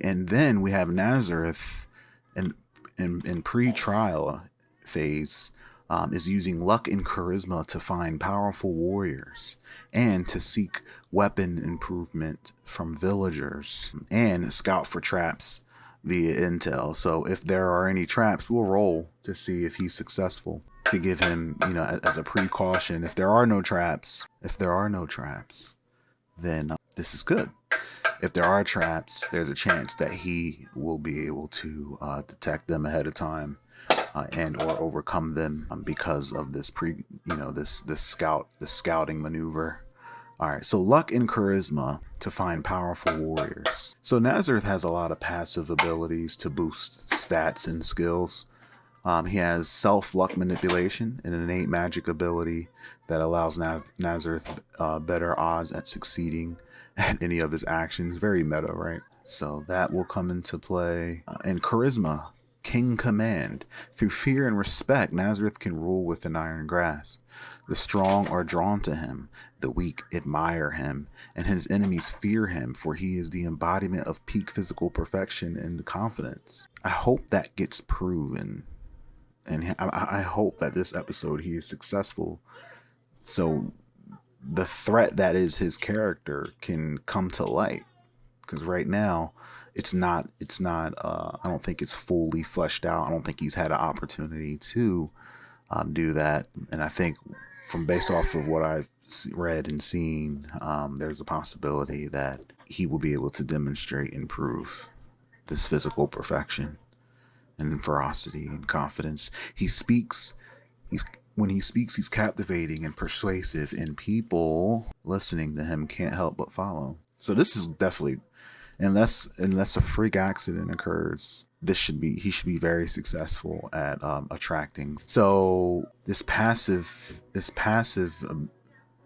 and then we have Nazareth in pre-trial phase, is using luck and charisma to find powerful warriors and to seek weapon improvement from villagers and scout for traps via intel. So if there are any traps, we'll roll to see if he's successful, to give him, as a precaution. If there are no traps, then this is good. If there are traps, there's a chance that he will be able to detect them ahead of time, and or overcome them, because of this this scouting maneuver. All right, so luck and charisma to find powerful warriors. So Nazareth has a lot of passive abilities to boost stats and skills. He has self-luck manipulation, an innate magic ability that allows Nazareth better odds at succeeding at any of his actions. Very meta, right? So that will come into play. And charisma, king command. Through fear and respect, Nazareth can rule with an iron grasp. The strong are drawn to him, the weak admire him, and his enemies fear him, for he is the embodiment of peak physical perfection and confidence. I hope that gets proven. And I hope that this episode he is successful, so the threat that is his character can come to light. Because right now, it's not. I don't think it's fully fleshed out. I don't think he's had an opportunity to do that. And I think, from based off of what I've read and seen, there's a possibility that he will be able to demonstrate and prove this physical perfection and ferocity and confidence. When he speaks, he's captivating and persuasive, and people listening to him can't help but follow. So this is definitely, unless a freak accident occurs, he should be very successful at attracting. So this passive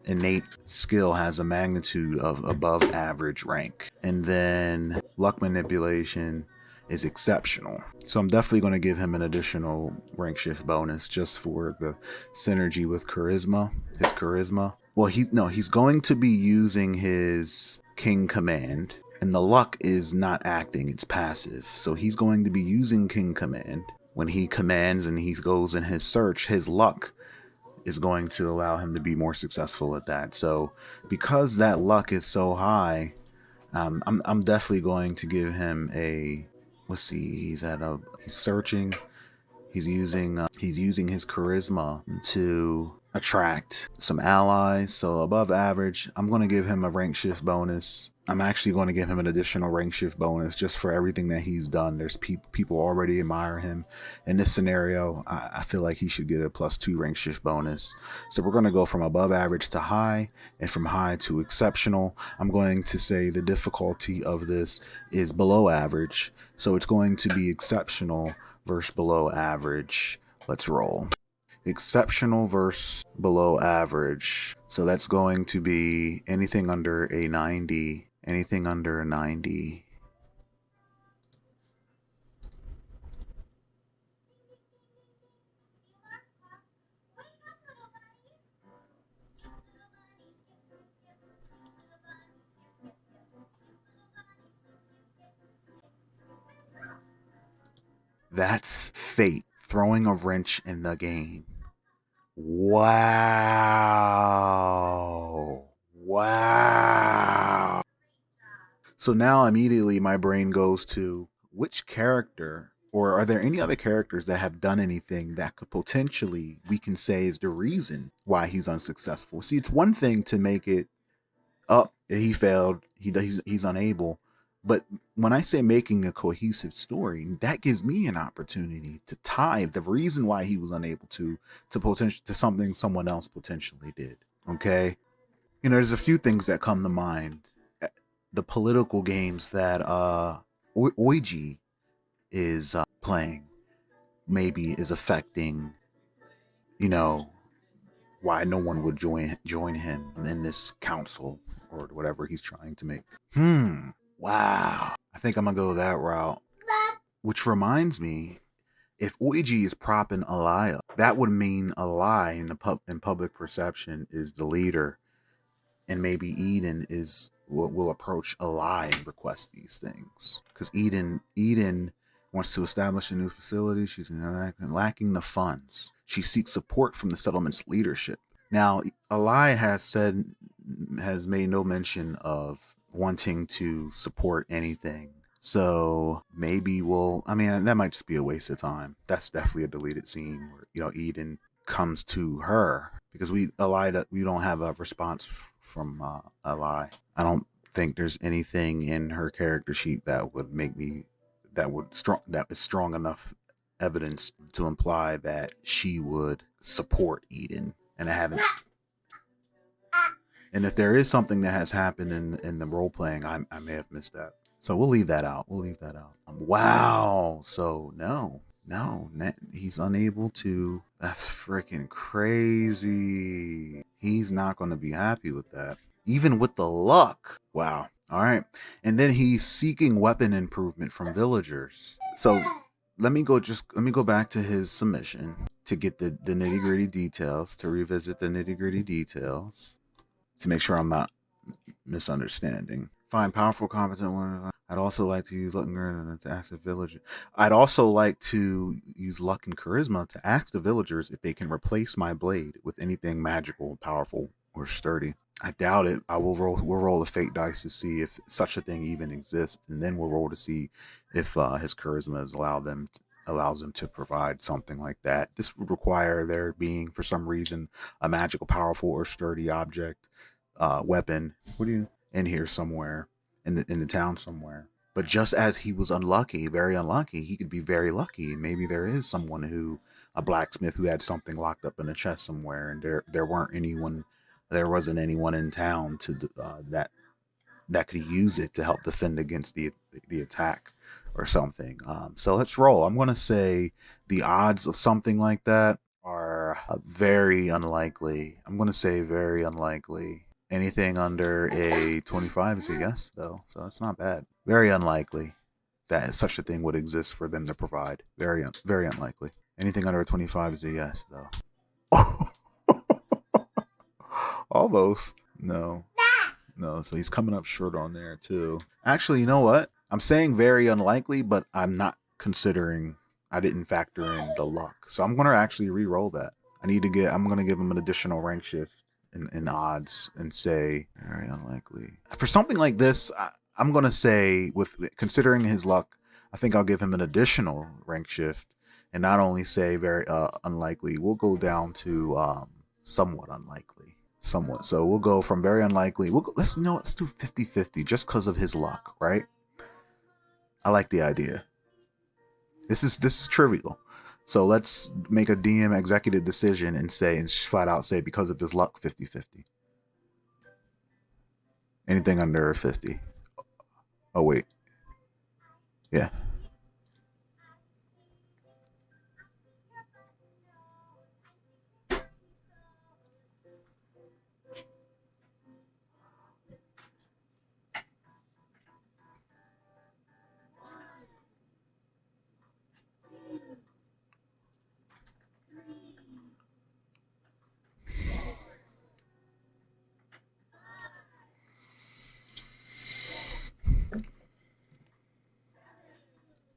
innate skill has a magnitude of above average rank, and then luck manipulation is exceptional. So I'm definitely going to give him an additional rank shift bonus just for the synergy with charisma. His charisma. Well, he's going to be using his king command, and the luck is not acting, it's passive. So he's going to be using king command. When he commands and he goes in his search, his luck is going to allow him to be more successful at that. So because that luck is so high, I'm definitely going to give him a, let's see, he's searching. He's using his charisma to attract some allies. So above average, I'm going to give him a rank shift bonus. I'm actually going to give him an additional rank shift bonus just for everything that he's done. There's people already admire him. In this scenario, I feel like he should get a +2 rank shift bonus. So we're going to go from above average to high, and from high to exceptional. I'm going to say the difficulty of this is below average. So it's going to be exceptional versus below average. Let's roll. Exceptional versus below average. So that's going to be anything under a 90. Anything under a 90. That's fate throwing a wrench in the game. Wow. So now immediately my brain goes to, which character, or are there any other characters that have done anything that could potentially, we can say, is the reason why he's unsuccessful? See, it's one thing to make it up, he failed, he's unable. But when I say making a cohesive story, that gives me an opportunity to tie the reason why he was unable to something someone else potentially did. Okay, there's a few things that come to mind. The political games that Oiji is playing maybe is affecting, why no one would join him in this council or whatever he's trying to make. Wow. I think I'm gonna go that route. Which reminds me, if Oiji is propping Alaya, that would mean Alaya in public perception is the leader. And maybe Eden will approach Ally and request these things, because Eden wants to establish a new facility. She's lacking the funds. She seeks support from the settlement's leadership. Now, Ally has made no mention of wanting to support anything. So maybe that might just be a waste of time. That's definitely a deleted scene where, Eden comes to her, because we don't have a response from Ally. I don't think there's anything in her character sheet that is strong enough evidence to imply that she would support Eden. And I haven't. And if there is something that has happened in the role playing, I may have missed that. So we'll leave that out. Wow. So no, he's unable to. That's freaking crazy. He's not going to be happy with that, even with the luck. Wow. All right. And then he's seeking weapon improvement from villagers. So let me go back to his submission to get the nitty gritty details, to revisit the nitty gritty details, to make sure I'm not misunderstanding. Find powerful, competent one. I'd also like to use luck and charisma to ask the villagers. I'd also like to use luck and charisma to ask the villagers if they can replace my blade with anything magical, powerful, or sturdy. I doubt it. We'll roll the fate dice to see if such a thing even exists, and then we'll roll to see if his charisma allows them to provide something like that. This would require there being, for some reason, a magical, powerful, or sturdy object, weapon. In here somewhere, in the town somewhere. But just as he was unlucky, very unlucky, he could be very lucky. Maybe there is a blacksmith who had something locked up in a chest somewhere, and there wasn't anyone in town that could use it to help defend against the attack or something. So let's roll. I'm going to say the odds of something like that are very unlikely. I'm going to say very unlikely. Anything under a 25 is a yes, though, so it's not bad. Very unlikely that such a thing would exist for them to provide. Very unlikely. Anything under a 25 is a yes, though. Almost. No. So he's coming up short on there, too. Actually, you know what? I'm saying very unlikely, but I'm not considering. I didn't factor in the luck. So I'm going to actually re-roll that. I'm going to give him an additional rank shift in odds and say very unlikely. For something like this, I'm going to say, with considering his luck, I think I'll give him an additional rank shift and not only say very unlikely. We'll go down to somewhat unlikely. Somewhat. So we'll go from very unlikely. Let's do 50-50 just because of his luck, right? I like the idea. This is trivial. So let's make a DM executive decision and flat out say, because of his luck, 50-50. Anything under 50. Oh, wait. Yeah.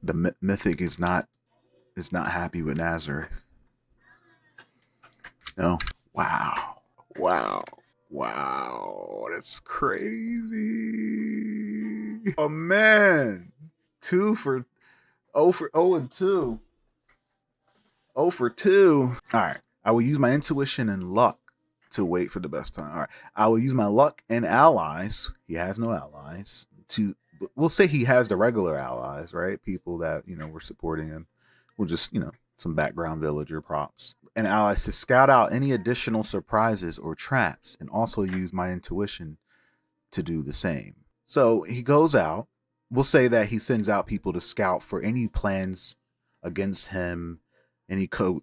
The mythic is not happy with Nazareth. No. Wow. That's crazy. Oh man. 0 for 0 and 2. 0 for 2. All right. I will use my intuition and luck to wait for the best time. All right. I will use my luck and allies. He has no allies. We'll say he has the regular allies, right? People that, were supporting him. We'll just, some background villager props. And allies to scout out any additional surprises or traps, and also use my intuition to do the same. So he goes out. We'll say that he sends out people to scout for any plans against him, anyone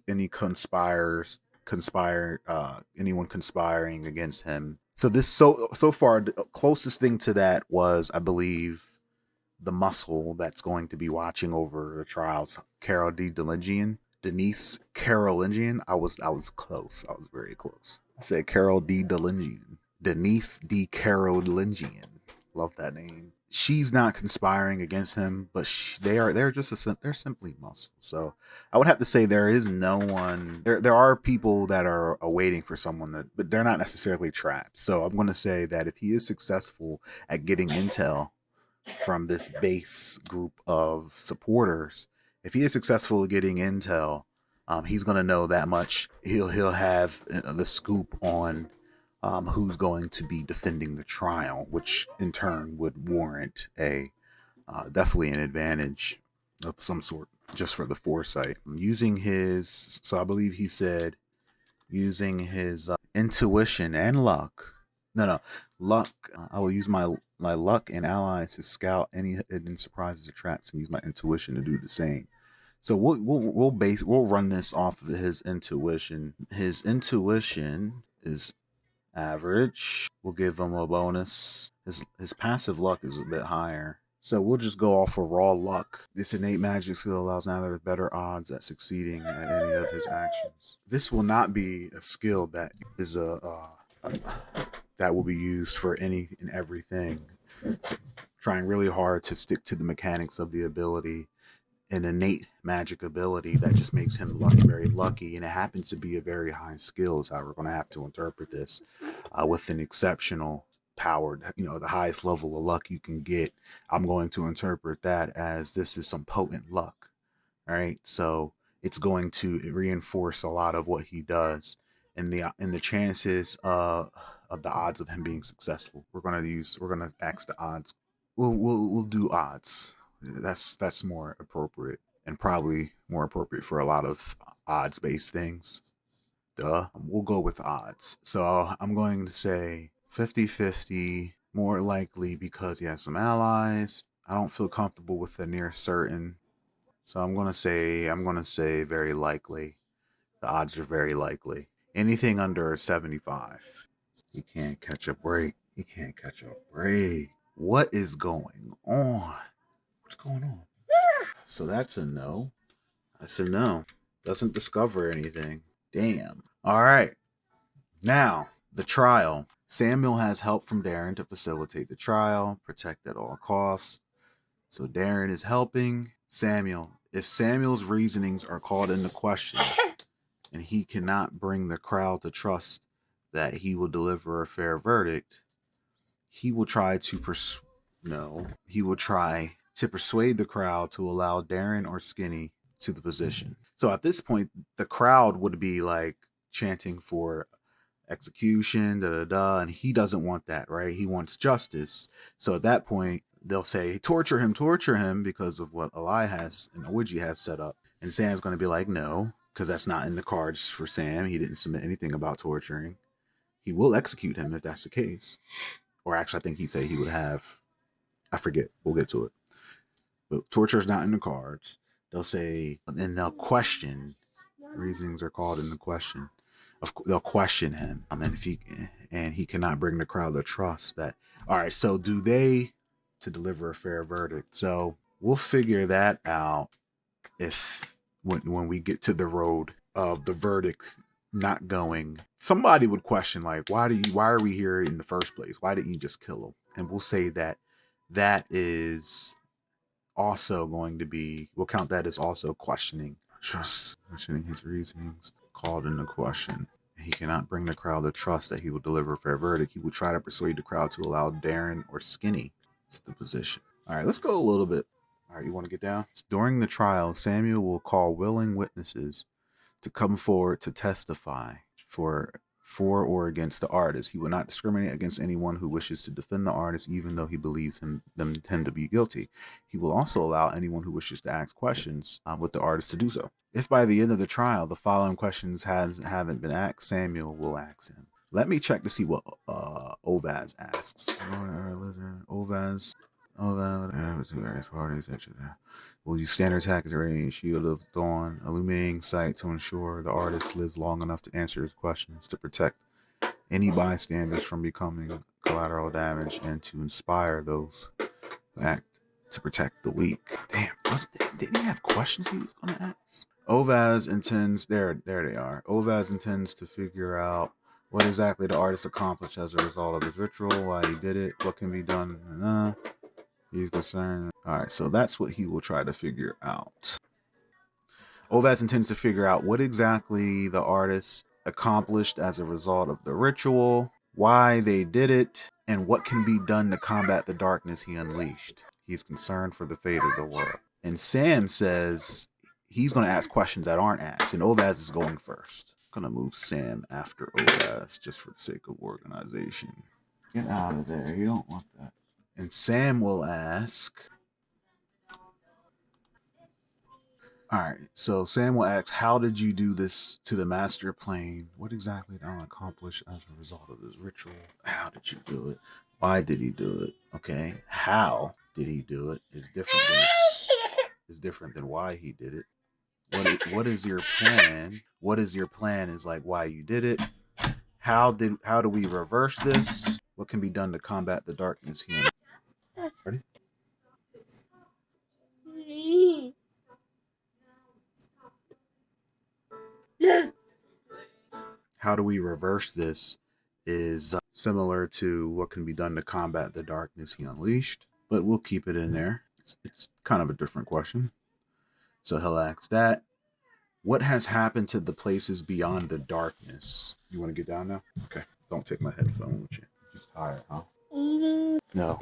conspiring against him. So this so far, the closest thing to that was, I believe, the muscle that's going to be watching over the trials, Denise Carolingian. I was close. I was very close. I said Carol D. Delingian. Denise D. Carolingian. Love that name. She's not conspiring against him, but they're they're simply muscle. So I would have to say there is no one. There are people that are waiting for someone that, but they're not necessarily trapped. So I'm going to say that if he is successful at getting intel from this base group of supporters, if he is successful at getting intel, he's going to know that much. He'll have the scoop on who's going to be defending the trial, which in turn would warrant a definitely an advantage of some sort just for the foresight. Using his, so I believe he said using his intuition and luck. No, luck. I will use my luck and allies to scout any hidden surprises or traps, and use my intuition to do the same. So we'll run this off of his intuition. His intuition is average. We'll give him a bonus. His passive luck is a bit higher. So we'll just go off for raw luck. This innate magic skill allows Nazareth better odds at succeeding at any of his actions. This will not be a skill that is that will be used for any and everything. So trying really hard to stick to the mechanics of the ability, an innate magic ability that just makes him very lucky, and it happens to be a very high skill is how we're going to have to interpret this, with an exceptional powered, the highest level of luck you can get. I'm going to interpret that as this is some potent luck. All right, so it's going to reinforce a lot of what he does, and the chances of the odds of him being successful. We're gonna ask the odds. We'll do odds. That's more appropriate, and probably more appropriate for a lot of odds based things. Duh. We'll go with odds. So I'm going to say 50-50, more likely because he has some allies. I don't feel comfortable with the near certain. So I'm gonna say very likely. The odds are very likely. Anything under 75. He can't catch a break. He can't catch a break. What is going on? What's going on? So that's a no. That's a no. Doesn't discover anything. Damn. All right. Now, the trial. Samuel has help from Darren to facilitate the trial, protect at all costs. So Darren is helping Samuel. If Samuel's reasonings are called into question and he cannot bring the crowd to trust that he will deliver a fair verdict, he will try to persuade the crowd to allow Darren or Skinny to the position. So at this point, the crowd would be like chanting for execution, and he doesn't want that, right? He wants justice. So at that point, they'll say, torture him, because of what Elias and Ouija have set up. And Sam's going to be like, no, because that's not in the cards for Sam. He didn't submit anything about torturing. He will execute him if that's the case. Or actually, I think he said he would have, I forget, we'll get to it. But torture is not in the cards. They'll say, and they'll question. Reasonings are called into question. They'll question him, and he cannot bring the crowd to trust that. All right, so do they to deliver a fair verdict? So we'll figure that out when we get to the road of the verdict not going. Somebody would question, like, why are we here in the first place? Why didn't you just kill him? And we'll say that is also going to be, we'll count that as also questioning his reasonings called into question. He cannot bring the crowd to trust that he will deliver a fair verdict. He will try to persuade the crowd to allow Darren or Skinny to the position. All right, let's go a little bit. All right, you want to get down? During the trial, Samuel will call willing witnesses to come forward to testify for or against the artist. He will not discriminate against anyone who wishes to defend the artist, even though he believes them tend to be guilty. He will also allow anyone who wishes to ask questions with the artist to do so. If by the end of the trial the following questions haven't been asked, Samuel will ask him. Let me check to see what Ovaz asks. Ovaz, various parties. Will use standard attack as a radiant shield of dawn, illuminating sight to ensure the artist lives long enough to answer his questions, to protect any bystanders from becoming collateral damage, and to inspire those who act to protect the weak. Damn, didn't he have questions he was going to ask? Ovaz intends, there they are. Ovaz intends to figure out What exactly the artist accomplished as a result of his ritual, why he did it, what can be done. He's concerned. All right, so that's what he will try to figure out. Ovaz intends to figure out what exactly the artist accomplished as a result of the ritual, why they did it, and what can be done to combat the darkness he unleashed. He's concerned for the fate of the world. And Sam says he's going to ask questions that aren't asked, and Ovaz is going first. I'm going to move Sam after Ovaz just for the sake of organization. Get out of there. You don't want that. And Sam will ask, all right, so Sam will ask, how did you do this to the master plane? What exactly did I accomplish as a result of this ritual? How did you do it? Why did he do it? Okay, how did he do it is different than why he did it. What is your plan? What is your plan is like why you did it. How do we reverse this? What can be done to combat the darkness here? Ready? How do we reverse this is similar to what can be done to combat the darkness he unleashed, but we'll keep it in there. It's kind of a different question. So he'll ask that. What has happened to the places beyond the darkness? You want to get down now? Okay. Don't take my headphone with you. You're just tired, huh? No.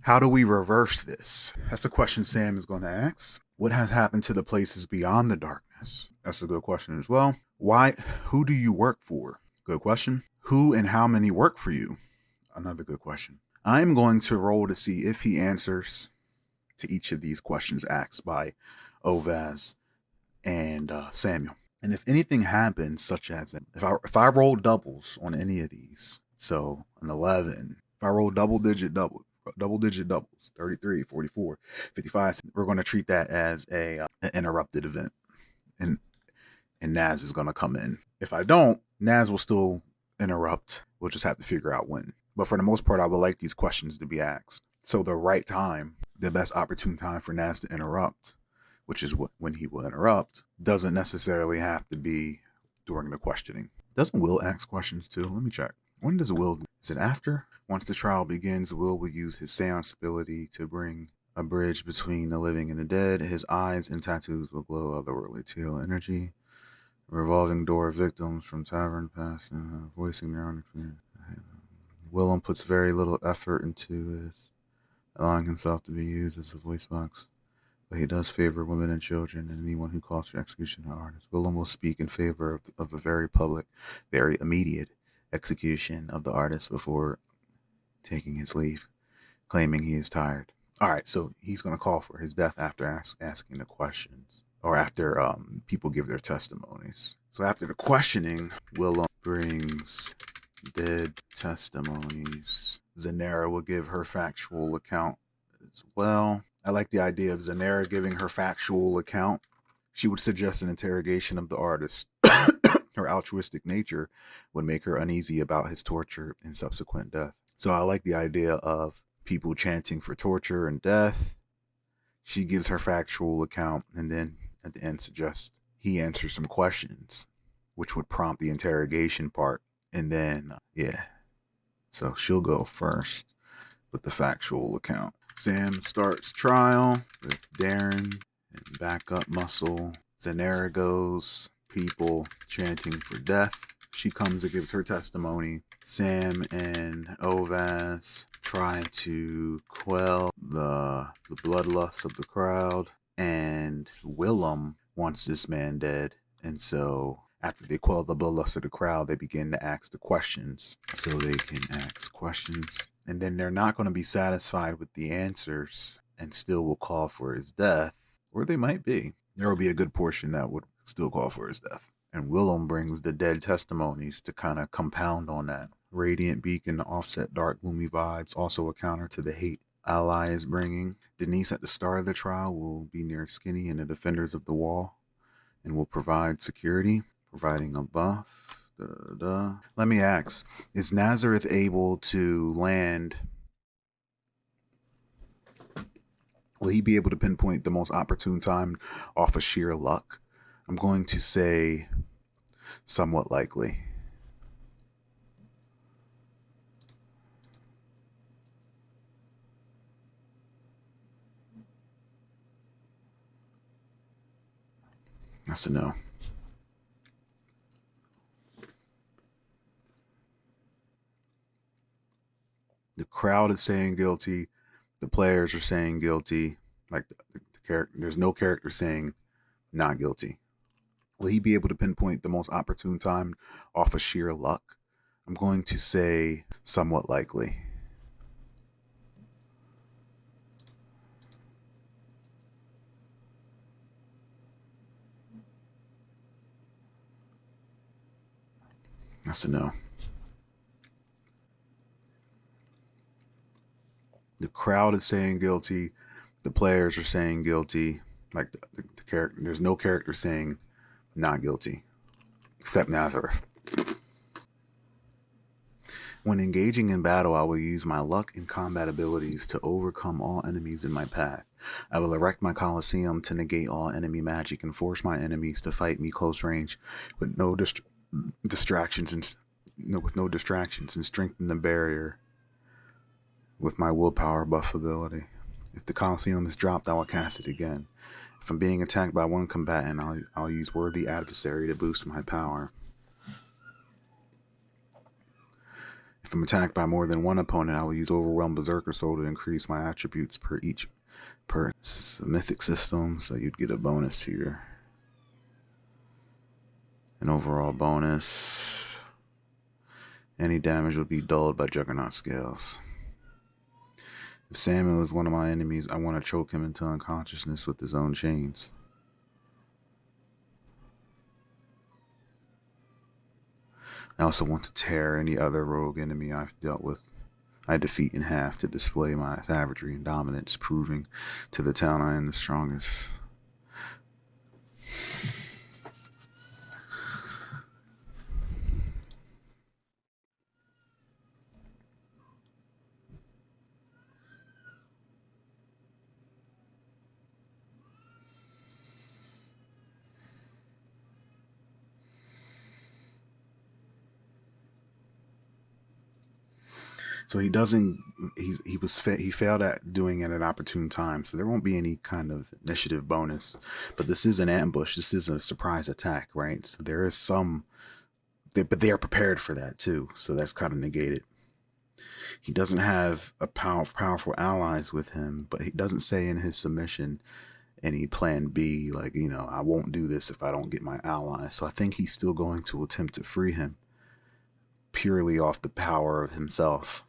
How do we reverse this? That's the question Sam is going to ask. What has happened to the places beyond the darkness? That's a good question as well. Why? Who do you work for? Good question. Who and how many work for you? Another good question. I'm going to roll to see if he answers to each of these questions asked by Ovaz and Samuel. And if anything happens, such as if I roll doubles on any of these, so an 11, if I roll double digit doubles, 33, 44, 55, we're going to treat that as an interrupted event. And Naz is going to come in. If I don't, Naz will still interrupt. We'll just have to figure out when. But for the most part, I would like these questions to be asked. So the right time, the best opportune time for Naz to interrupt, which is when he will interrupt, doesn't necessarily have to be during the questioning. Doesn't Will ask questions too? Let me check. When does Will? Is it after? Once the trial begins, Will use his seance ability to bring a bridge between the living and the dead. His eyes and tattoos will glow otherworldly teal energy. A revolving door of victims from tavern past and voicing their own experience. Willem puts very little effort into this, allowing himself to be used as a voice box. But he does favor women and children and anyone who calls for execution of artists. Willem will speak in favor of a very public, very immediate execution of the artist before taking his leave, claiming he is tired. All right, so he's going to call for his death after asking the questions, or after people give their testimonies. So after the questioning, Willem brings dead testimonies. Zanera will give her factual account as well. I like the idea of Zanera giving her factual account. She would suggest an interrogation of the artist. Her altruistic nature would make her uneasy about his torture and subsequent death. So I like the idea of people chanting for torture and death. She gives her factual account and then at the end suggests he answers some questions, which would prompt the interrogation part. And then, so she'll go first with the factual account. Sam starts trial with Darren and backup muscle. Zanera goes, people chanting for death. She comes and gives her testimony. Sam and Ovaz try to quell the bloodlust of the crowd, and Willem wants this man dead. And so after they quell the bloodlust of the crowd, they begin to ask the questions. So they can ask questions. And then they're not going to be satisfied with the answers and still will call for his death. Or they might be. There will be a good portion that would still call for his death. And Willem brings the dead testimonies to kind of compound on that. Radiant Beacon to offset dark, gloomy vibes, also a counter to the hate Ally is bringing. Denise at the start of the trial will be near Skinny and the Defenders of the Wall and will provide security, providing a buff. Let me ask, is Nazareth able to land? Will he be able to pinpoint the most opportune time off of sheer luck? I'm going to say somewhat likely. That's a no. The crowd is saying guilty. The players are saying guilty. Like the character, there's no character saying not guilty. Will he be able to pinpoint the most opportune time off of sheer luck? I'm going to say somewhat likely. That's a no. The crowd is saying guilty. The players are saying guilty. Like the character, there's no character saying not guilty, except Nazareth. When engaging in battle, I will use my luck and combat abilities to overcome all enemies in my path. I will erect my Coliseum to negate all enemy magic and force my enemies to fight me close range with no distractions and strengthen the barrier with my willpower buff ability. If the Coliseum is dropped, I will cast it again. If I'm being attacked by one combatant, I'll use Worthy Adversary to boost my power. If I'm attacked by more than one opponent, I will use Overwhelmed Berserker Soul to increase my attributes per mythic system, so you'd get a bonus to your an overall bonus. Any damage will be dulled by Juggernaut Scales. If Samuel is one of my enemies, I want to choke him into unconsciousness with his own chains. I also want to tear any other rogue enemy I've dealt with. I defeat in half to display my savagery and dominance, proving to the town I am the strongest. So he doesn't. He failed at doing it at an opportune time. So there won't be any kind of initiative bonus. But this is an ambush. This is a surprise attack, right? So there is some, but they are prepared for that too. So that's kind of negated. He doesn't have a powerful allies with him, but he doesn't say in his submission any plan B, like, I won't do this if I don't get my allies. So I think he's still going to attempt to free him purely off the power of himself.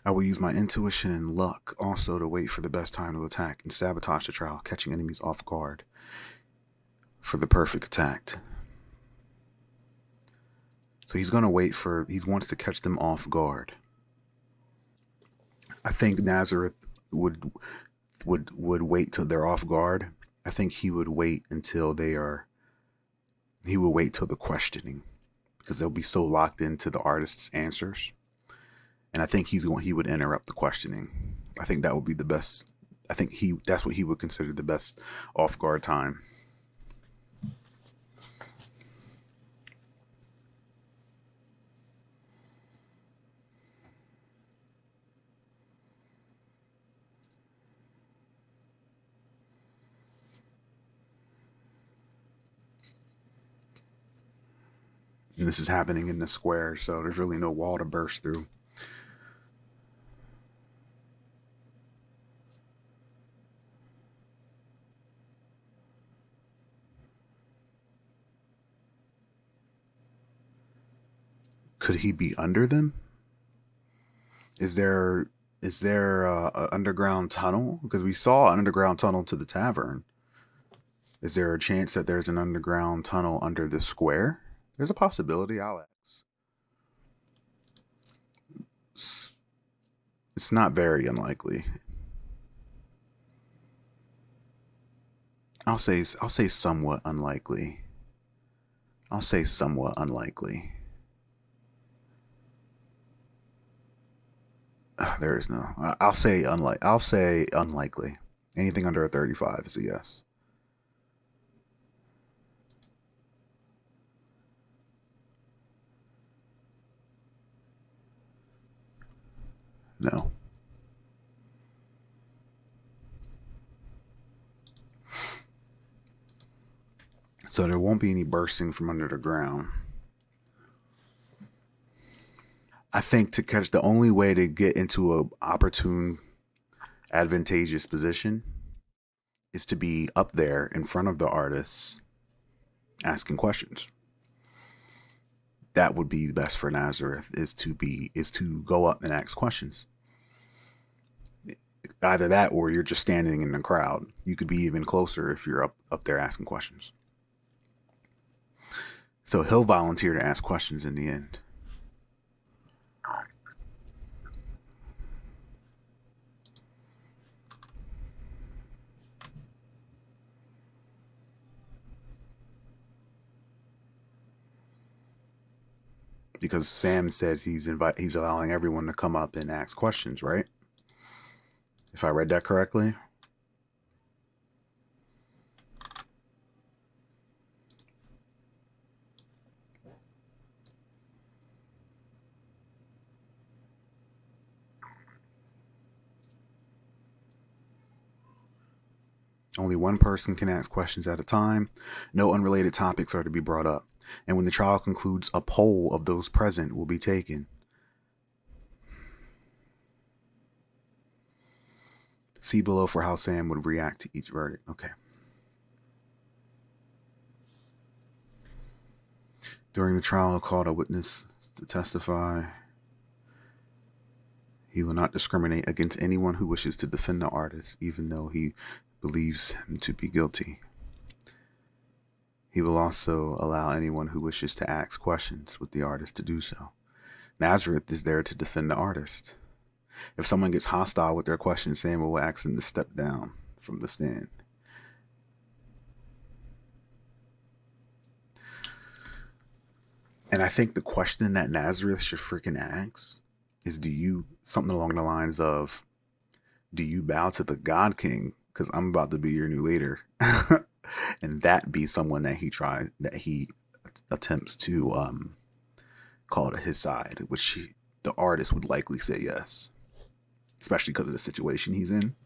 I will use my intuition and luck also to wait for the best time to attack and sabotage the trial, catching enemies off guard for the perfect attack. So he's going to he wants to catch them off guard. I think Nazareth would wait till they're off guard. I think he would wait until he will wait till the questioning, because they'll be so locked into the artist's answers. And I think he would interrupt the questioning. I think that would be the best. I think that's what he would consider the best off guard time. And this is happening in the square, so there's really no wall to burst through. Could he be under them? Is there a underground tunnel? Because we saw an underground tunnel to the tavern. Is there a chance that there's an underground tunnel under the square? There's a possibility, Alex. It's not very unlikely. I'll say somewhat unlikely. I'll say somewhat unlikely. There is no. I'll say unlikely. Anything under a 35 is a yes. No. So there won't be any bursting from under the ground. I think to catch the only way to get into a opportune, advantageous position is to be up there in front of the artists asking questions. That would be best for Nazareth is to go up and ask questions. Either that or you're just standing in the crowd. You could be even closer if you're up there asking questions. So he'll volunteer to ask questions in the end. Because Sam says he's allowing everyone to come up and ask questions, right? If I read that correctly. Only one person can ask questions at a time. No unrelated topics are to be brought up. And when the trial concludes, a poll of those present will be taken. See below for how Sam would react to each verdict. Okay. During the trial, called a witness to testify. He will not discriminate against anyone who wishes to defend the artist, even though he believes him to be guilty. He will also allow anyone who wishes to ask questions with the artist to do so. Nazareth is there to defend the artist. If someone gets hostile with their question, Sam will ask them to step down from the stand. And I think the question that Nazareth should freaking ask is something along the lines of, do you bow to the God King? Because I'm about to be your new leader. And that be someone that he attempts to call to his side, which the artist would likely say yes, especially because of the situation he's in.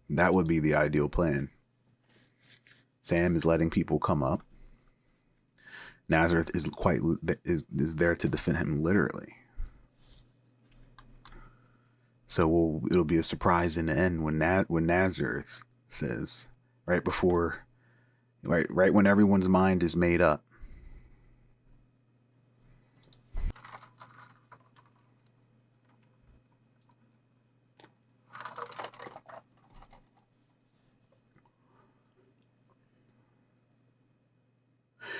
That would be the ideal plan. Sam is letting people come up. Nazareth is there to defend him literally. So it'll be a surprise in the end when Nazareth says, right when everyone's mind is made up.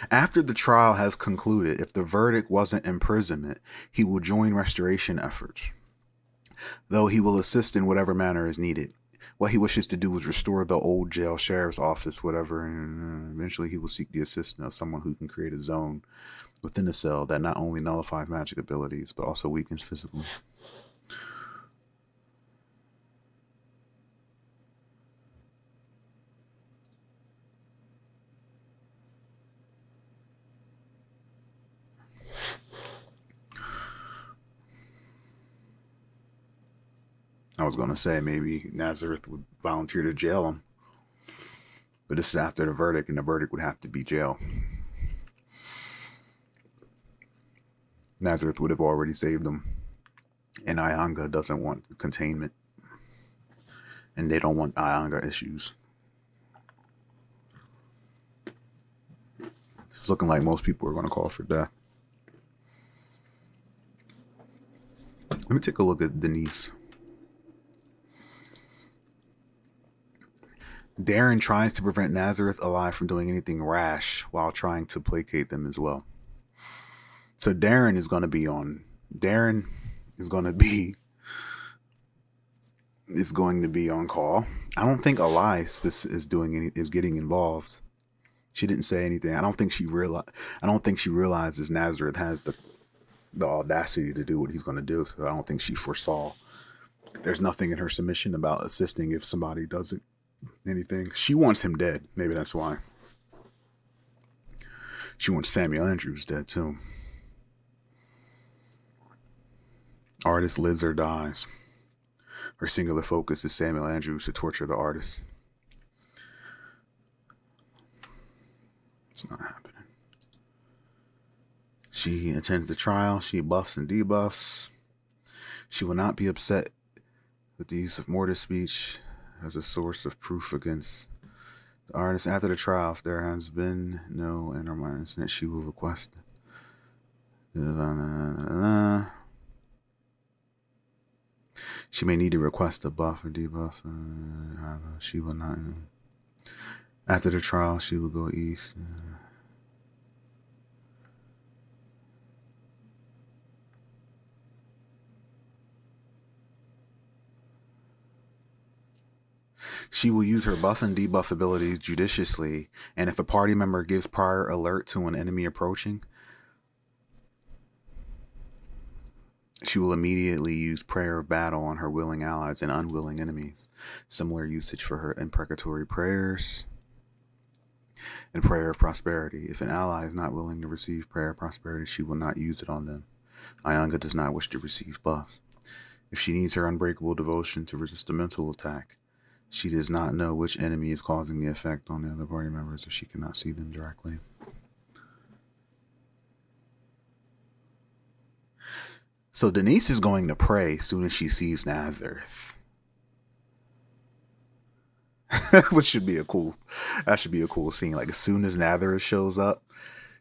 After the trial has concluded, if the verdict wasn't imprisonment, he will join restoration efforts, though he will assist in whatever manner is needed. What he wishes to do is restore the old jail sheriff's office, whatever, and eventually he will seek the assistance of someone who can create a zone within the cell that not only nullifies magic abilities, but also weakens physical. I was going to say maybe Nazareth would volunteer to jail him. But this is after the verdict, and the verdict would have to be jail. Nazareth would have already saved them. And Ianga doesn't want containment. And they don't want Ianga issues. It's looking like most people are going to call for death. Let me take a look at Denise. Darren tries to prevent Nazareth alive from doing anything rash while trying to placate them as well. So Darren is going to be on. Darren is going to be on call. I don't think Elias is getting involved. She didn't say anything. I don't think she realizes Nazareth has the audacity to do what he's going to do. So I don't think she foresaw. There's nothing in her submission about assisting if somebody doesn't anything. She wants him dead. Maybe that's why. She wants Samuel Andrews dead too. Artist lives or dies. Her singular focus is Samuel Andrews to torture the artist. It's not happening. She attends the trial. She buffs and debuffs. She will not be upset with the use of mortar speech as a source of proof against the artist. After the trial, if there has been no inner incident, she will request she may need to request a buff or debuff. She will not. After the trial, she will go east. She will use her buff and debuff abilities judiciously, and if a party member gives prior alert to an enemy approaching, she will immediately use prayer of battle on her willing allies and unwilling enemies. Similar usage for her imprecatory prayers and prayer of prosperity. If an ally is not willing to receive prayer of prosperity, she will not use it on them. Ianga does not wish to receive buffs. If she needs her unbreakable devotion to resist a mental attack, she does not know which enemy is causing the effect on the other party members if she cannot see them directly. So Denise is going to pray as soon as she sees Nazareth. Which should be a cool scene. Like as soon as Nazareth shows up,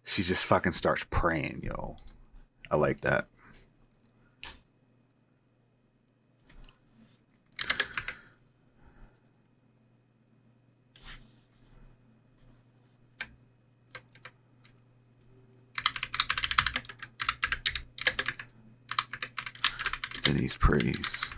she just fucking starts praying, yo. I like that. Denise prays.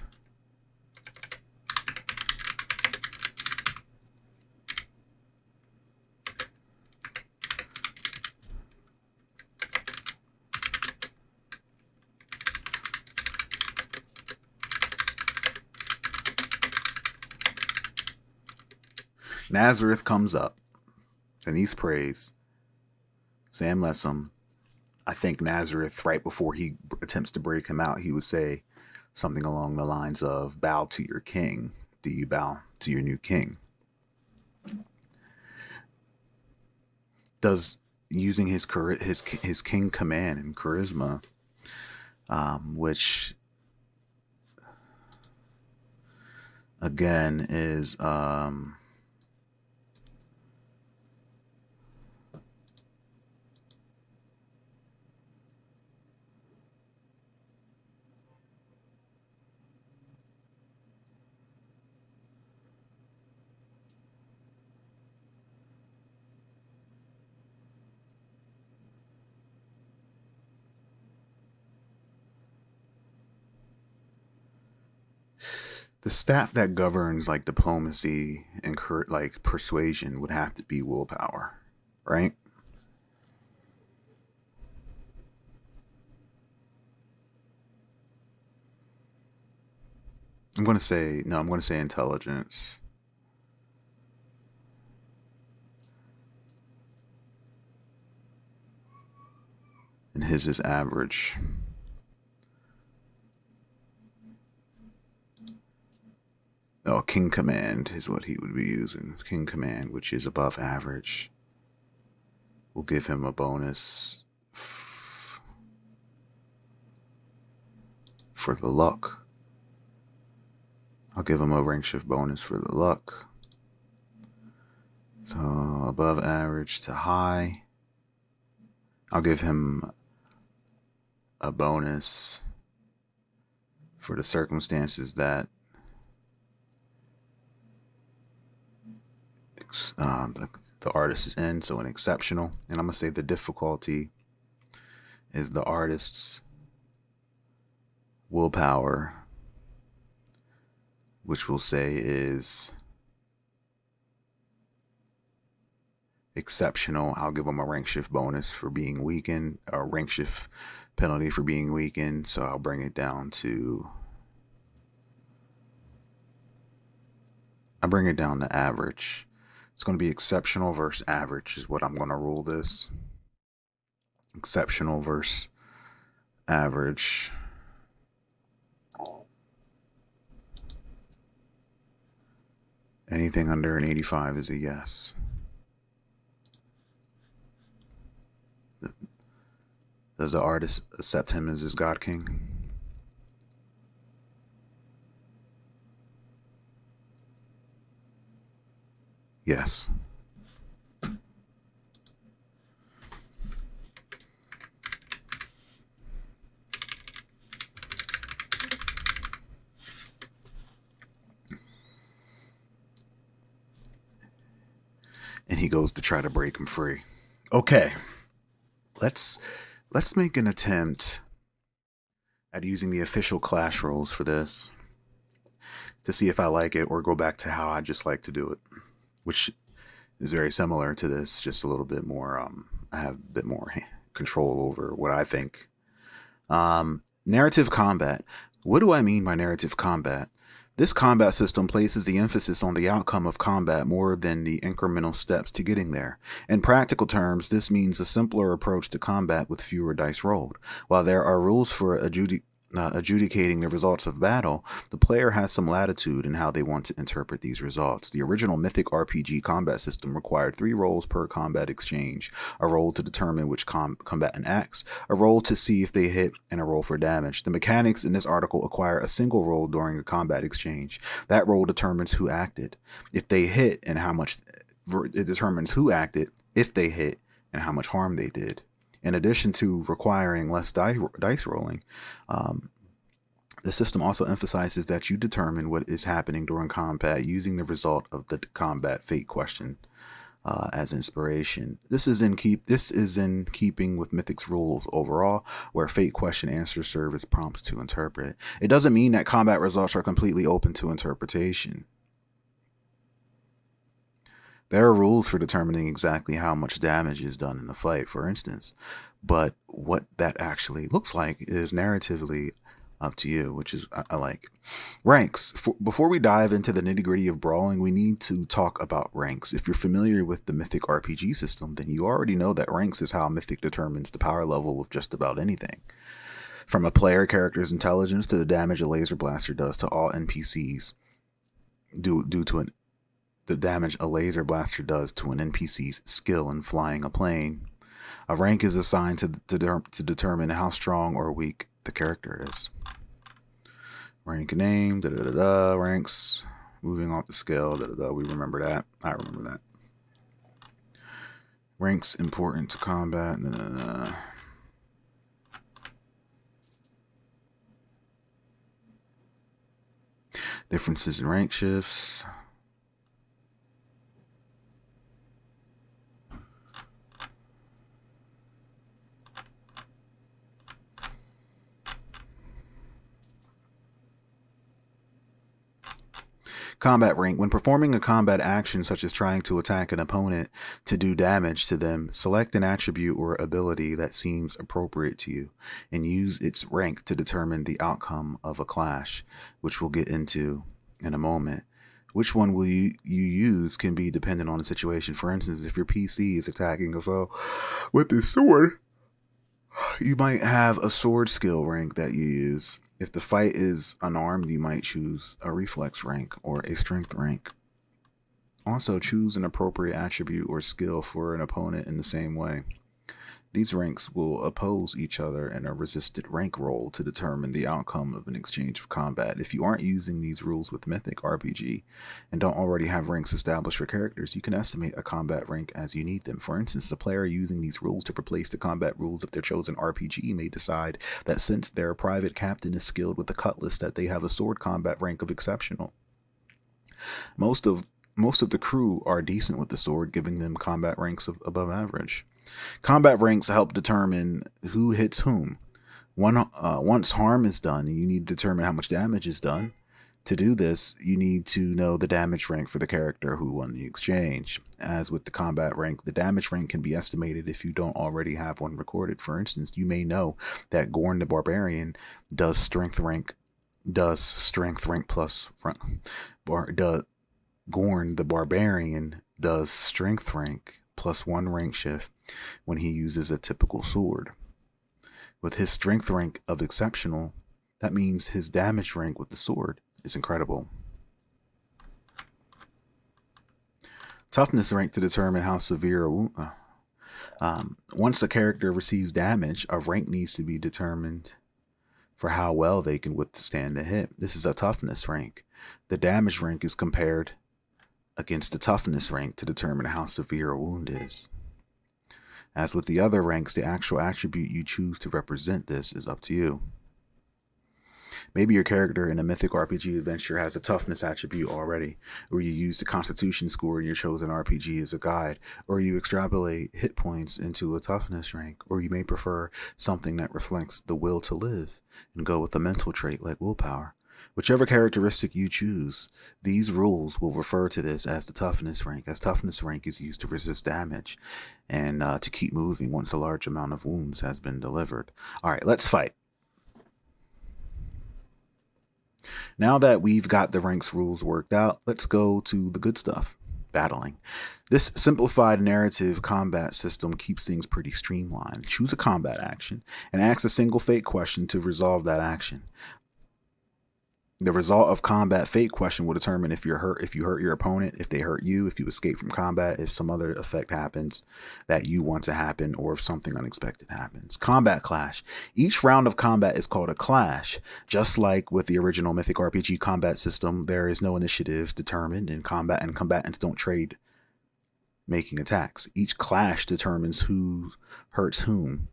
Nazareth comes up. Denise prays. Sam lets him. I think Nazareth, right before he attempts to break him out, he would say something along the lines of, bow to your king. Do you bow to your new king? Does using his king command and charisma, which again is the staff that governs like diplomacy and like persuasion would have to be willpower, right? I'm going to say intelligence. And his is average. No, King Command is what he would be using. King Command, which is above average. We'll give him a bonus for the luck. I'll give him a rank shift bonus for the luck. So above average to high. I'll give him a bonus for the circumstances that the artist is in, so an exceptional. And I'm going to say the difficulty is the artist's willpower, which we'll say is exceptional. I'll give them a rank shift bonus for being weakened, or rank shift penalty for being weakened. So I'll bring it down to, average. It's going to be exceptional versus average is what I'm going to rule this. Exceptional versus average. Anything under an 85 is a yes. Does the artist accept him as his God King? Yes. And he goes to try to break him free. Okay. Let's make an attempt at using the official clash rules for this to see if I like it, or go back to how I just like to do it, which is very similar to this, just a little bit more, I have a bit more control over what I think. Narrative combat. What do I mean by narrative combat? This combat system places the emphasis on the outcome of combat more than the incremental steps to getting there. In practical terms, this means a simpler approach to combat with fewer dice rolled. While there are rules for adjudicating the results of battle, the player has some latitude in how they want to interpret these results. The original Mythic RPG combat system required 3 rolls per combat exchange: a roll to determine which combatant acts, a roll to see if they hit, and a roll for damage. The mechanics in this article acquire a single roll during a combat exchange. That roll determines who acted, if they hit, and how much. It determines who acted, if they hit, and how much harm they did. In addition to requiring less dice rolling, the system also emphasizes that you determine what is happening during combat using the result of the combat fate question as inspiration. This is in keeping with Mythic's rules overall, where fate question answers serve as prompts to interpret. It doesn't mean that combat results are completely open to interpretation. There are rules for determining exactly how much damage is done in a fight, for instance, but what that actually looks like is narratively up to you, which is I like. Ranks. Before we dive into the nitty-gritty of brawling, we need to talk about ranks. If you're familiar with the Mythic RPG system, then you already know that ranks is how Mythic determines the power level of just about anything. From a player character's intelligence to the damage a laser blaster does to all NPCs due to the damage a laser blaster does to an NPC's skill in flying a plane. A rank is assigned to determine how strong or weak the character is. Rank name, ranks, moving off the scale, we remember that. I remember that. Ranks important to combat, Differences in rank shifts. Combat rank. When performing a combat action such as trying to attack an opponent to do damage to them, select an attribute or ability that seems appropriate to you and use its rank to determine the outcome of a clash, which we'll get into in a moment. Which one will you use can be dependent on the situation. For instance, if your PC is attacking a foe with this sword, you might have a sword skill rank that you use. If the fight is unarmed, you might choose a reflex rank or a strength rank. Also, choose an appropriate attribute or skill for an opponent in the same way. These ranks will oppose each other in a resisted rank roll to determine the outcome of an exchange of combat. If you aren't using these rules with Mythic RPG and don't already have ranks established for characters, you can estimate a combat rank as you need them. For instance, a player using these rules to replace the combat rules of their chosen RPG may decide that since their private captain is skilled with the cutlass, that they have a sword combat rank of exceptional. Most of the crew are decent with the sword, giving them combat ranks of above average. Combat ranks help determine who hits whom. Once harm is done, you need to determine how much damage is done. To do this, you need to know the damage rank for the character who won the exchange. As with the combat rank, the damage rank can be estimated if you don't already have one recorded. For instance, you may know that Gorn the Barbarian does strength rank plus Gorn the Barbarian does strength rank plus 1 rank shift when he uses a typical sword. With his strength rank of exceptional, that means his damage rank with the sword is incredible. Toughness rank to determine how severe a wound. Once a character receives damage, a rank needs to be determined for how well they can withstand the hit. This is a toughness rank. The damage rank is compared against the toughness rank to determine how severe a wound is. As with the other ranks, the actual attribute you choose to represent this is up to you. Maybe your character in a Mythic RPG adventure has a toughness attribute already, or you use the Constitution score in your chosen RPG as a guide, or you extrapolate hit points into a toughness rank, or you may prefer something that reflects the will to live and go with a mental trait like willpower. Whichever characteristic you choose, these rules will refer to this as the toughness rank, as toughness rank is used to resist damage and to keep moving once a large amount of wounds has been delivered. All right, let's fight. Now that we've got the ranks rules worked out, let's go to the good stuff, battling. This simplified narrative combat system keeps things pretty streamlined. Choose a combat action and ask a single fate question to resolve that action. The result of combat fate question will determine if you hurt your opponent, if they hurt you, if you escape from combat, if some other effect happens that you want to happen, or if something unexpected happens. Combat clash. Each round of combat is called a clash. Just like with the original Mythic RPG combat system, there is no initiative determined in combat, and combatants don't trade making attacks. Each clash determines who hurts whom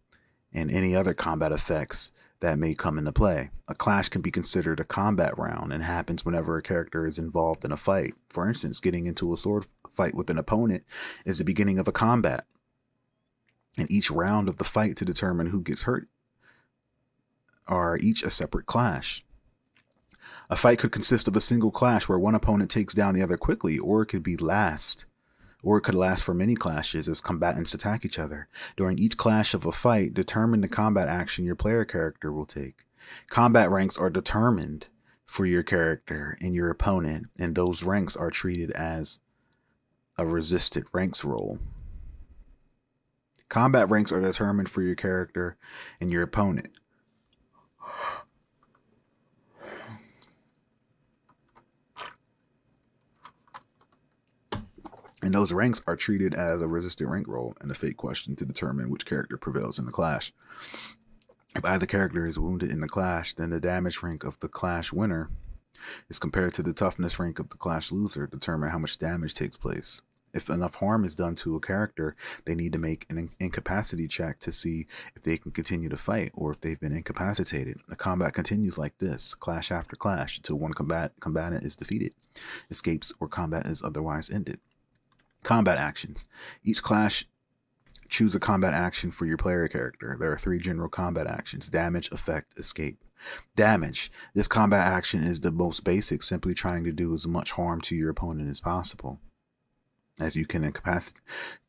and any other combat effects that may come into play. A clash can be considered a combat round and happens whenever a character is involved in a fight. For instance, getting into a sword fight with an opponent is the beginning of a combat, and each round of the fight to determine who gets hurt are each a separate clash. A fight could consist of a single clash where one opponent takes down the other quickly, or it could last for many clashes as combatants attack each other. During each clash of a fight, determine the combat action your player character will take. Combat ranks are determined for your character and your opponent, and those ranks are treated as a resisted ranks roll. Combat ranks are determined for your character and your opponent. And those ranks are treated as a resisted rank roll and a fate question to determine which character prevails in the clash. If either character is wounded in the clash, then the damage rank of the clash winner is compared to the toughness rank of the clash loser to determine how much damage takes place. If enough harm is done to a character, they need to make an incapacity check to see if they can continue to fight or if they've been incapacitated. The combat continues like this, clash after clash, until one combatant is defeated, escapes, or combat is otherwise ended. Combat actions. Each clash, choose a combat action for your player character. There are 3 general combat actions: damage, effect, escape. Damage. This combat action is the most basic, simply trying to do as much harm to your opponent as possible. As you can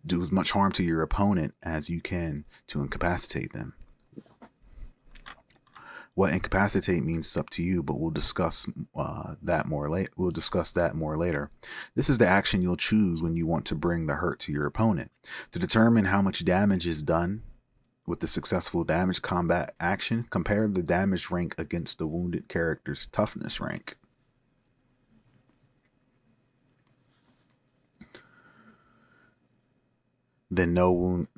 do as much harm to your opponent as you can to incapacitate them. What incapacitate means is up to you, but we'll discuss that more later. This is the action you'll choose when you want to bring the hurt to your opponent. To determine how much damage is done with the successful damage combat action, compare the damage rank against the wounded character's toughness rank. Then no wound.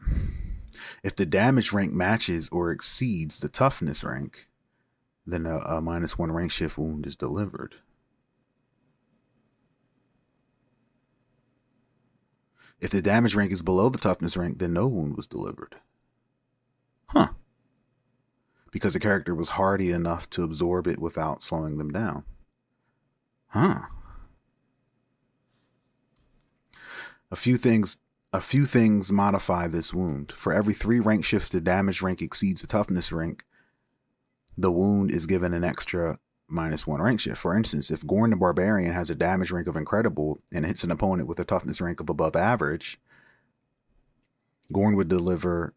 If the damage rank matches or exceeds the toughness rank, then a -1 rank shift wound is delivered. If the damage rank is below the toughness rank, then no wound was delivered. Huh. Because the character was hardy enough to absorb it without slowing them down. Huh. A few things modify this wound. For every 3 rank shifts the damage rank exceeds the toughness rank, the wound is given an extra -1 rank shift. For instance, if Gorn the Barbarian has a damage rank of incredible and hits an opponent with a toughness rank of above average, Gorn would deliver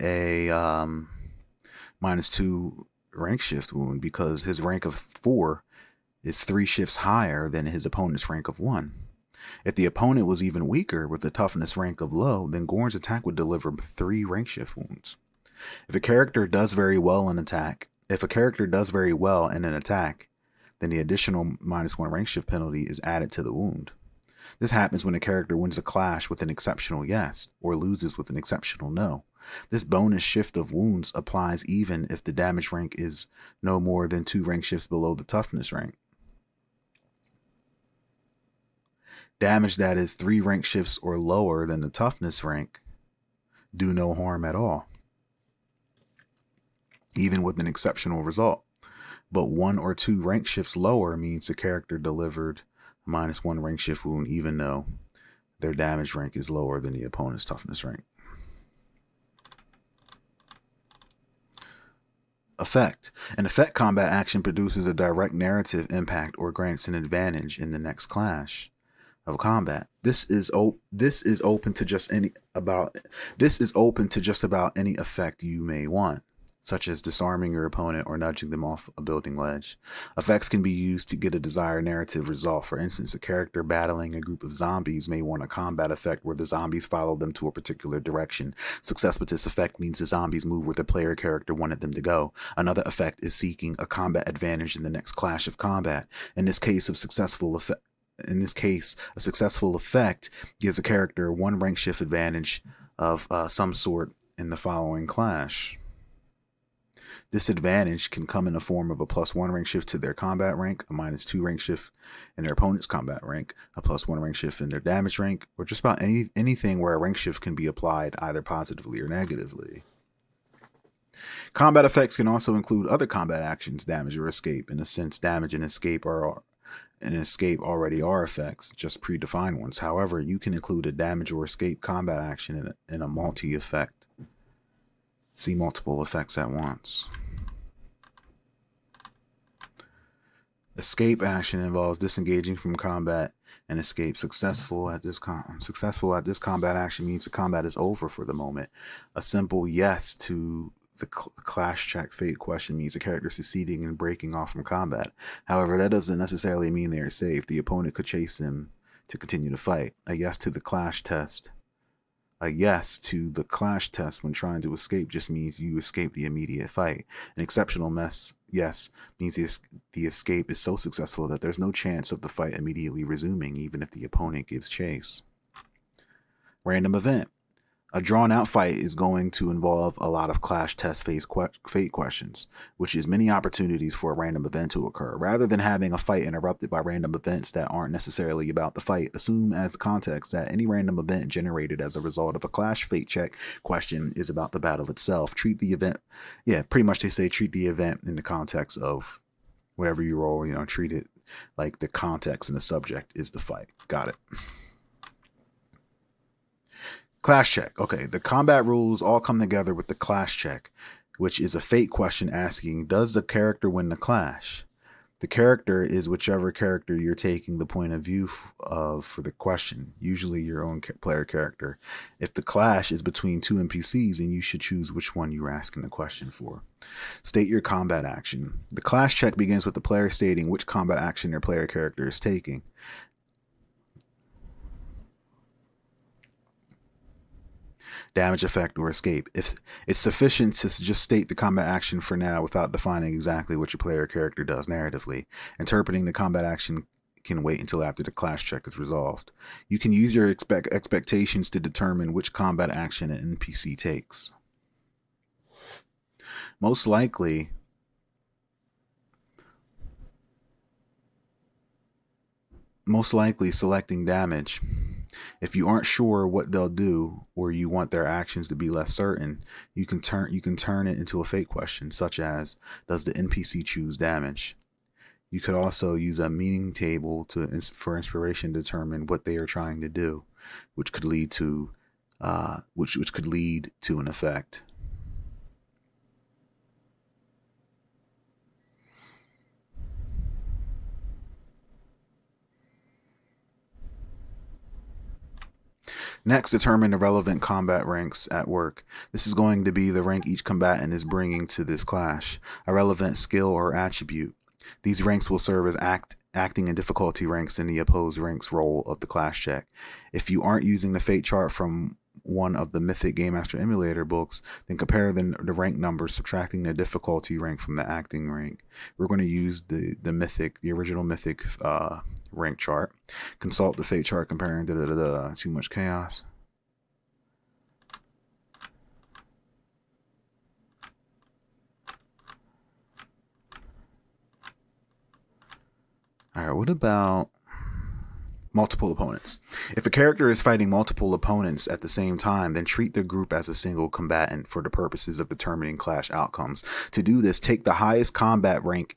a -2 rank shift wound because his rank of 4 is 3 shifts higher than his opponent's rank of 1. If the opponent was even weaker with the toughness rank of low, then Gorn's attack would deliver 3 rank shift wounds. If a character does very well in an attack, then the additional -1 rank shift penalty is added to the wound. This happens when a character wins a clash with an exceptional yes, or loses with an exceptional no. This bonus shift of wounds applies even if the damage rank is no more than 2 rank shifts below the toughness rank. Damage that is 3 rank shifts or lower than the toughness rank do no harm at all, even with an exceptional result. But 1 or 2 rank shifts lower means the character delivered a -1 rank shift wound even though their damage rank is lower than the opponent's toughness rank. Effect. An effect combat action produces a direct narrative impact or grants an advantage in the next clash of combat. This is open to just about any effect you may want, such as disarming your opponent or nudging them off a building ledge. Effects can be used to get a desired narrative result. For instance, a character battling a group of zombies may want a combat effect where the zombies follow them to a particular direction. Success with this effect means the zombies move where the player character wanted them to go. Another effect is seeking a combat advantage in the next clash of combat. In this case, a successful effect gives a character 1 rank shift advantage of some sort in the following clash. This advantage can come in the form of a +1 rank shift to their combat rank, a -2 rank shift in their opponent's combat rank, a +1 rank shift in their damage rank, or just about anything where a rank shift can be applied either positively or negatively. Combat effects can also include other combat actions, damage or escape. In a sense, damage and escape already are effects, just predefined ones. However, you can include a damage or escape combat action in a multi-effect. See multiple effects at once. Escape action involves disengaging from combat and escape. Successful at this combat action means the combat is over for the moment. A simple yes to the clash check fate question means the character succeeding in breaking off from combat. However, that doesn't necessarily mean they are safe. The opponent could chase them to continue to fight. A yes to the clash test when trying to escape just means you escape the immediate fight. An exceptional yes means the escape is so successful that there's no chance of the fight immediately resuming, even if the opponent gives chase. Random event. A drawn-out fight is going to involve a lot of clash test fate questions, which is many opportunities for a random event to occur. Rather than having a fight interrupted by random events that aren't necessarily about the fight, assume as context that any random event generated as a result of a clash fate check question is about the battle itself. Treat the event in the context of whatever you roll, treat it like the context and the subject is the fight. Got it. Clash check. Okay, the combat rules all come together with the clash check, which is a fate question asking, does the character win the clash? The character is whichever character you're taking the point of view of for the question, usually your own player character. If the clash is between 2 NPCs, then you should choose which one you're asking the question for. State your combat action. The clash check begins with the player stating which combat action their player character is taking. damage effect, or escape. If it's sufficient to just state the combat action for now without defining exactly what your player character does narratively. Interpreting the combat action can wait until after the clash check is resolved. You can use your expectations to determine which combat action an NPC takes. Most likely, selecting damage. If you aren't sure what they'll do, or you want their actions to be less certain, you can turn it into a fate question, such as, does the NPC choose damage? You could also use a meaning table for inspiration to determine what they are trying to do, which could lead to which could lead to an effect. Next, determine the relevant combat ranks at work. This is going to be the rank each combatant is bringing to this clash, a relevant skill or attribute. These ranks will serve as acting and difficulty ranks in the opposed rank's role of the clash check. If you aren't using the fate chart from one of the Mythic Game Master Emulator books, then compare the rank numbers, subtracting the difficulty rank from the acting rank. We're going to use the original Mythic rank chart. Consult the fate chart comparing too much chaos. All right, what about multiple opponents? If a character is fighting multiple opponents at the same time, then treat the group as a single combatant for the purposes of determining clash outcomes. To do this, take the highest combat rank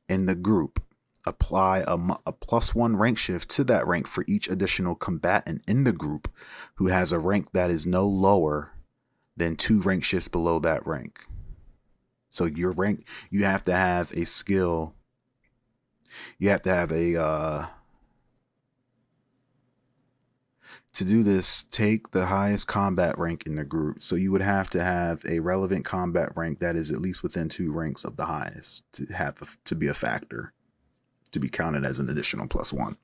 in the group. Apply a +1 rank shift to that rank for each additional combatant in the group who has a rank that is no lower than 2 rank shifts below that rank. So your rank, you have to have a skill. You have to have a to do this, take the highest combat rank in the group. So you would have to have a relevant combat rank that is at least within 2 ranks of the highest to be a factor, to be counted as an additional +1.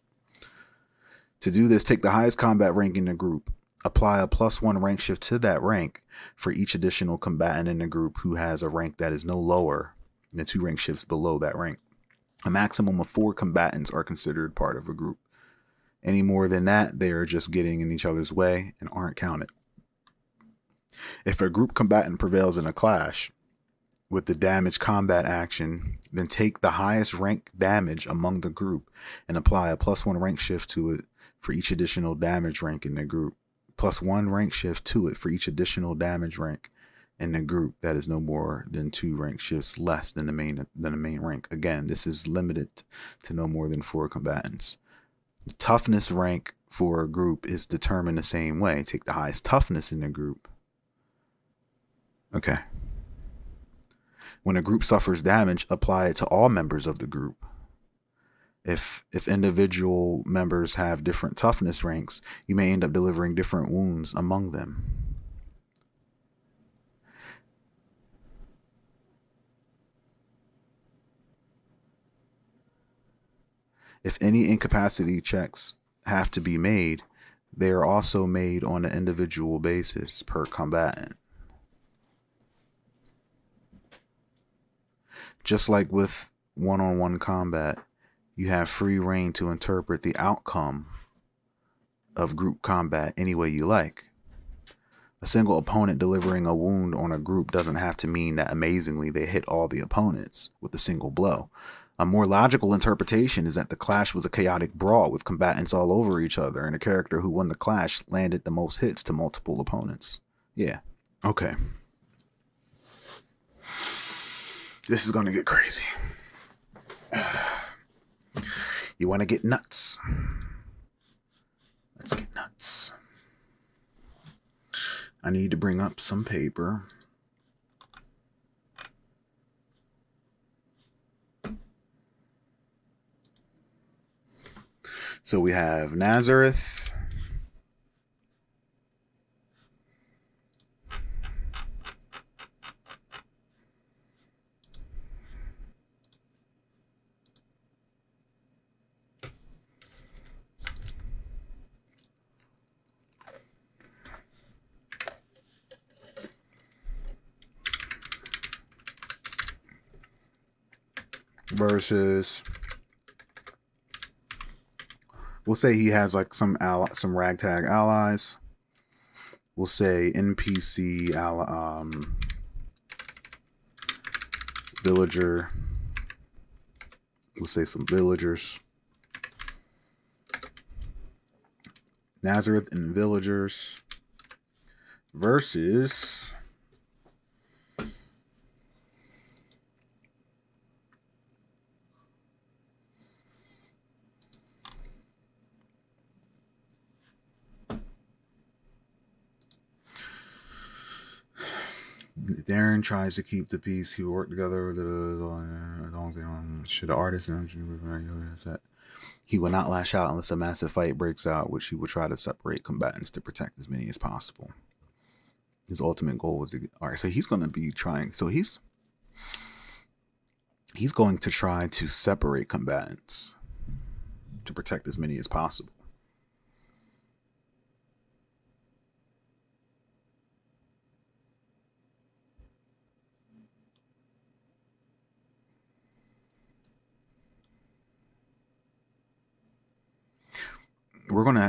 To do this, take the highest combat rank in the group. Apply a +1 rank shift to that rank for each additional combatant in the group who has a rank that is no lower than 2 rank shifts below that rank. A maximum of 4 combatants are considered part of a group. Any more than that, they are just getting in each other's way and aren't counted. If a group combatant prevails in a clash with the damage combat action, then take the highest rank damage among the group and apply a +1 rank shift to it for each additional damage rank in the group. +1 rank shift to it for each additional damage rank in the group that is no more than 2 rank shifts less than the main rank. Again, this is limited to no more than 4 combatants. The toughness rank for a group is determined the same way. Take the highest toughness in the group. Okay. When a group suffers damage, apply it to all members of the group. If individual members have different toughness ranks, you may end up delivering different wounds among them. If any incapacity checks have to be made, they are also made on an individual basis per combatant. Just like with one-on-one combat, you have free reign to interpret the outcome of group combat any way you like. A single opponent delivering a wound on a group doesn't have to mean that amazingly they hit all the opponents with a single blow. A more logical interpretation is that the clash was a chaotic brawl with combatants all over each other, and a character who won the clash landed the most hits to multiple opponents. Yeah. Okay. This is going to get crazy. You want to get nuts? Let's get nuts. I need to bring up some paper. So we have Nazareth. versus, we'll say he has like some ragtag allies. We'll say NPC villager. We'll say some villagers. Nazareth and villagers versus Darren tries to keep the peace. He worked together with should the artist that he will not lash out unless a massive fight breaks out, which he will try to separate combatants to protect as many as possible. His ultimate goal was to, all right, so he's going to be trying, so he's going to try to separate combatants to protect as many as possible.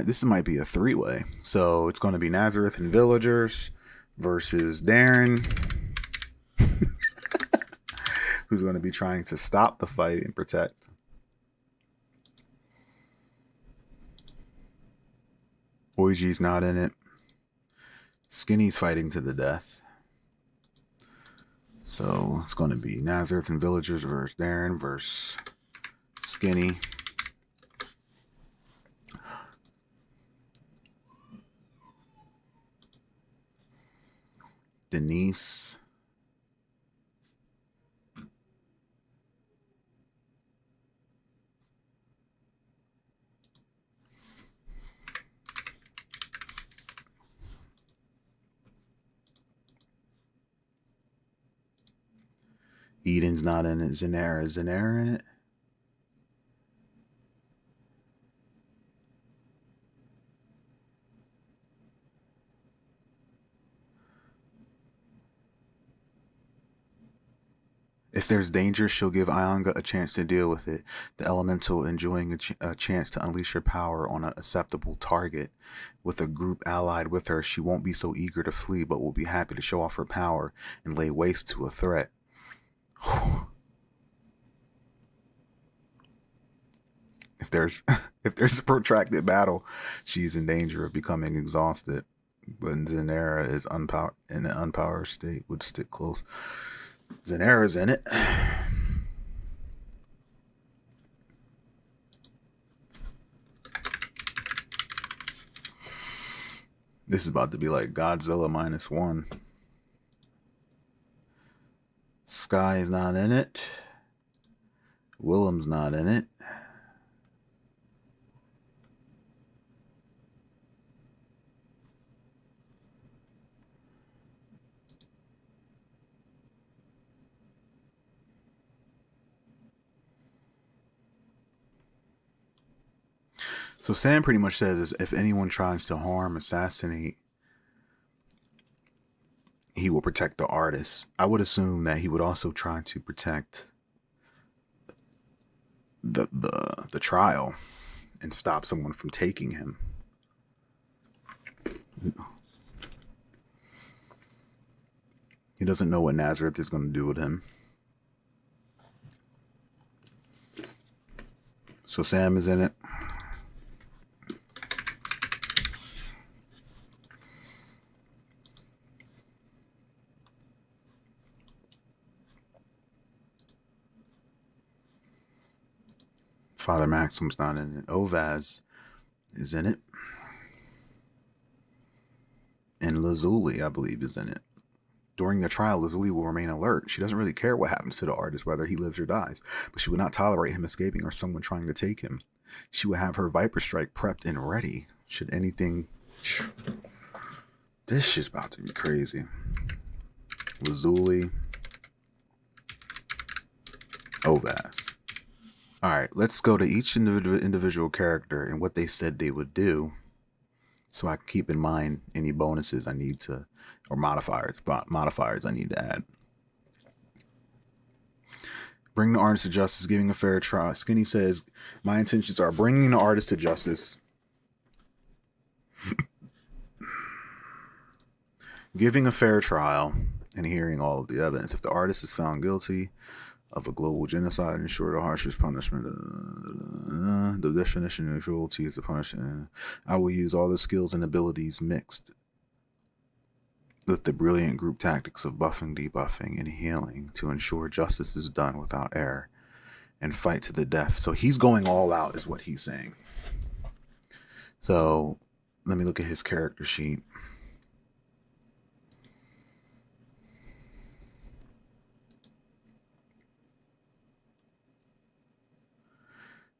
This might be a three-way. So it's going to be Nazareth and villagers versus Darren, who's going to be trying to stop the fight and protect. Oiji's not in it. Skinny's fighting to the death. So it's going to be Nazareth and villagers versus Darren versus Skinny. Denise. Eden's not in it. Zanera. Is Zanera in it? If there's danger, she'll give Ayanga a chance to deal with it. The elemental enjoying a chance to unleash her power on an acceptable target. With a group allied with her, she won't be so eager to flee, but will be happy to show off her power and lay waste to a threat. If there's a protracted battle, she's in danger of becoming exhausted. But Zanera is in an unpowered state, would stick close. Zanera's in it. This is about to be like Godzilla -1. Sky is not in it. Willem's not in it. So Sam pretty much says if anyone tries to harm, assassinate, he will protect the artist. I would assume that he would also try to protect the trial and stop someone from taking him. He doesn't know what Nazareth is going to do with him. So Sam is in it. Father Maxim's not in it. Ovaz is in it. And Lazuli, I believe, is in it. During the trial, Lazuli will remain alert. She doesn't really care what happens to the artist, whether he lives or dies, but she would not tolerate him escaping or someone trying to take him. She would have her Viper Strike prepped and ready should anything... This shit's about to be crazy. Lazuli. Ovaz. All right, let's go to each individual character and what they said they would do, so I can keep in mind any bonuses I need to, or modifiers I need to add. Bring the artist to justice, giving a fair trial. Skinny says, my intentions are bringing the artist to justice, giving a fair trial, and hearing all of the evidence. If the artist is found guilty of a global genocide, ensure the harshest punishment. The definition of cruelty is the punishment. I will use all the skills and abilities mixed with the brilliant group tactics of buffing, debuffing, and healing to ensure justice is done without error and fight to the death. So he's going all out is what he's saying. So let me look at his character sheet.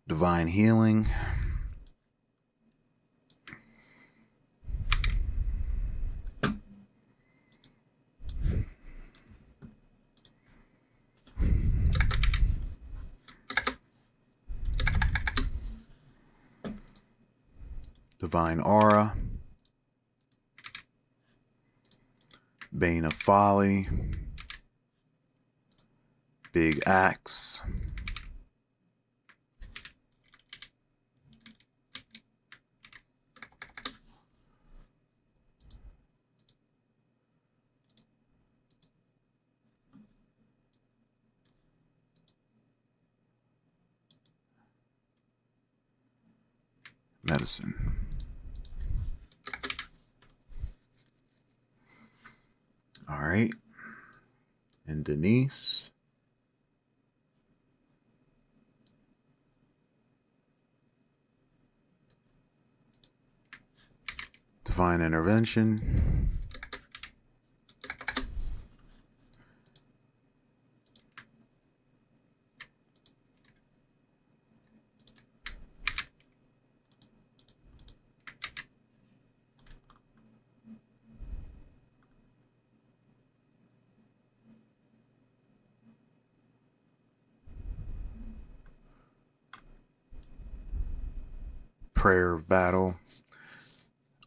Divine healing. Divine Aura, Bane of Folly, Big Axe, Medicine. All right. And Denise. Divine Intervention. Prayer of Battle,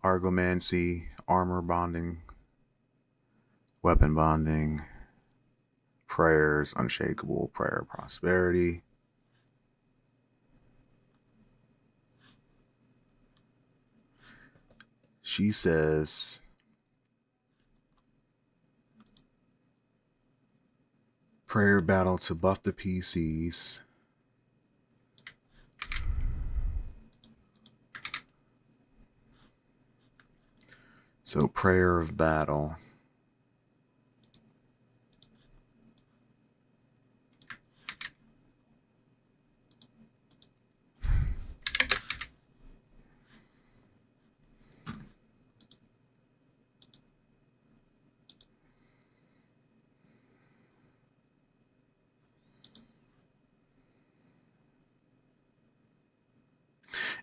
Argomancy, Armor Bonding, Weapon Bonding, Prayers, Unshakable, Prayer of Prosperity. She says, Prayer of Battle to buff the PCs. So Prayer of Battle.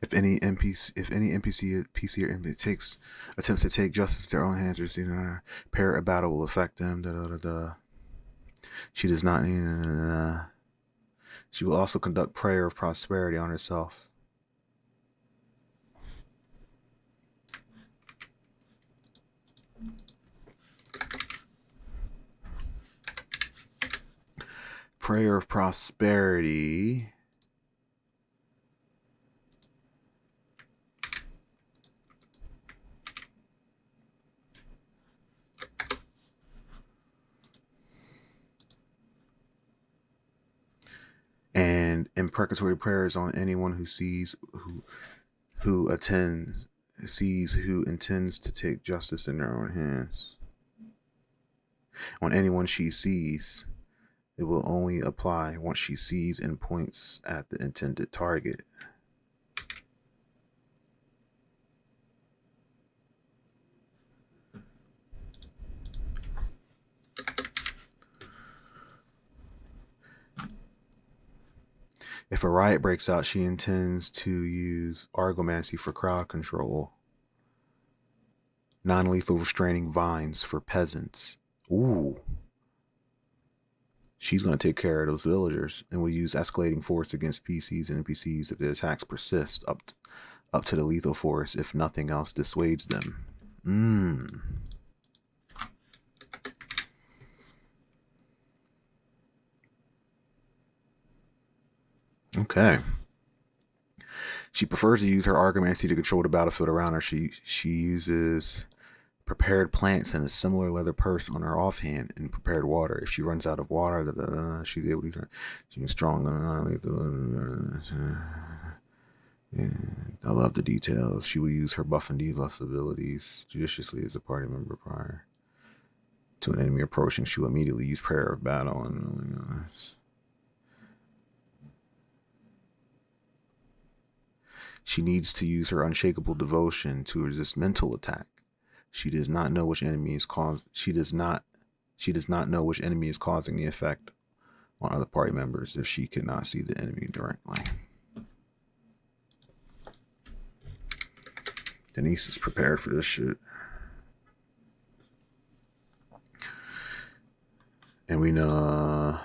If any NPC PC or NPC attempts to take justice to their own hands, or prayer of battle will affect them. She does not need. She will also conduct prayer of prosperity on herself. Prayer of prosperity. And imprecatory prayers on anyone who who intends to take justice in their own hands. On anyone she sees, it will only apply once she sees and points at the intended target. If a riot breaks out, she intends to use Argomancy for crowd control. Non-lethal restraining vines for peasants. Ooh. She's going to take care of those villagers and will use escalating force against PCs and NPCs if the attacks persist up to the lethal force if nothing else dissuades them. Okay. She prefers to use her argomancy to control the battlefield around her. She uses prepared plants and a similar leather purse on her offhand and prepared water. If she runs out of water, she's able to use her. She's strong. I love the details. She will use her buff and debuff abilities judiciously as a party member prior to an enemy approaching. She will immediately use prayer of battle and she needs to use her unshakable devotion to resist mental attack. She does not know which enemy is She does not know which enemy is causing the effect on other party members if she cannot see the enemy directly. Denise is prepared for this shit. And we know.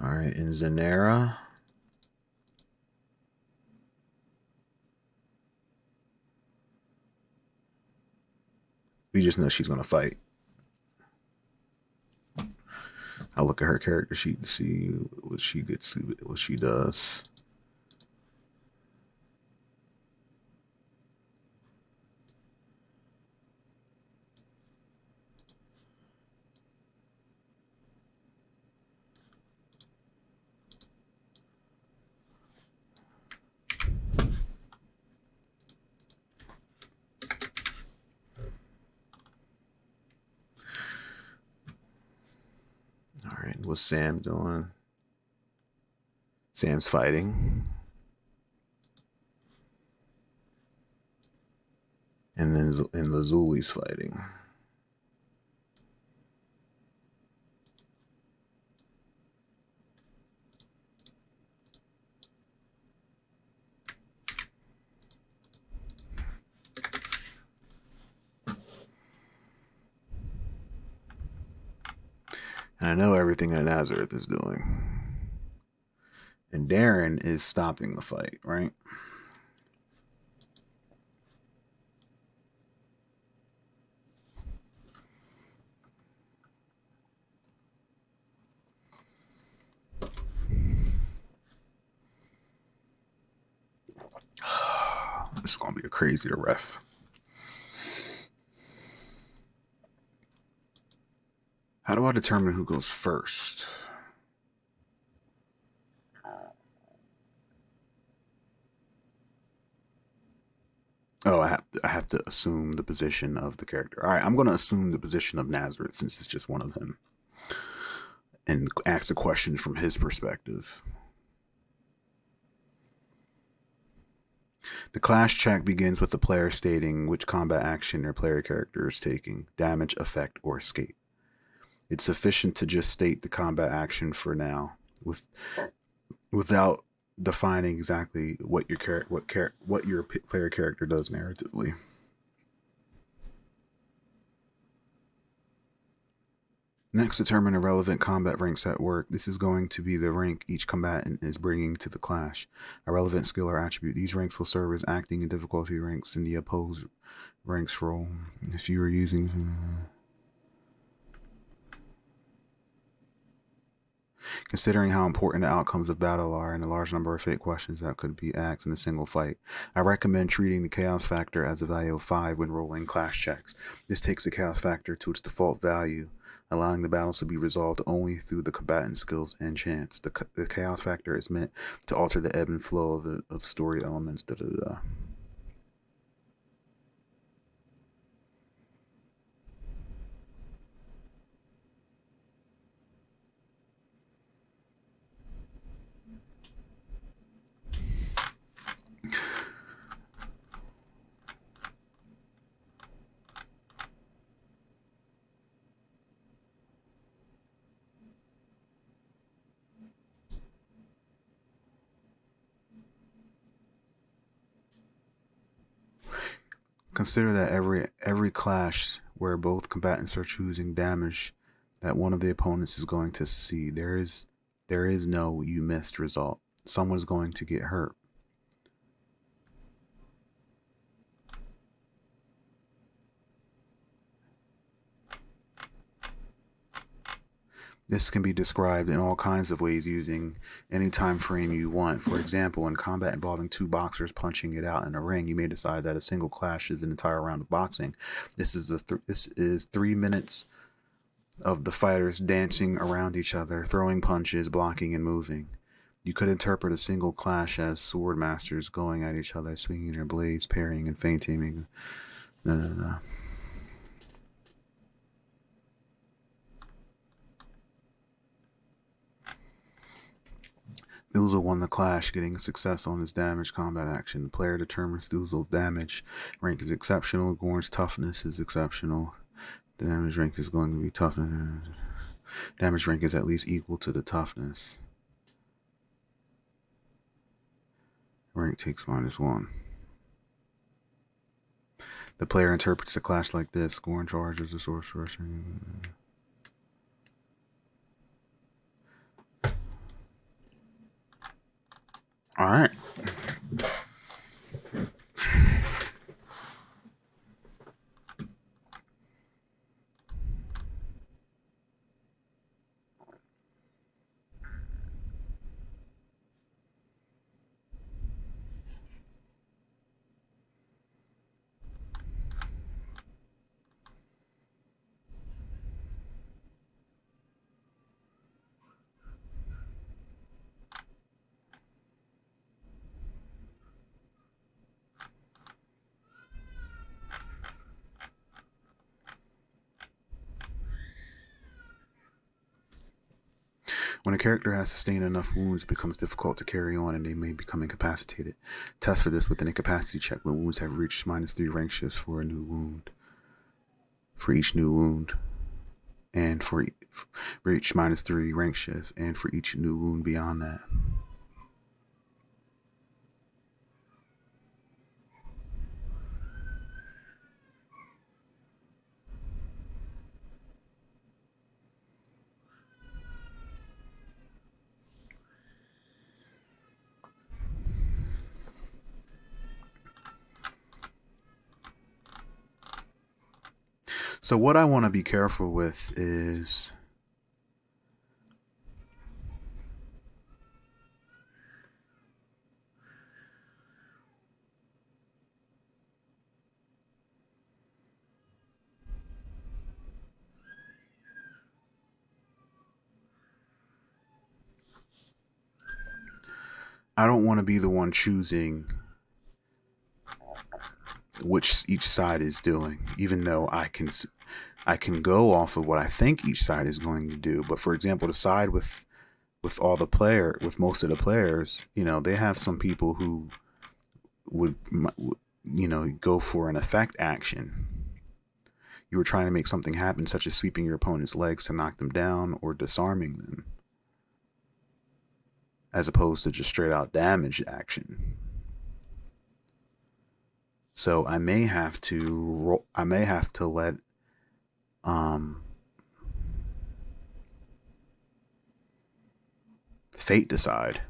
All right, in Zanera. We just know she's going to fight. I'll look at her character sheet to see what she gets, what she does. All right, what's Sam doing? Sam's fighting. And then Lazuli's fighting. And I know everything that Nazareth is doing. And Darren is stopping the fight, right? This is going to be a crazy to ref. How do I determine who goes first? Oh, I have to assume the position of the character. All right, I'm going to assume the position of Nazareth since it's just one of them, and ask the question from his perspective. The clash check begins with the player stating which combat action their player character is taking, damage, effect, or escape. It's sufficient to just state the combat action for now, without defining exactly what your player character does narratively. Next, determine a relevant combat ranks at work. This is going to be the rank each combatant is bringing to the clash. A relevant skill or attribute. These ranks will serve as acting and difficulty ranks in the opposed ranks role. If you are using... Considering how important the outcomes of battle are and the large number of fate questions that could be asked in a single fight, I recommend treating the chaos factor as a value of 5 when rolling clash checks. This takes the chaos factor to its default value, allowing the battles to be resolved only through the combatant skills and chance. The chaos factor is meant to alter the ebb and flow of story elements. Consider that every clash where both combatants are choosing damage that one of the opponents is going to succeed. There is no you missed result. Someone's going to get hurt. This can be described in all kinds of ways using any time frame you want. For example, in combat involving two boxers punching it out in a ring, you may decide that a single clash is an entire round of boxing. This is 3 minutes of the fighters dancing around each other, throwing punches, blocking, and moving. You could interpret a single clash as sword masters going at each other, swinging their blades, parrying, and feinting. No, no, no. Thuzl won the clash, getting success on his damage combat action. The player determines Thuzl's damage rank is exceptional. Gorn's toughness is exceptional. The damage rank is going to be toughness. Damage rank is at least equal to the toughness. Rank takes -1. The player interprets the clash like this. Gorn charges the sorcerer. All right. When a character has sustained enough wounds, it becomes difficult to carry on and they may become incapacitated. Test for this with an incapacity check when wounds have reached -3 rank shifts for a new wound. For each new wound, and for each -3 rank shift, and for each new wound beyond that. So what I want to be careful with is I don't want to be the one choosing which each side is doing, even though I can go off of what I think each side is going to do. But for example, to side with most of the players, they have some people who would go for an effect action. You were trying to make something happen, such as sweeping your opponent's legs to knock them down or disarming them, as opposed to just straight out damage action. So I may have to let fate decide.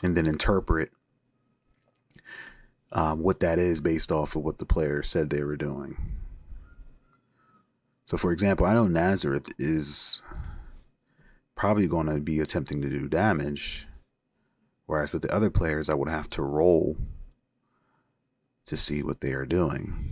And then interpret what that is based off of what the player said they were doing. So, for example, I know Nazareth is probably going to be attempting to do damage, whereas with the other players, I would have to roll to see what they are doing.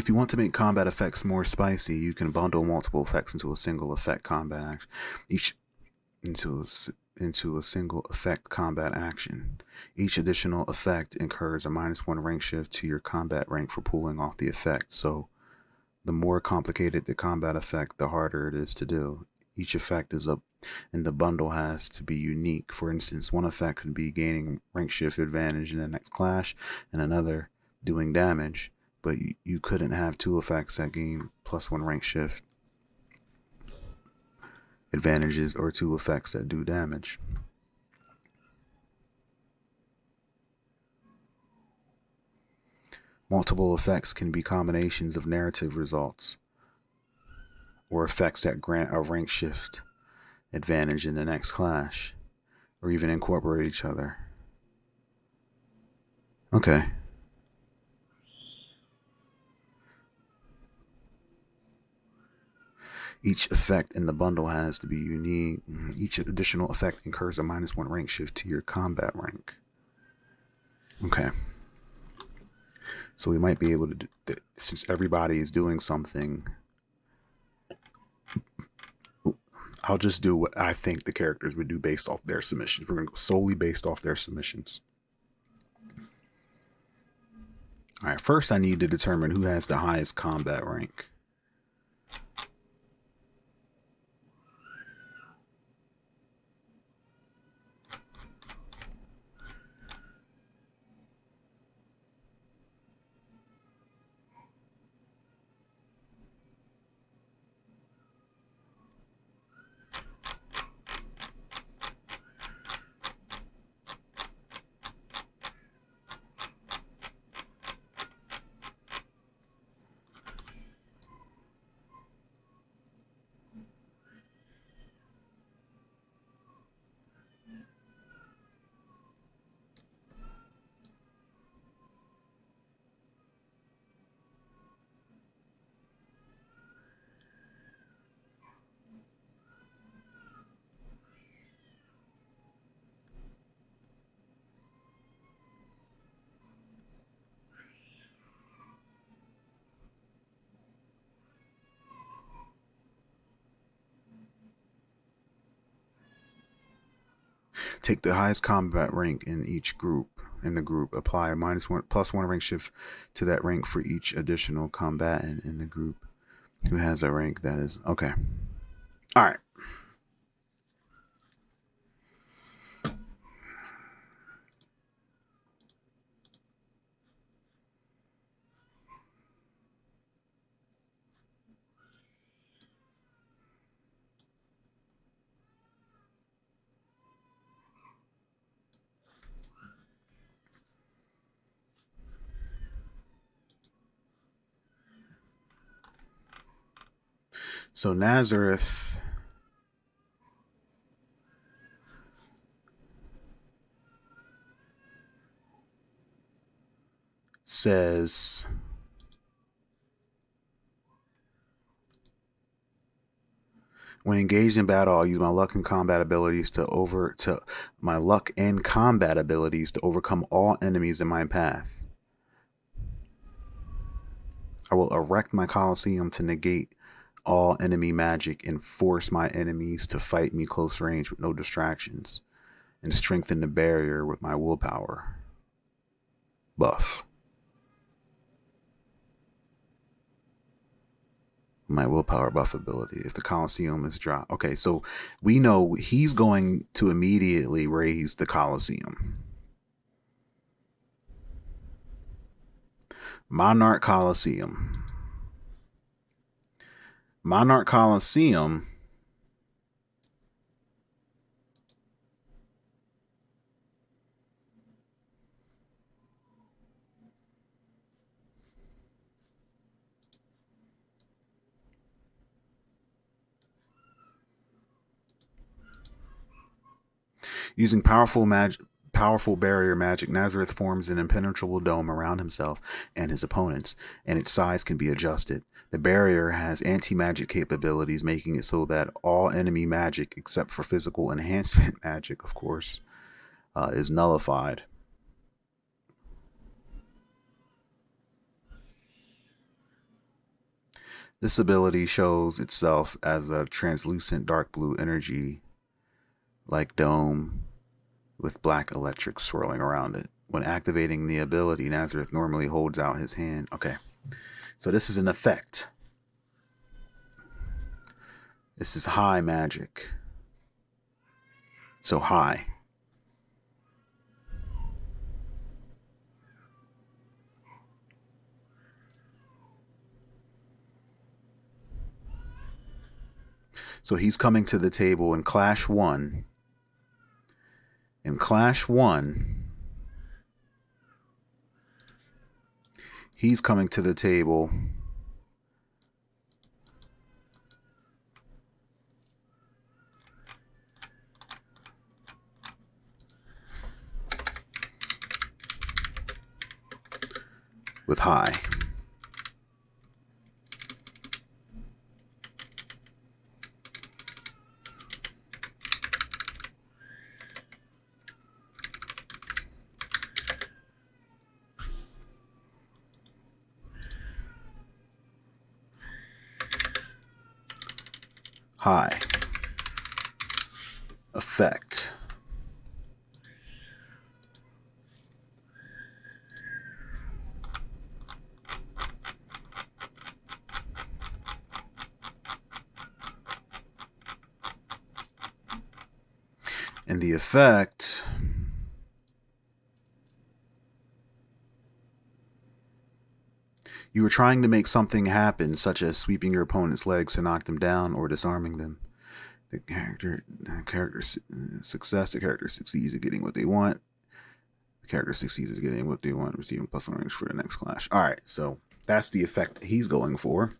If you want to make combat effects more spicy, you can bundle multiple effects into a single effect combat action. Each into a single effect combat action. Each additional effect incurs a -1 rank shift to your combat rank for pulling off the effect. So the more complicated the combat effect, the harder it is to do. Each effect is up, and the bundle has to be unique. For instance, one effect could be gaining rank shift advantage in the next clash, and another doing damage, but you couldn't have two effects that gain +1 rank shift advantages or two effects that do damage. Multiple effects can be combinations of narrative results or effects that grant a rank shift advantage in the next clash, or even incorporate each other. Okay. Each effect in the bundle has to be unique. Each additional effect incurs a -1 rank shift to your combat rank. Okay. So we might be able to do that since everybody is doing something. I'll just do what I think the characters would do based off their submissions. We're going to go solely based off their submissions. All right, first I need to determine who has the highest combat rank. Take the highest combat rank in each group. In the group, apply a +1 rank shift to that rank for each additional combatant in the group who has a rank that is okay. All right. So Nazareth says when engaged in battle, I'll use my luck and combat abilities to overcome all enemies in my path. I will erect my Coliseum to negate all enemy magic and force my enemies to fight me close range with no distractions, and strengthen the barrier with my willpower buff. My willpower buff ability if the Coliseum is dropped. Okay, so we know he's going to immediately raise the Coliseum. Monarch Coliseum. Monarch Coliseum using powerful barrier magic, Nazareth forms an impenetrable dome around himself and his opponents, and its size can be adjusted. The barrier has anti-magic capabilities, making it so that all enemy magic, except for physical enhancement magic, of course, is nullified. This ability shows itself as a translucent dark blue energy like dome with black electric swirling around it. When activating the ability, Nazareth normally holds out his hand. Okay, so this is an effect. This is high magic. So high. So he's coming to the table in Clash 1. In Clash 1, he's coming to the table with high. High. Effect. And the effect you were trying to make something happen, such as sweeping your opponent's legs to knock them down or disarming them. The character success. The character succeeds at getting what they want. The character succeeds at getting what they want, receiving +1 range for the next clash. All right, so that's the effect he's going for.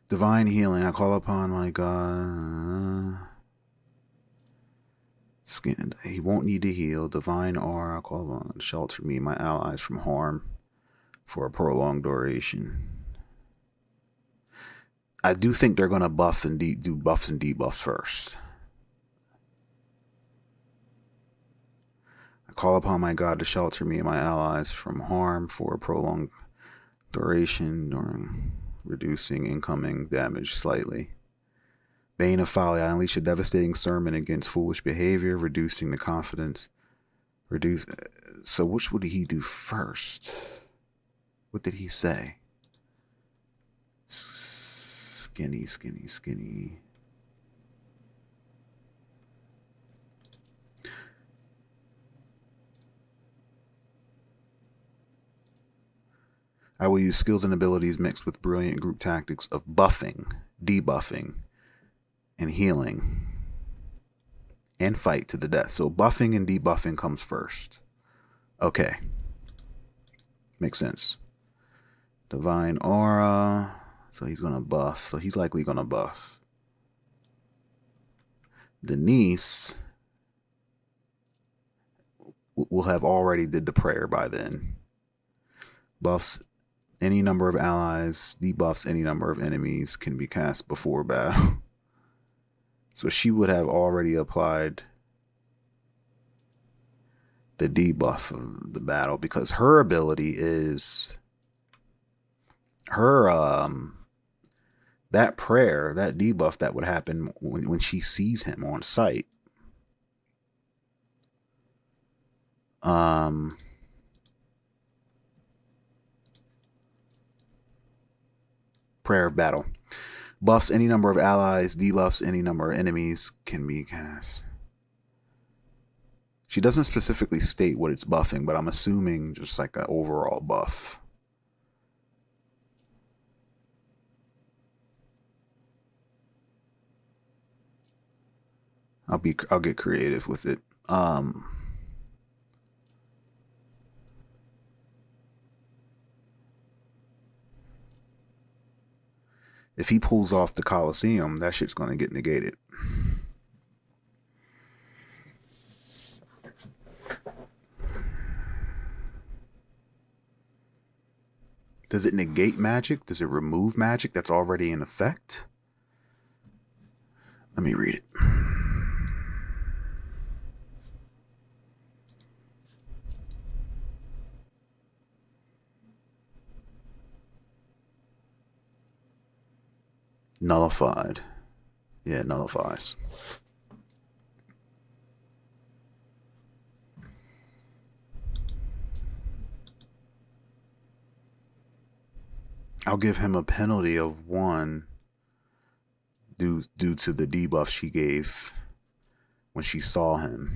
Divine healing. I call upon my God. Skin. He won't need to heal. Divine aura. I call upon. Shelter me, my allies, from harm for a prolonged duration. I do think they're going to buff and do buffs and debuffs first. I call upon my God to shelter me and my allies from harm for a prolonged duration, during reducing incoming damage slightly. Bane of Folly. I unleash a devastating sermon against foolish behavior, reducing the confidence. So which would he do first? What did he say? Skinny. I will use skills and abilities mixed with brilliant group tactics of buffing, debuffing, and healing, and fight to the death. So buffing and debuffing comes first. Okay. Makes sense. Divine aura. So he's going to buff. So he's likely going to buff. Denise will have already did the prayer by then. Buffs any number of allies, debuffs any number of enemies, can be cast before battle. So she would have already applied the debuff of the battle, because her ability is her that prayer, that debuff that would happen when she sees him on sight. Prayer of battle. Buffs any number of allies, debuffs any number of enemies, can be cast. She doesn't specifically state what it's buffing, but I'm assuming just like an overall buff. I'll get creative with it. If he pulls off the Coliseum, that shit's going to get negated. Does it negate magic? Does it remove magic that's already in effect? Let me read it. If he pulls off the Coliseum, that shit's going to get negated. Does it negate magic? Does it remove magic that's already in effect? Let me read it. 'Cause let me read it. Nullified. Yeah, it nullifies. I'll give him a penalty of 1 due to the debuff she gave when she saw him.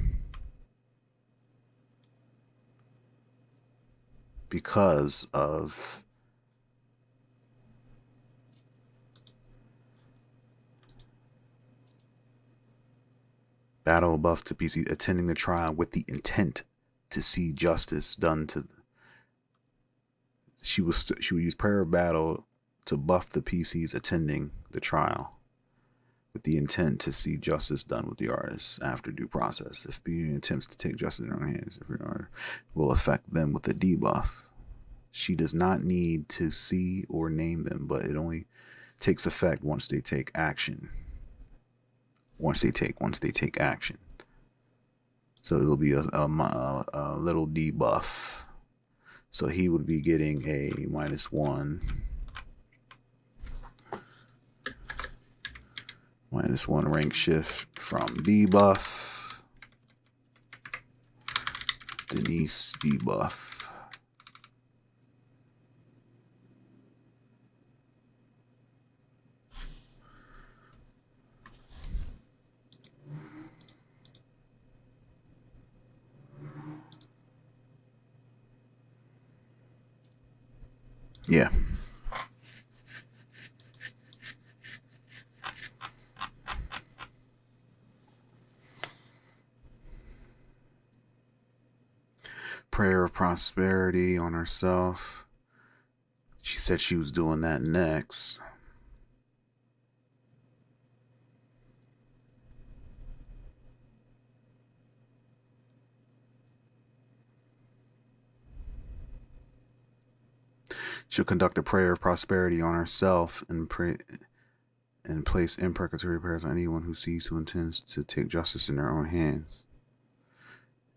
Because of battle buff to PC attending the trial with the intent to see justice done to. She would use prayer of battle to buff the PCs attending the trial with the intent to see justice done with the artist after due process. If being attempts to take justice in her own hands, if your art will affect them with a debuff. She does not need to see or name them, but it only takes effect once they take action. Once they take action. So it'll be a little debuff. So he would be getting a -1. -1 rank shift from debuff. Denise debuff. Yeah. Prayer of prosperity on herself. She said she was doing that next. She'll conduct a prayer of prosperity on herself and place imprecatory prayers on anyone who sees who intends to take justice in their own hands.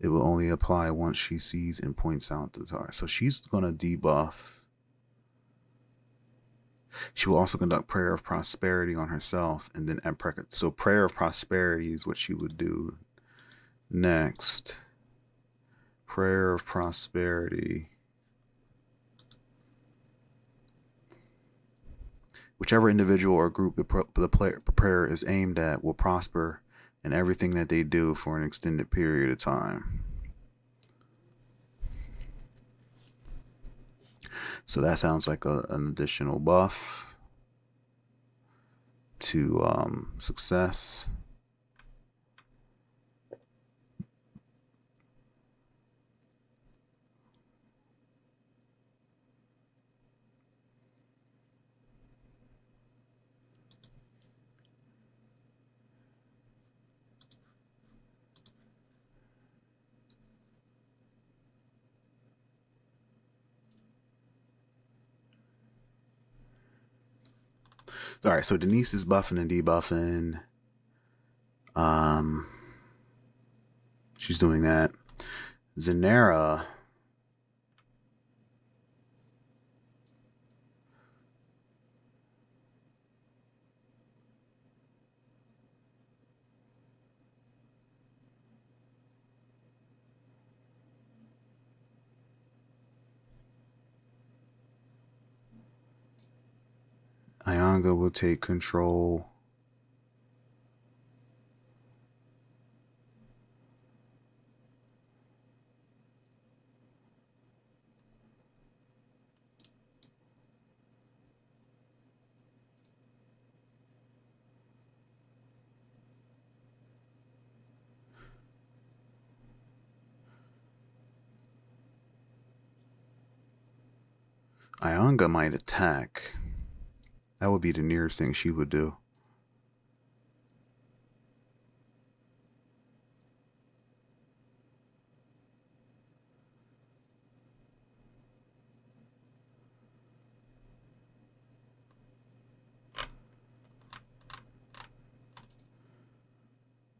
It will only apply once she sees and points out the target. So she's going to debuff. She will also conduct prayer of prosperity on herself and then imprecatory. So prayer of prosperity is what she would do next. Prayer of prosperity. Whichever individual or group the prayer is aimed at will prosper in everything that they do for an extended period of time. So that sounds like an additional buff to success. All right, so Denise is buffing and debuffing. She's doing that. Zanera. Ayanga will take control. Ayanga might attack. That would be the nearest thing she would do.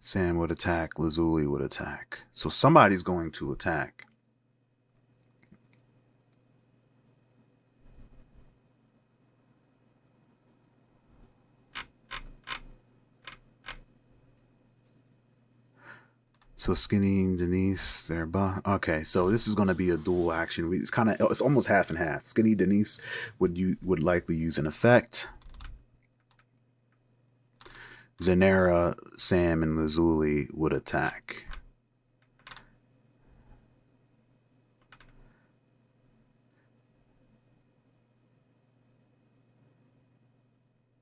Sam would attack. Lazuli would attack. So somebody's going to attack. So Skinny and Denise, they're okay. So this is going to be a dual action. It's almost half and half. Skinny Denise would likely use an effect. Zanera, Sam, and Lazuli would attack.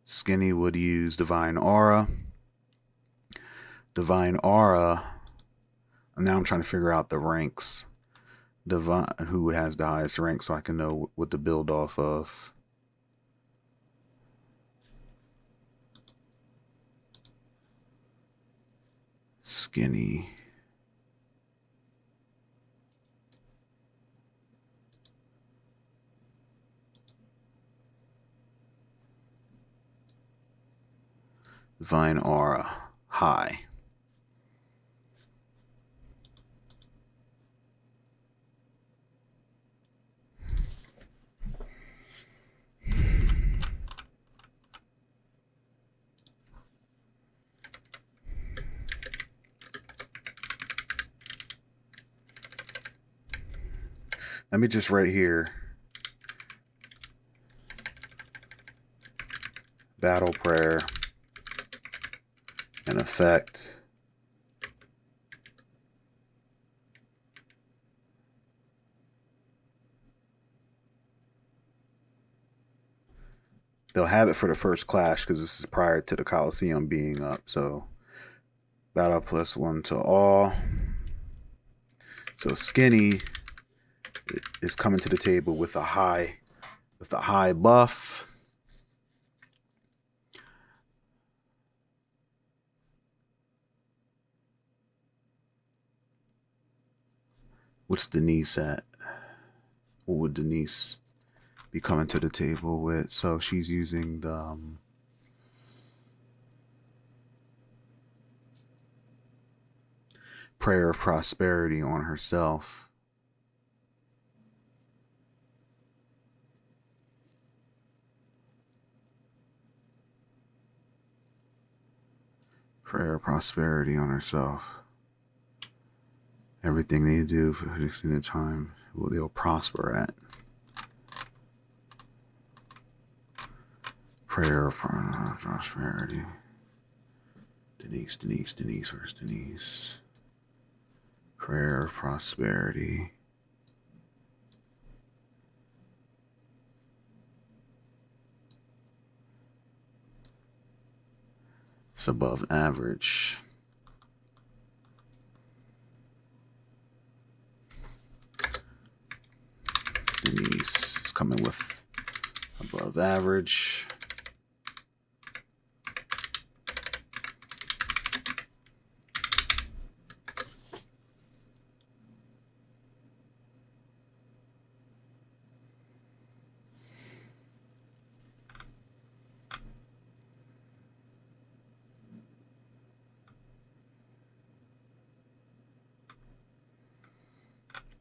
Skinny would use Divine Aura. Divine Aura. Now I'm trying to figure out the ranks. Who has the highest rank so I can know what to build off of. Skinny. Divine Aura. High. Let me just write here. Battle Prayer. An effect. They'll have it for the first clash because this is prior to the Coliseum being up. So battle +1 to all. So Skinny is coming to the table with a high buff. What's Denise at? What would Denise be coming to the table with? So she's using the Prayer of Prosperity on herself. Prayer of Prosperity on herself. Everything they do for an extended time, they'll prosper at. Prayer of Prosperity. Denise, where's Denise? Prayer of Prosperity. It's above average. Denise is coming with above average.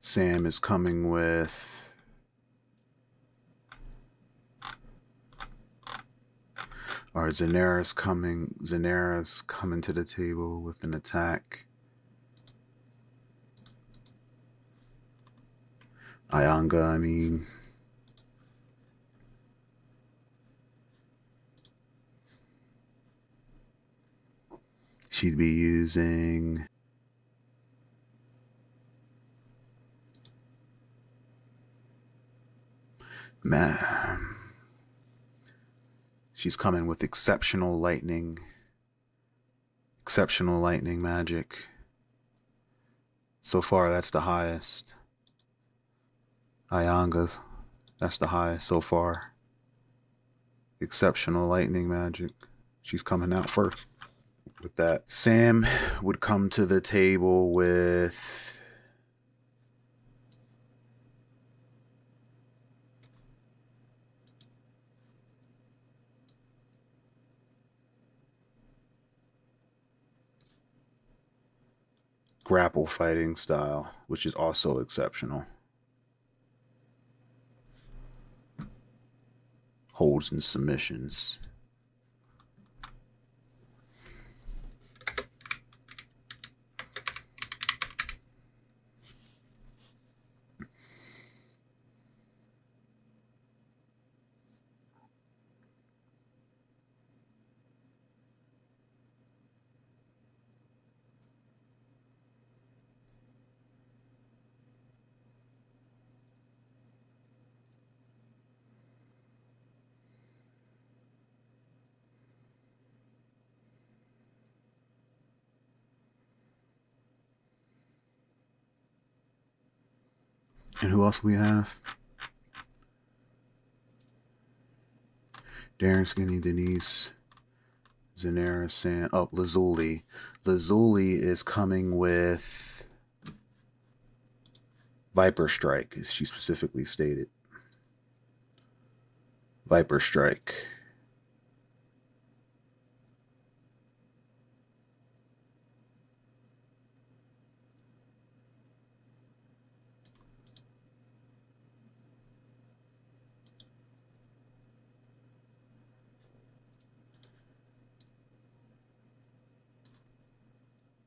Sam is coming with Zanera's coming to the table with an attack. Ayanga, she'd be using she's coming with exceptional lightning magic. So far, that's the highest. Ayanga's, that's the highest so far. Exceptional lightning magic. She's coming out first with that. Sam would come to the table with grapple fighting style, which is also exceptional. Holds and submissions. And who else we have? Darren, Skinny, Denise, Zanera, Sam. Oh, Lazuli. Lazuli is coming with Viper Strike, as she specifically stated. Viper Strike.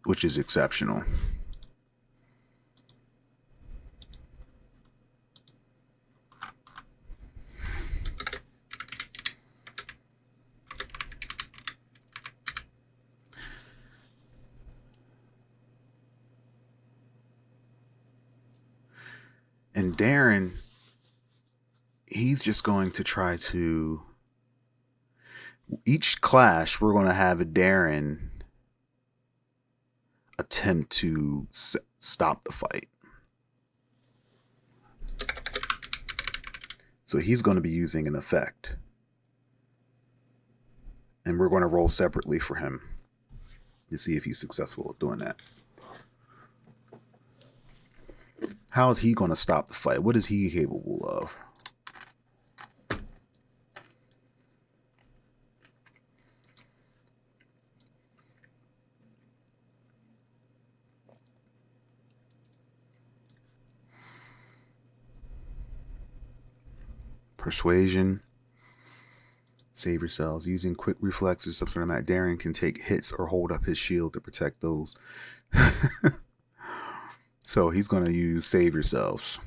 Which is exceptional. And Darren, he's just going to try to... Each clash, we're going to have a Darren attempt to stop the fight. So he's going to be using an effect. And we're going to roll separately for him to see if he's successful at doing that. How is he going to stop the fight? What is he capable of? Persuasion. Save yourselves. Using quick reflexes, some sort of mat. Darren can take hits or hold up his shield to protect those. So he's going to use save yourselves.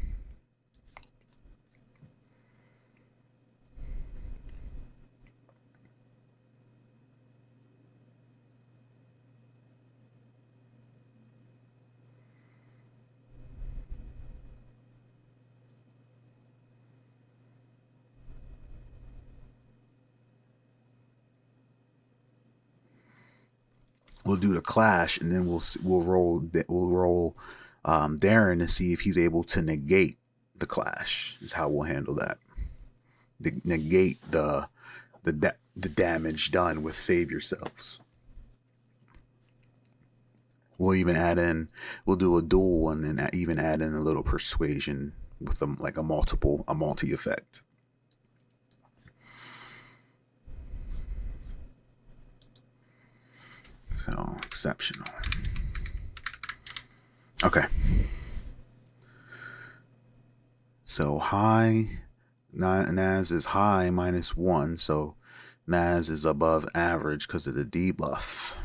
We'll do the clash, and then we'll roll Darren to see if he's able to negate the clash. Is how we'll handle that. Negate the damage done with save yourselves. We'll even add in. We'll do a dual one and even add in a little persuasion with them, like a multi effect. So exceptional. Okay. So high, Naz is high -1, so Naz is above average because of the debuff.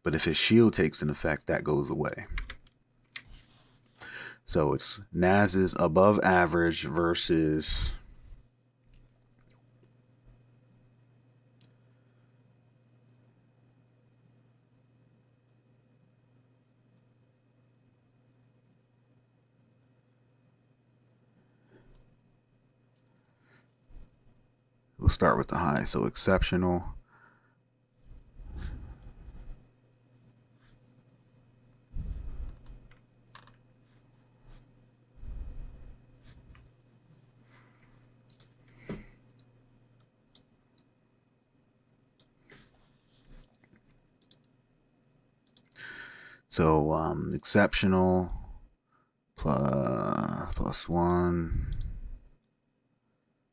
But if his shield takes an effect, that goes away. So it's Naz is above average versus... We'll start with the high. So exceptional. So exceptional +1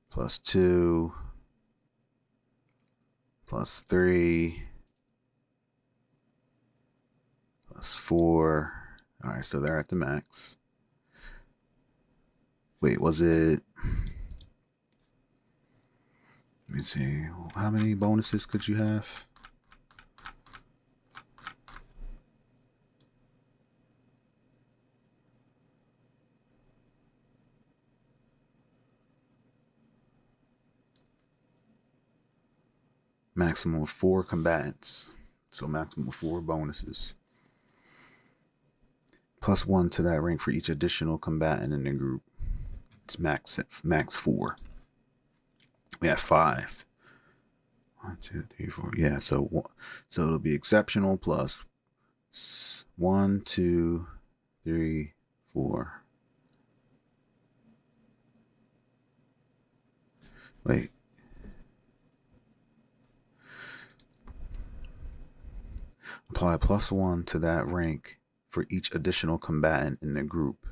+2 +3 +4. All right, so they're at the max. Wait, was it? Let me see. How many bonuses could you have? Maximum of 4 combatants. So maximum of 4 bonuses. +1 to that rank for each additional combatant in the group. It's max 4. We have 5. 1, 2, 3, 4. Yeah, so it'll be exceptional plus 1, 2, 3, 4. Wait. Apply +1 to that rank for each additional combatant in the group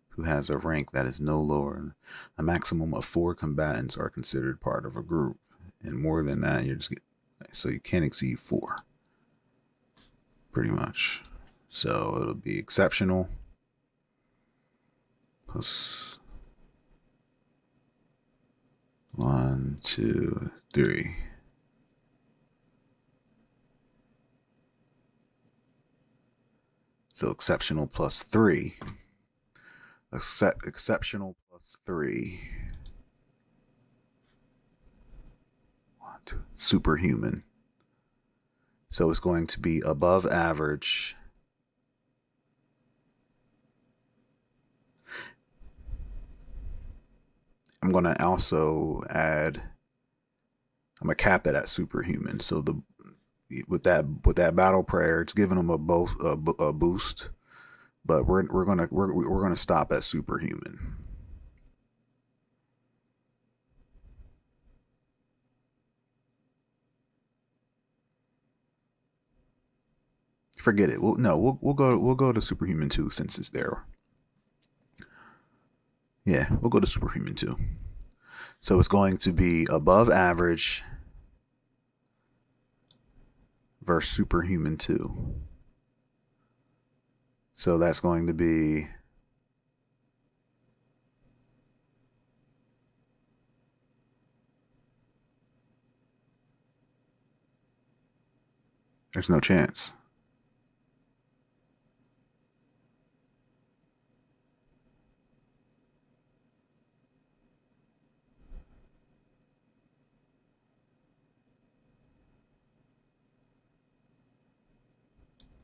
who has a rank that is no lower. A maximum of 4 combatants are considered part of a group, and more than that, so you can't exceed 4, pretty much. So it'll be exceptional plus 1, 2, 3. So exceptional plus 3. Exceptional plus 3. 1, 2. Superhuman. So it's going to be above average. I'm going to also add, I'm going to cap it at superhuman. So with that battle prayer, it's giving them a boost, but we're gonna stop at superhuman. Forget it. We'll go to superhuman 2 since it's there. Yeah, we'll go to superhuman 2. So it's going to be above average versus superhuman 2. So that's going to be there's no chance.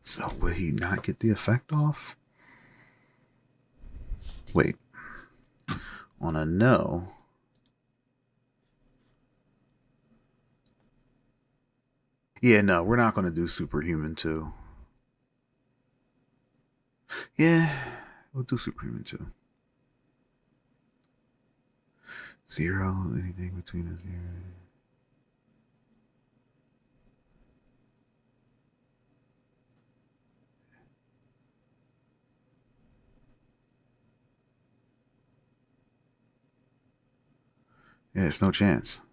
So will he not get the effect off? Wait. On a no. Yeah, no, we're not going to do superhuman 2. Yeah, we'll do superhuman 2. 0, anything between a 0. Yeah, there's no chance.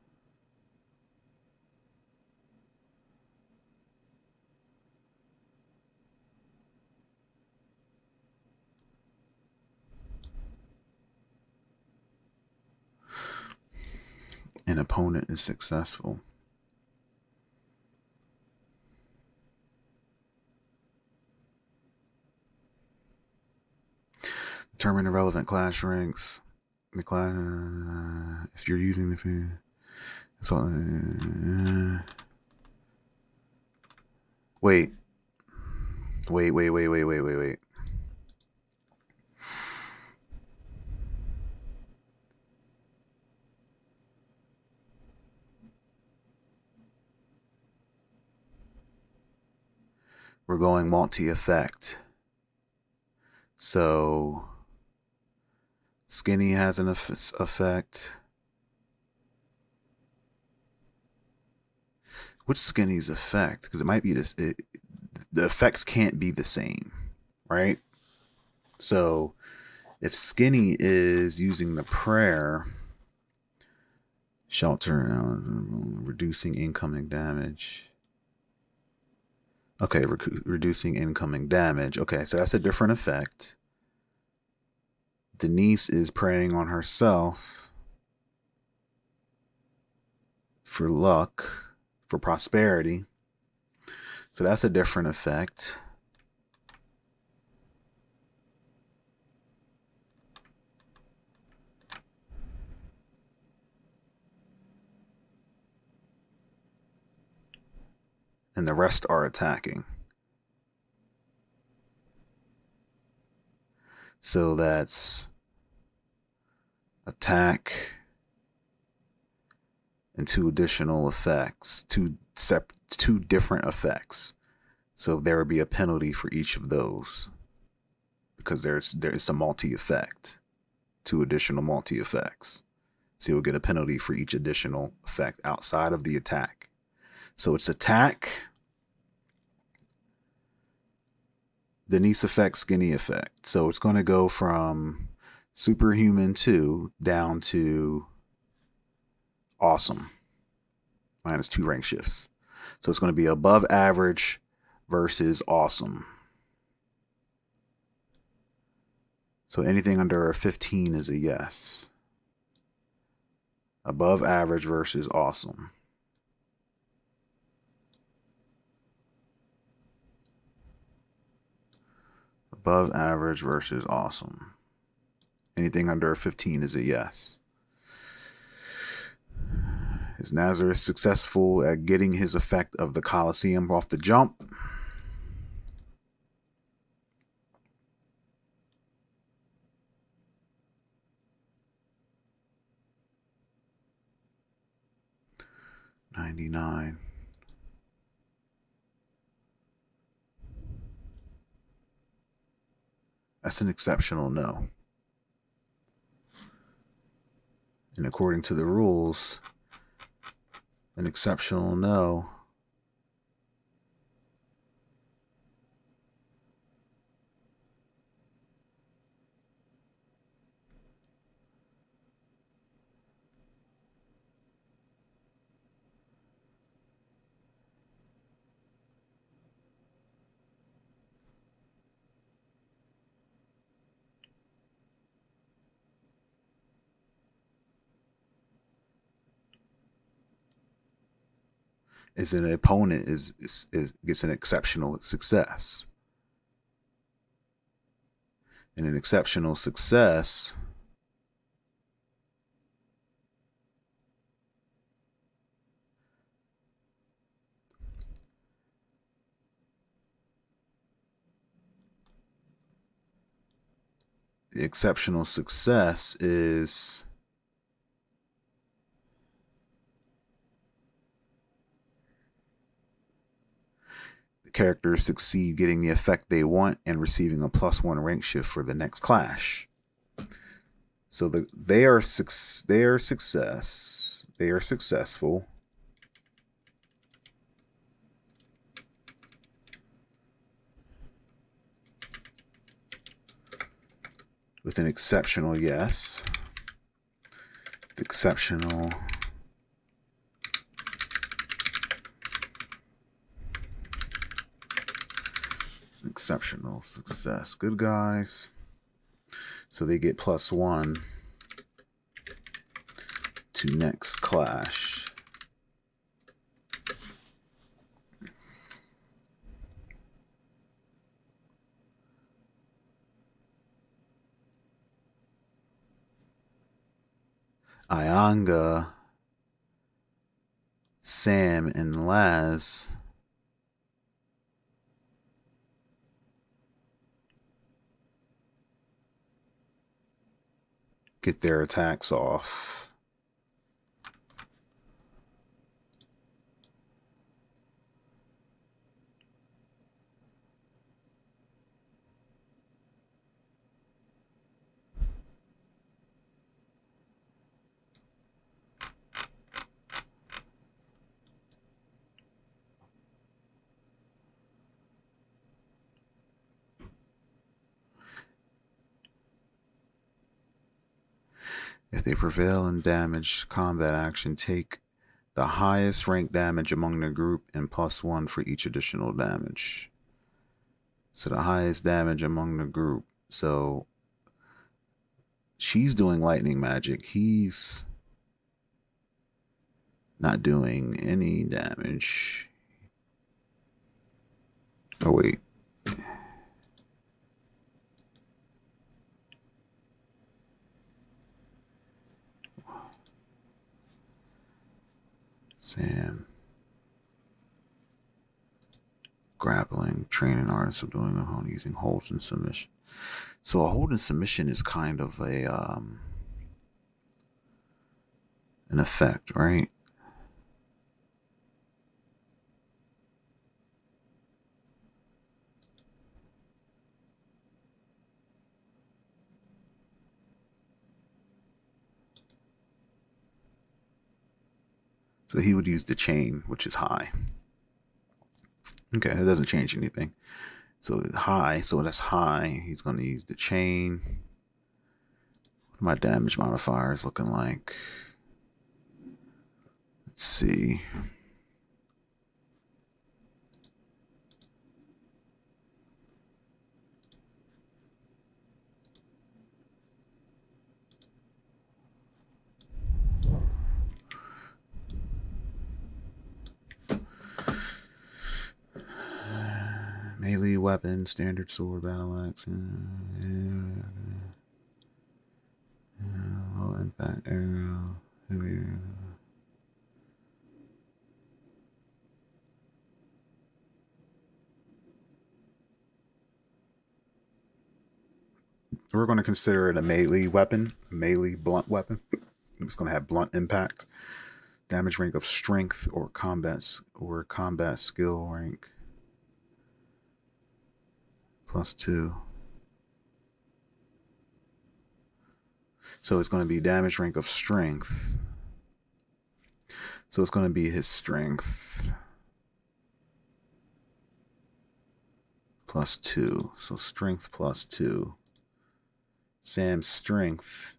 An opponent is successful. Determine the relevant clash ranks. The class, if you're using the so, wait. We're going multi-effect. So skinny has an effect. What's skinny's effect? Because it might be this. The effects can't be the same, right? So if skinny is using the prayer, shelter, reducing incoming damage. Okay, reducing incoming damage. Okay, so that's a different effect. Denise is preying on herself for luck, for prosperity. So that's a different effect. And the rest are attacking. So that's attack and 2 additional effects, two different effects. So there would be a penalty for each of those because there's a multi-effect, 2 additional multi-effects. So you'll get a penalty for each additional effect outside of the attack. So it's attack, Denise effect, skinny effect. So it's going to go from superhuman 2 down to awesome, minus 2 rank shifts. So it's going to be above average versus awesome. So anything under a 15 is a yes. Above average versus awesome. Above average versus awesome. Anything under a 15 is a yes. Is Nazareth successful at getting his effect of the Coliseum off the jump? $99. That's an exceptional no. And according to the rules, an exceptional no is an opponent is gets an exceptional success. And an exceptional success is the characters succeed getting the effect they want and receiving a +1 rank shift for the next clash. So they are successful with an exceptional yes. Exceptional success. Good guys. So they get +1 to next clash. Ayanga, Sam, and Laz get their attacks off. If they prevail in damage combat action, take the highest rank damage among the group and +1 for each additional damage. So the highest damage among the group. So she's doing lightning magic. He's not doing any damage. Oh, wait. Sam. Grappling, training artist, subduing a opponent using holds and submission. So a hold and submission is kind of a an effect, right? So he would use the chain, which is high. Okay, it doesn't change anything. So high, so that's high. He's going to use the chain. What are my damage modifiers looking like? Let's see. Melee weapon, standard sword, battle axe, low impact arrow, heavy. We're going to consider it a melee weapon, melee blunt weapon. It's going to have blunt impact, damage rank of strength or combat skill rank +2. So it's going to be damage rank of strength. So it's going to be his strength +2. So strength +2. Sam's strength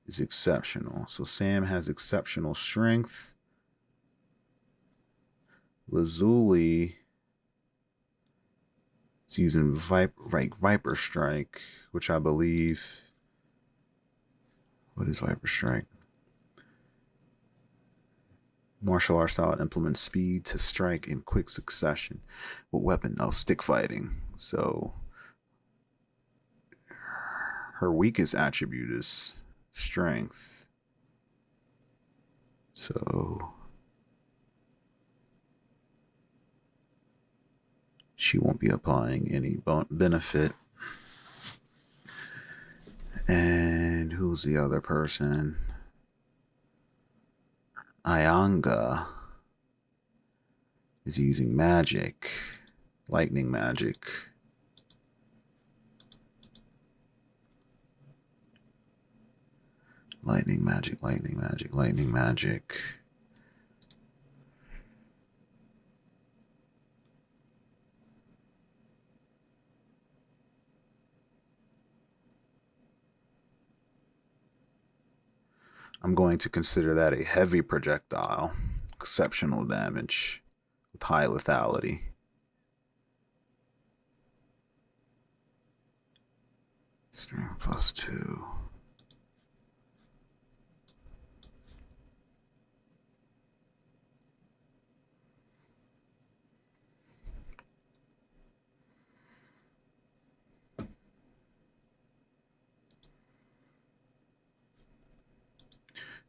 is exceptional. So Sam has exceptional strength. Lazuli is using Viper Strike, which I believe. What is Viper Strike? Martial arts style implements speed to strike in quick succession. What weapon? Oh, stick fighting. So her weakest attribute is strength. So she won't be applying any benefit. And who's the other person? Ayanga is using magic, lightning magic. Lightning magic, lightning magic, lightning magic. I'm going to consider that a heavy projectile, exceptional damage with high lethality. Strength +2.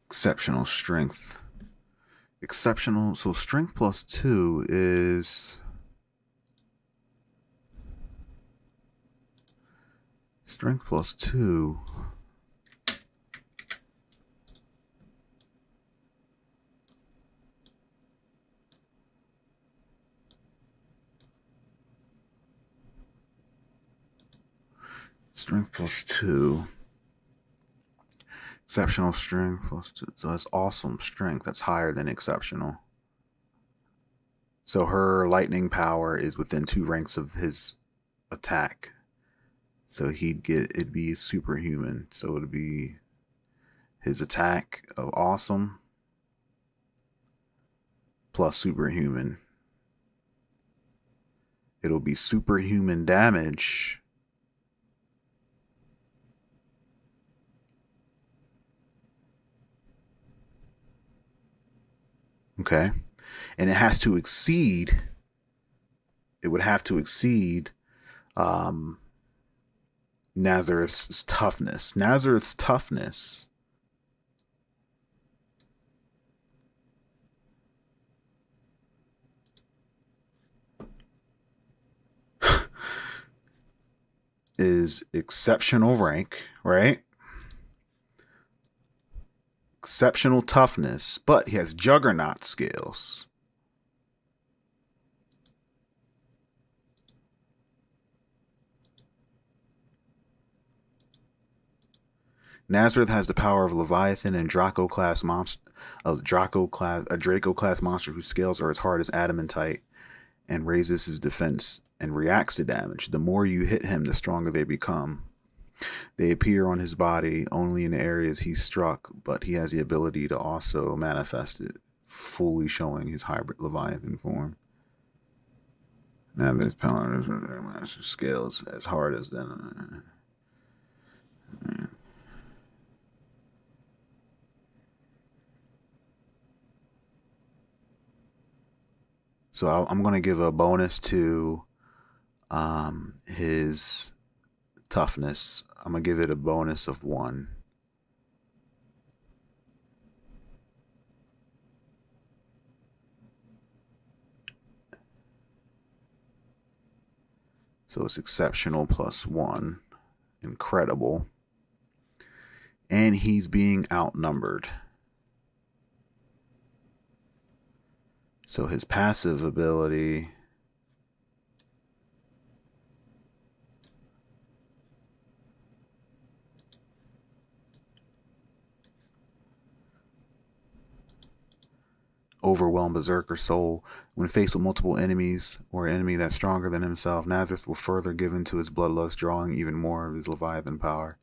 Exceptional strength. Exceptional. So strength +2 is strength +2. Strength +2. Exceptional strength +2. So that's awesome strength. That's higher than exceptional. So her lightning power is within 2 ranks of his attack. So it'd be superhuman. So it'd be his attack of awesome plus superhuman. It'll be superhuman damage. Okay. And it has to exceed, it would have to exceed Nazareth's toughness. Nazareth's toughness is exceptional rank, right? Exceptional toughness, but he has juggernaut skills. Nazareth has the power of Leviathan and Draco class monster, a Draco class monster whose scales are as hard as adamantite and raises his defense and reacts to damage. The more you hit him, the stronger they become. They appear on his body only in the areas he's struck, but he has the ability to also manifest it, fully showing his hybrid Leviathan form. Now there's power master scales as hard as them. So I'm going to give a bonus to his toughness. I'm going to give it a bonus of 1. So it's exceptional plus 1. Incredible. And he's being outnumbered. So his passive ability Overwhelm Berserker Soul. When faced with multiple enemies or an enemy that's stronger than himself, Nazareth will further give into his bloodlust, drawing even more of his Leviathan power.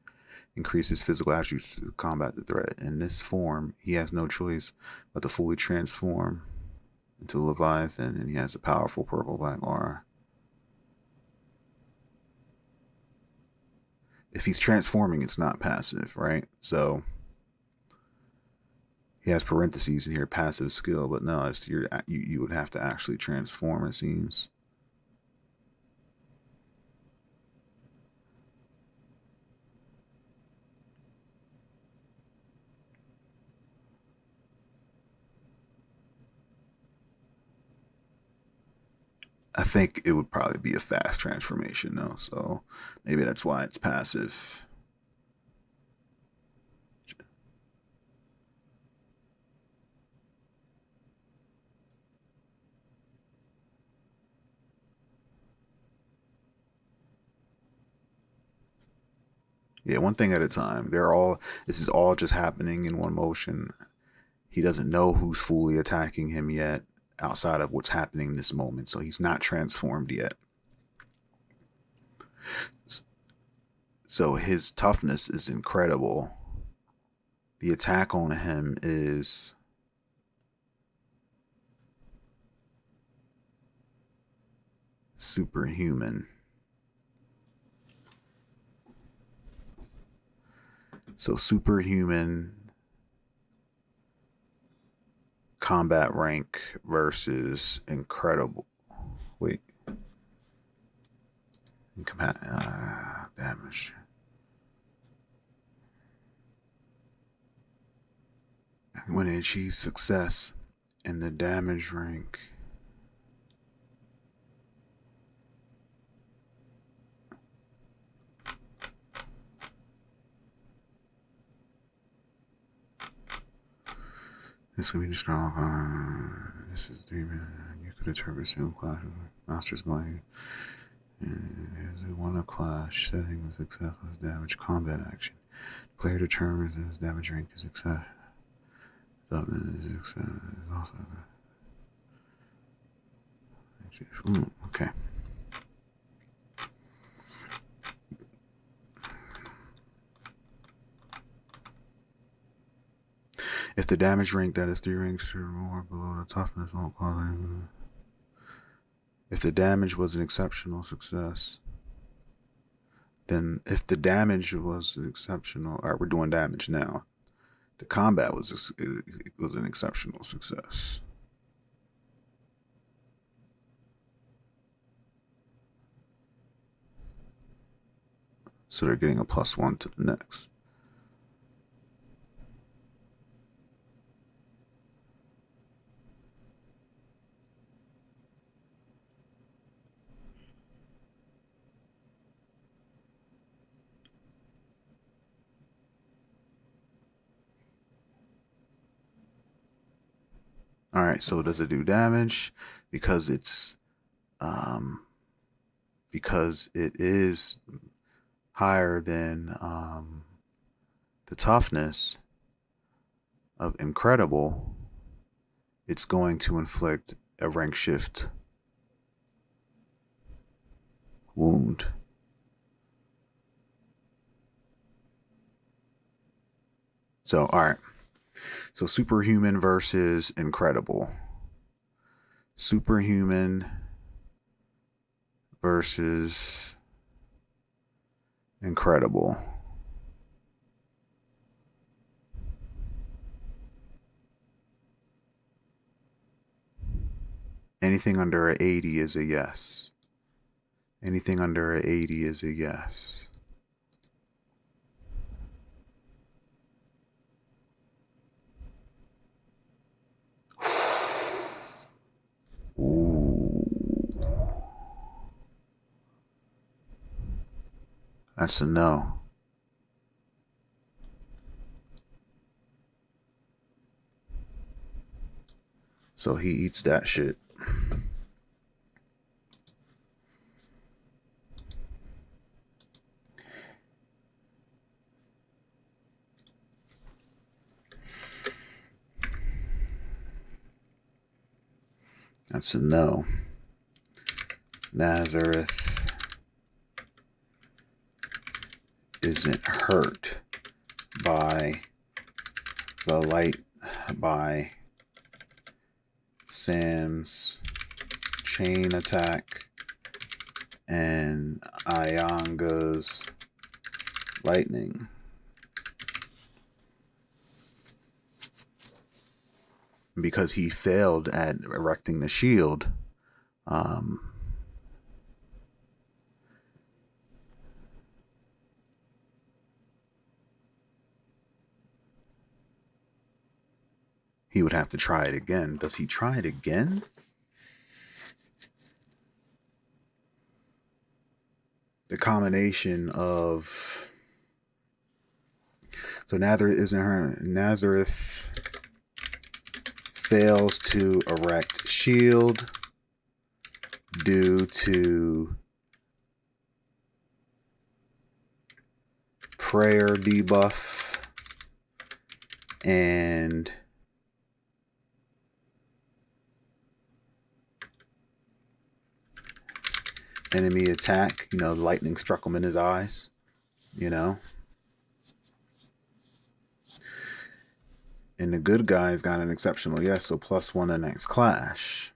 Increase his physical attributes to combat the threat. In this form, he has no choice but to fully transform into a Leviathan, and he has a powerful purple-black aura. If he's transforming, it's not passive, right? So he has parentheses in here, passive skill, but no, it's you would have to actually transform, it seems. I think it would probably be a fast transformation though, so maybe that's why it's passive. Yeah, one thing at a time. This is all just happening in one motion. He doesn't know who's fully attacking him yet outside of what's happening in this moment, so he's not transformed yet. So his toughness is incredible. The attack on him is superhuman. So superhuman combat rank versus incredible. Wait. Damage. When it achieves success in the damage rank, this can be described. This is 3 minutes. You could interpret single clash. Master's going. Here's one clash setting the successless damage combat action. Player determines his damage rank to success. Okay. If the damage rank that is 3 ranks or more below the toughness won't cause any. If the damage was an exceptional success, then if the damage was an exceptional, all right, we're doing damage now. The combat was an exceptional success. So they're getting a +1 to the next. All right, so does it do damage? Because it is higher than the toughness of incredible, it's going to inflict a rank shift wound. So, all right. So, superhuman versus incredible. Superhuman versus incredible. Anything under an 80 is a yes. Anything under an 80 is a yes. Ooh. That's a no. So he eats that shit. That's a no. Nazareth isn't hurt by the light, by Sam's chain attack and Ayanga's lightning. Because he failed at erecting the shield, he would have to try it again. Does he try it again? The combination of... So Nazareth fails to erect shield due to prayer debuff and enemy attack. You know, lightning struck him in his eyes, you know. And the good guys got an exceptional yes, so +1 the next clash.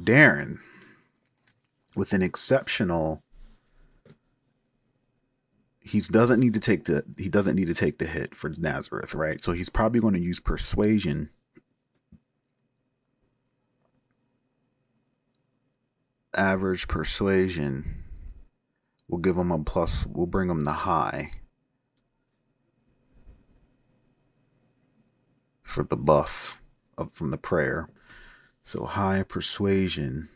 Darren, with an exceptional, he doesn't need to take the hit for Nazareth, right? So he's probably going to use Persuasion. Average Persuasion will give him a plus. We'll bring him the high for the buff from the prayer. So high Persuasion.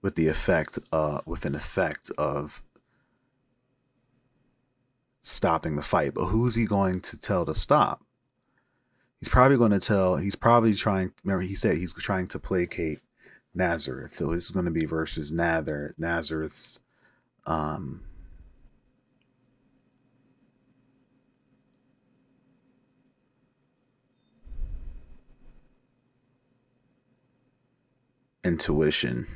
With an effect of stopping the fight. But who's he going to tell to stop? He's probably trying, remember he said he's trying to placate Nazareth. So this is going to be versus Nazareth's intuition.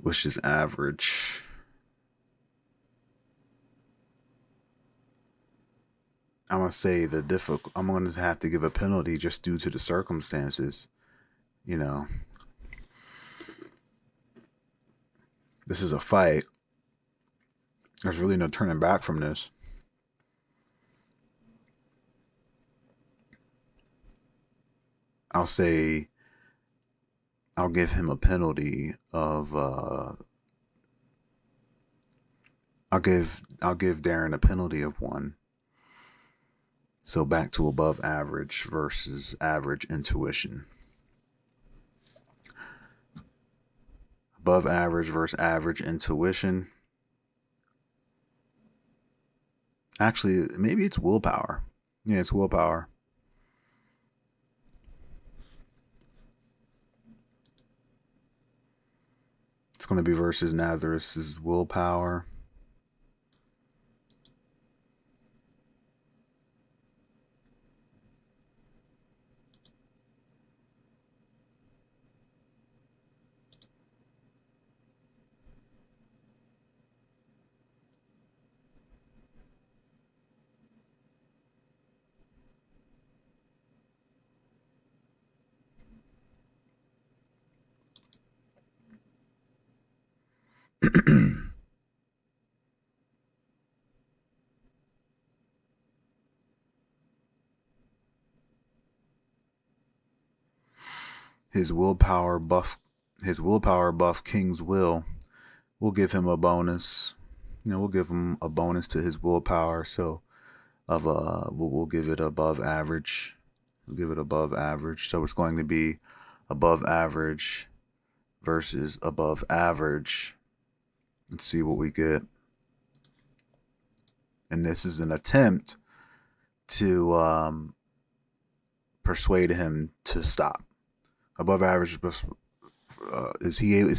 Which is average. I'm gonna say I'm gonna have to give a penalty just due to the circumstances. You know, this is a fight. There's really no turning back from this. I'll give him a penalty of I'll give Darren a penalty of 1. So back to above average versus average intuition. above average versus average intuition. Actually, maybe it's willpower. Yeah, it's willpower. It's going to be versus Nazareth's willpower. his willpower buff his willpower buff King's Will will give him a bonus. We'll give him a bonus to his willpower. So we'll give it above average. We'll give it above average. So it's going to be above average versus above average. Let's see what we get. And this is an attempt to persuade him to stop. Above average. Is he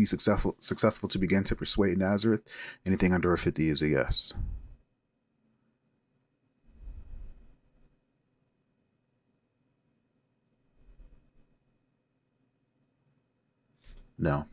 successful to begin to persuade Nazareth? Anything under a 50 is a yes. No.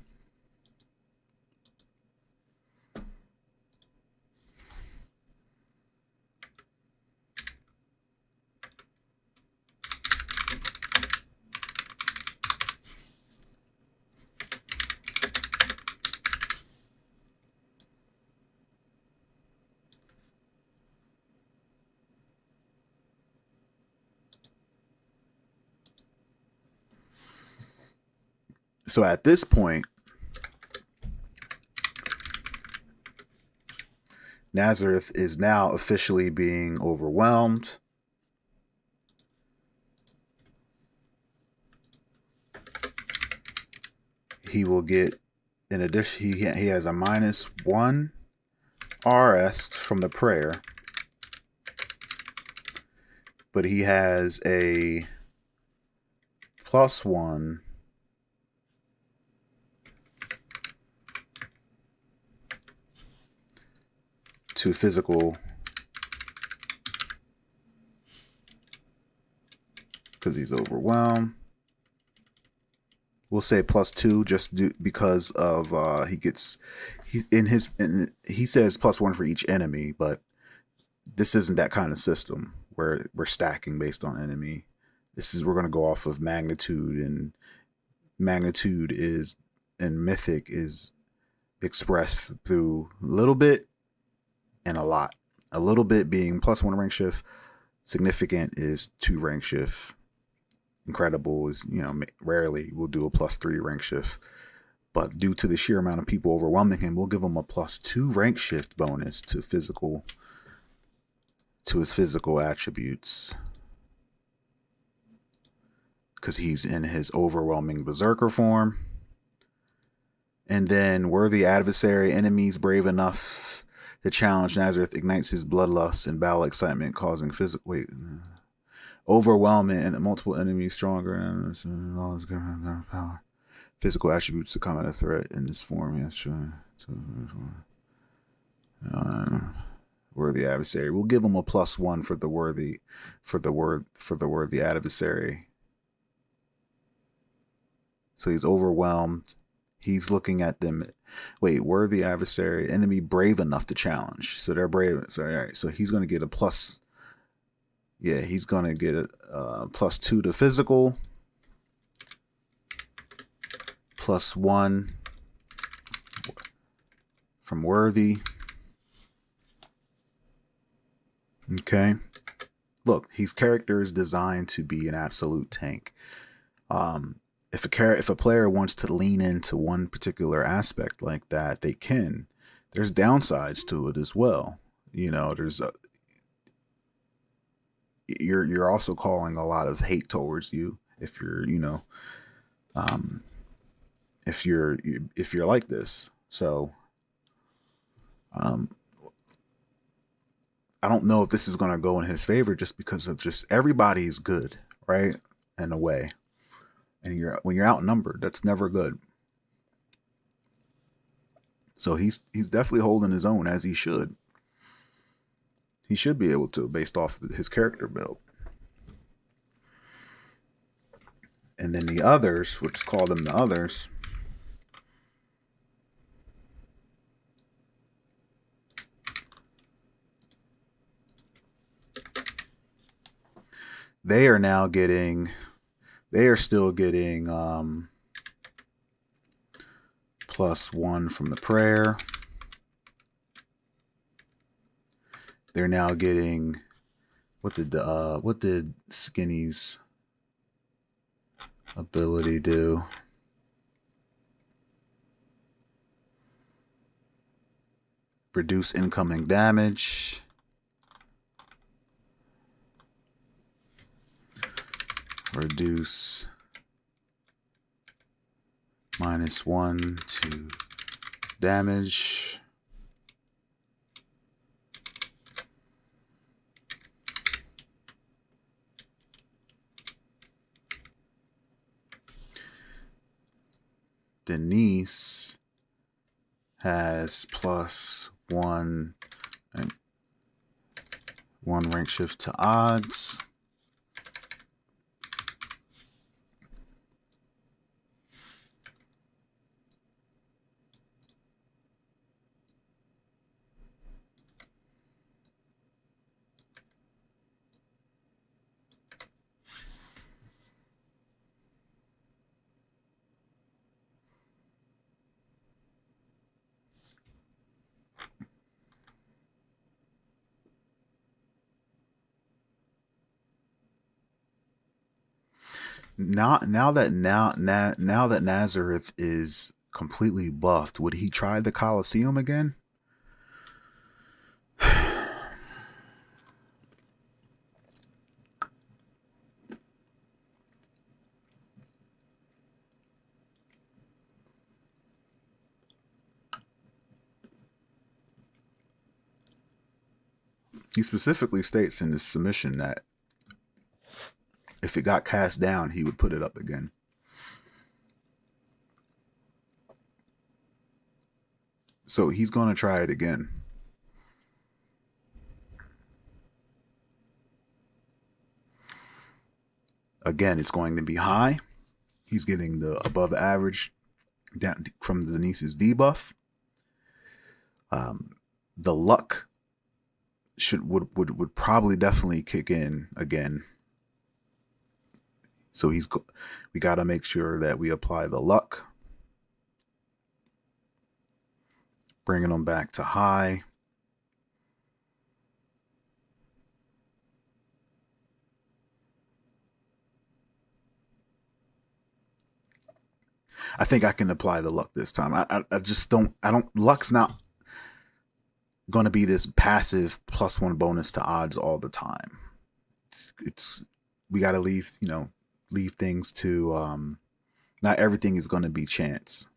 So at this point, Nazareth is now officially being overwhelmed. He will get, in addition, he has a -1 RS from the prayer, but he has a +1 to physical because he's overwhelmed. We'll say +2 just because of he says +1 for each enemy, but this isn't that kind of system where we're stacking based on enemy. We're going to go off of magnitude, and magnitude is in Mythic is expressed through a little bit and a lot. A little bit being +1 rank shift. Significant is 2 rank shift. Incredible is, rarely we'll do a +3 rank shift. But due to the sheer amount of people overwhelming him, we'll give him a +2 rank shift bonus to his physical attributes. Because he's in his overwhelming berserker form. And then worthy adversary, enemies brave enough to challenge Nazareth ignites his bloodlust and battle excitement, causing overwhelming and multiple enemies stronger and all his power. Physical attributes to combat a threat in this form. Yes, true. Worthy adversary. We'll give him a +1 for the worthy adversary. So he's overwhelmed. He's looking at them. Wait, worthy adversary, enemy brave enough to challenge. So they're brave. So, all right. So he's going to get a plus. Yeah, he's going to get a +2 to physical. +1 from worthy. Okay. Look, his character is designed to be an absolute tank. If a player wants to lean into one particular aspect like that, they can. There's downsides to it as well. You're also calling a lot of hate towards you if you're if you're like this. So um, I don't know if this is going to go in his favor just because of just everybody's good, right? In a way, and when you're outnumbered, that's never good. So he's definitely holding his own, as he should. He should be able to, based off his character build. And then the others, we'll just call them the others. They are now getting, they are still getting +1 from the prayer. They're now getting, what did Skinny's ability do? Reduce incoming damage. Reduce -1 to damage. Denise has +1 and 1 rank shift to odds. Now that Nazareth is completely buffed, would he try the Coliseum again? He specifically states in his submission that if it got cast down, he would put it up again. So he's going to try it again. Again, it's going to be high. He's getting the above average down from Denise's debuff. The luck would probably definitely kick in again. So we got to make sure that we apply the luck, bringing them back to high. I think I can apply the luck this time. I just don't. Luck's not going to be this passive +1 bonus to odds all the time. We got to leave things to. Not everything is going to be chance.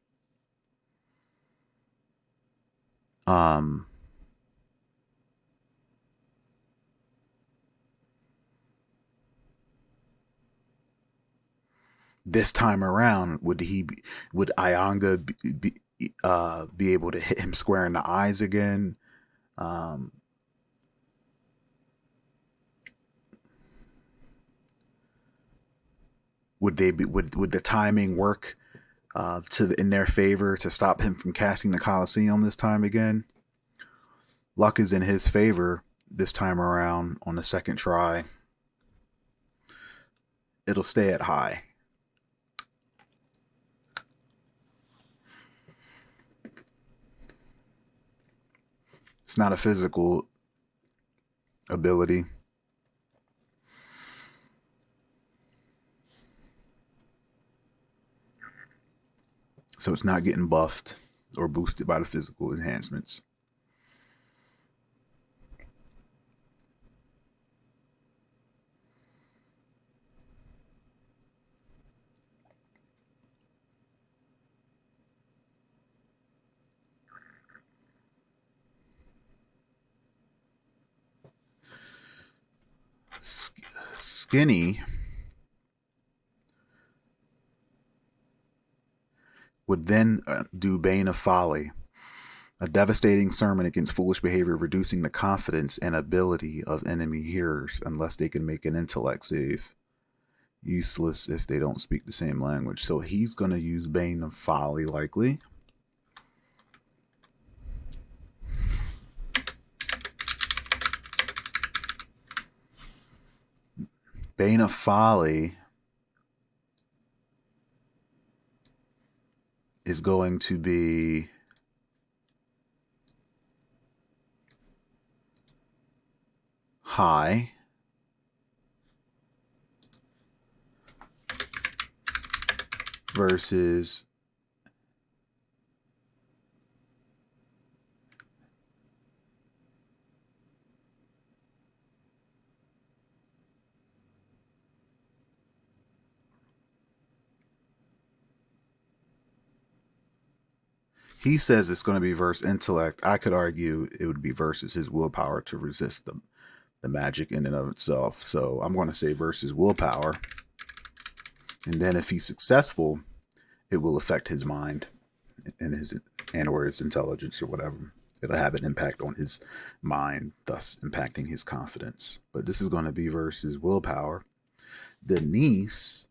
This time around, would Ayanga be able to hit him square in the eyes again? Would the timing work in their favor to stop him from casting the Coliseum this time again? Luck is in his favor this time around on the second try. It'll stay at high. It's not a physical ability. So it's not getting buffed or boosted by the physical enhancements. Skinny would then do Bane of Folly, a devastating sermon against foolish behavior, reducing the confidence and ability of enemy hearers unless they can make an intellect save. Useless if they don't speak the same language. So he's going to use Bane of Folly, likely. Bane of Folly is going to be high versus he says it's going to be versus intellect. I could argue it would be versus his willpower to resist the magic in and of itself. So I'm going to say versus willpower. And then if he's successful, it will affect his mind and or his intelligence or whatever. It'll have an impact on his mind, thus impacting his confidence. But this is going to be versus willpower. Denise,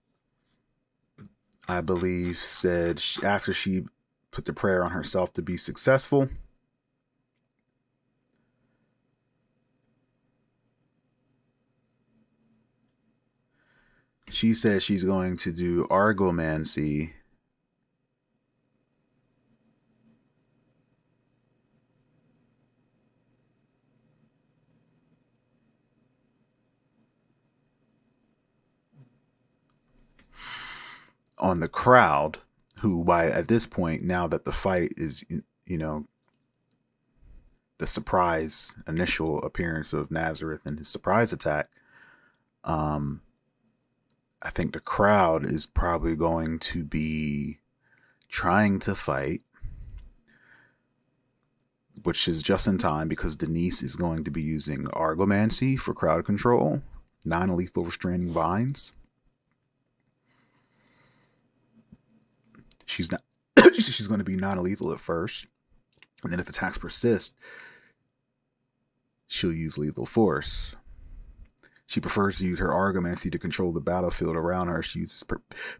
I believe, said after she put the prayer on herself to be successful, she says she's going to do argomancy on the crowd, who by at this point, now that the fight is, the surprise initial appearance of Nazareth and his surprise attack, I think the crowd is probably going to be trying to fight, which is just in time because Denise is going to be using argomancy for crowd control, non-lethal restraining vines. She's not. She's going to be non-lethal at first, and then if attacks persist, she'll use lethal force. She prefers to use her argomancy to control the battlefield around her. She uses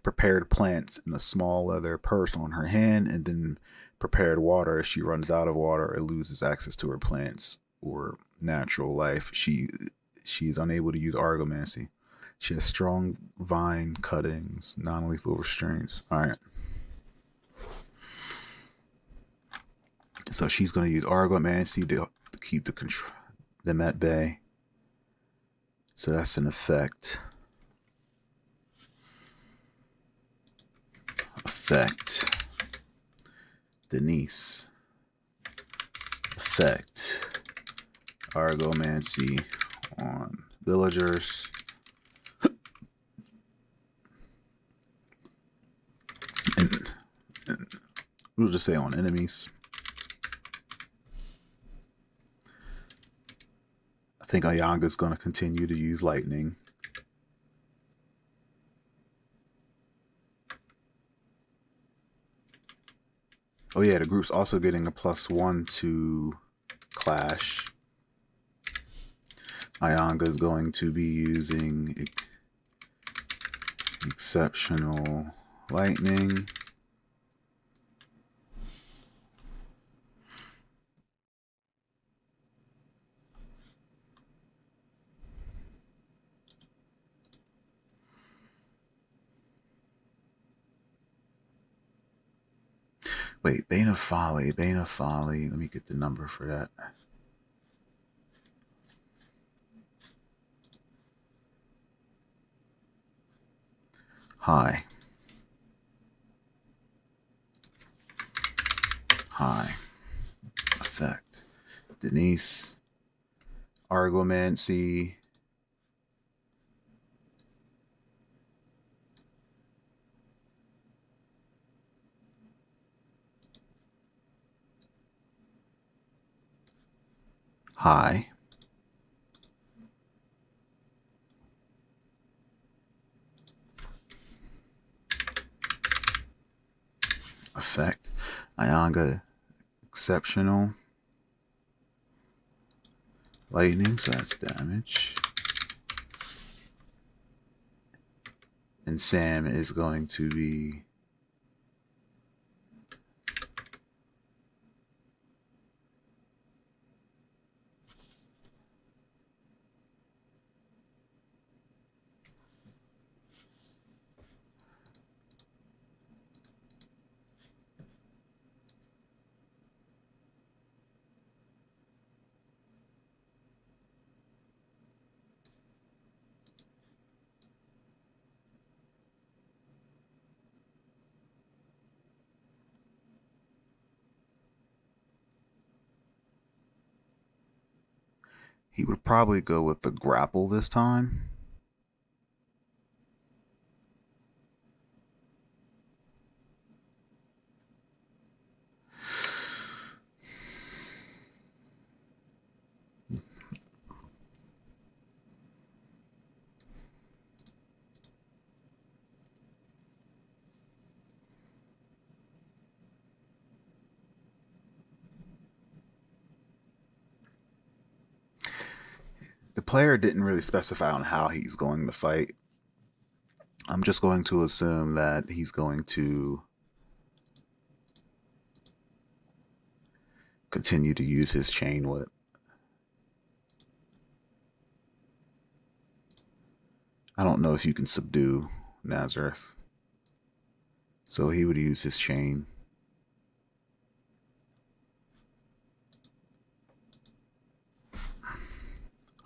prepared plants in a small leather purse on her hand, and then prepared water. If she runs out of water or loses access to her plants or natural life, she's unable to use argomancy. She has strong vine cuttings, non-lethal restraints. All right. So she's going to use argomancy to keep them at bay. So that's an effect. Denise. Effect. Argomancy on villagers. And we'll just say on enemies. I think Ayanga's going to continue to use lightning. Oh yeah, the group's also getting a +1 to clash. Ayanga is going to be using exceptional lightning. Wait, Bane of Folly. Let me get the number for that. High. Effect. Denise. Argomancy. High. effect. Ayanga exceptional. Lightning, so that's damage. And Sam is going to be he would probably go with the grapple this time. The player didn't really specify on how he's going to fight. I'm just going to assume that he's going to continue to use his chain whip. I don't know if you can subdue Nazareth. So he would use his chain.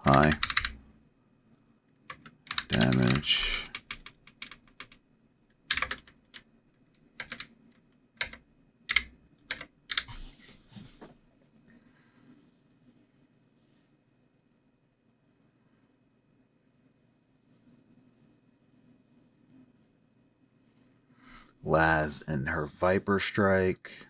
High damage. Laz and her Viper Strike.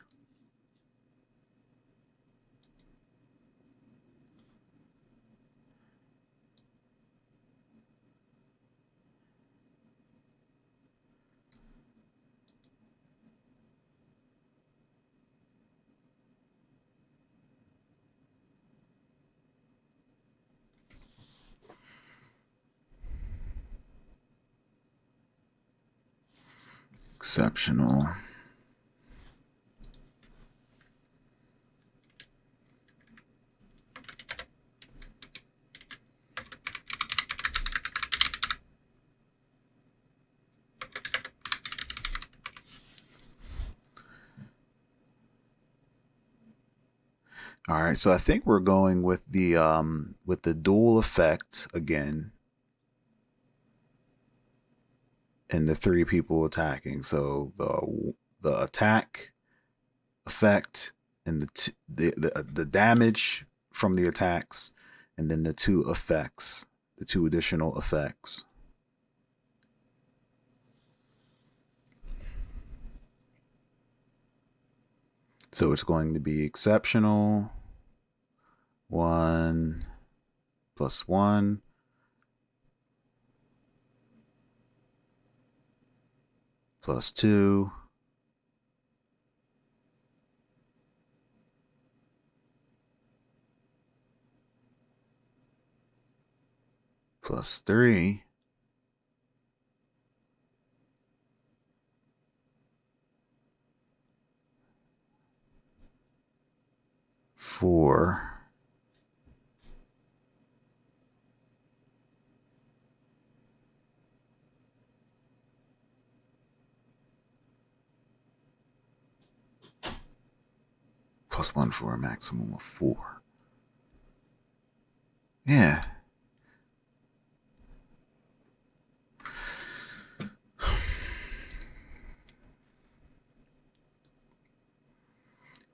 Exceptional. All right, so I think we're going with the dual effect again, and the three people attacking. So the attack effect and the damage from the attacks, and then the two effects, the two additional effects. So it's going to be exceptional 1 plus 1 plus 2 plus 3 4 plus 1 for a maximum of 4. Yeah.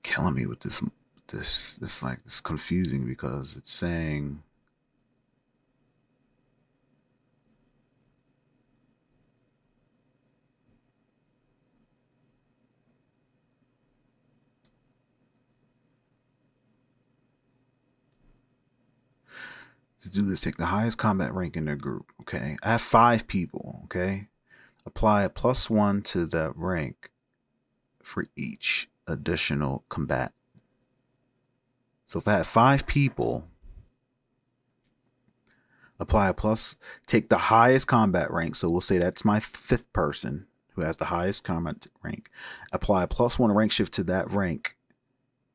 Killing me with this like it's confusing because it's saying to do this, take the highest combat rank in their group. Okay, I have 5 people. Okay, apply a +1 to that rank for each additional combat. So if I have 5 people, apply a plus, take the highest combat rank. So we'll say that's my 5th person who has the highest combat rank. Apply a +1 rank shift to that rank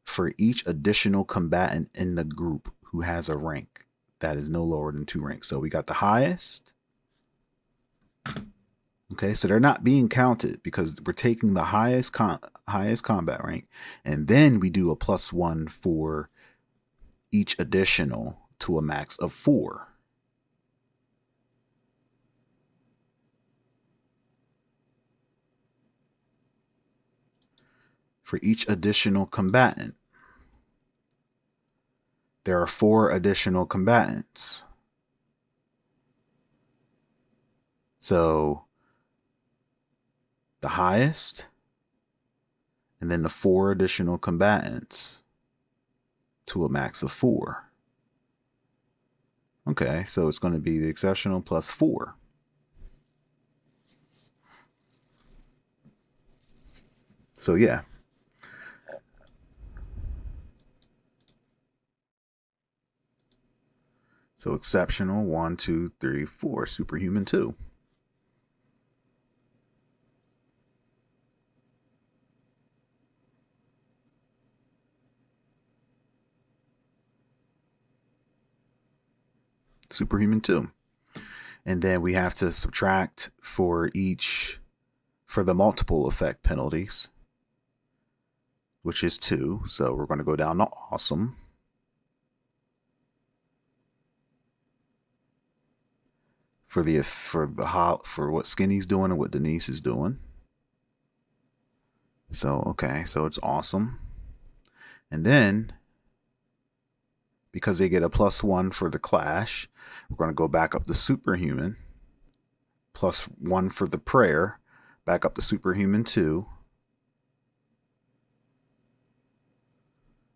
for each additional combatant in the group who has a rank that is no lower than 2 ranks. So we got the highest. Okay, so they're not being counted because we're taking the highest combat rank, and then we do a +1 for each additional to a max of 4. For each additional combatant, there are 4 additional combatants. So the highest, and then the 4 additional combatants to a max of 4. Okay, so it's going to be the exceptional plus 4. So yeah. So exceptional 1, 2, 3, 4. Superhuman 2. Superhuman 2. And then we have to subtract for the multiple effect penalties, which is 2. So we're going to go down to awesome. For what Skinny's doing and what Denise is doing. So okay, so it's awesome. And then because they get a +1 for the clash, we're going to go back up to superhuman. +1 for the prayer, back up to superhuman 2.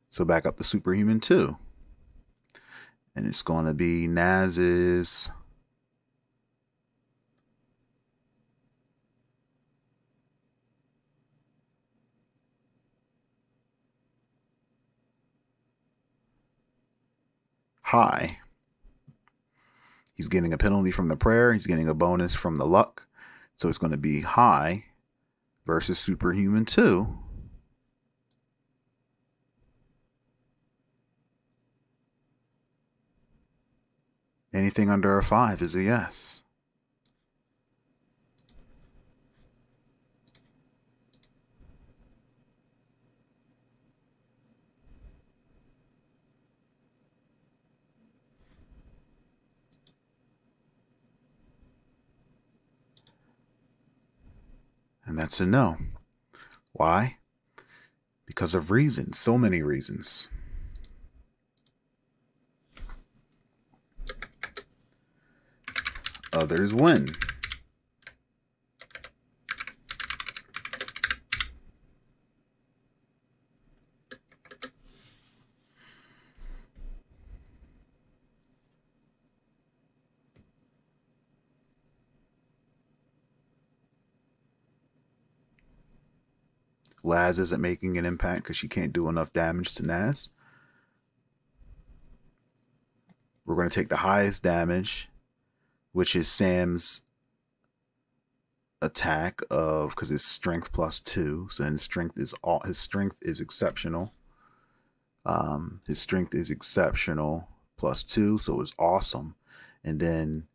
So back up to superhuman 2. And it's going to be Naz's high. He's getting a penalty from the prayer. He's getting a bonus from the luck. So it's going to be high versus superhuman 2. Anything under a 5 is a yes. And that's a no. Why? Because of reasons. So many reasons. Others win. Laz isn't making an impact because she can't do enough damage to Naz. We're going to take the highest damage, which is Sam's attack because his strength +2. So his strength is exceptional. His strength is exceptional +2, so it's awesome. And then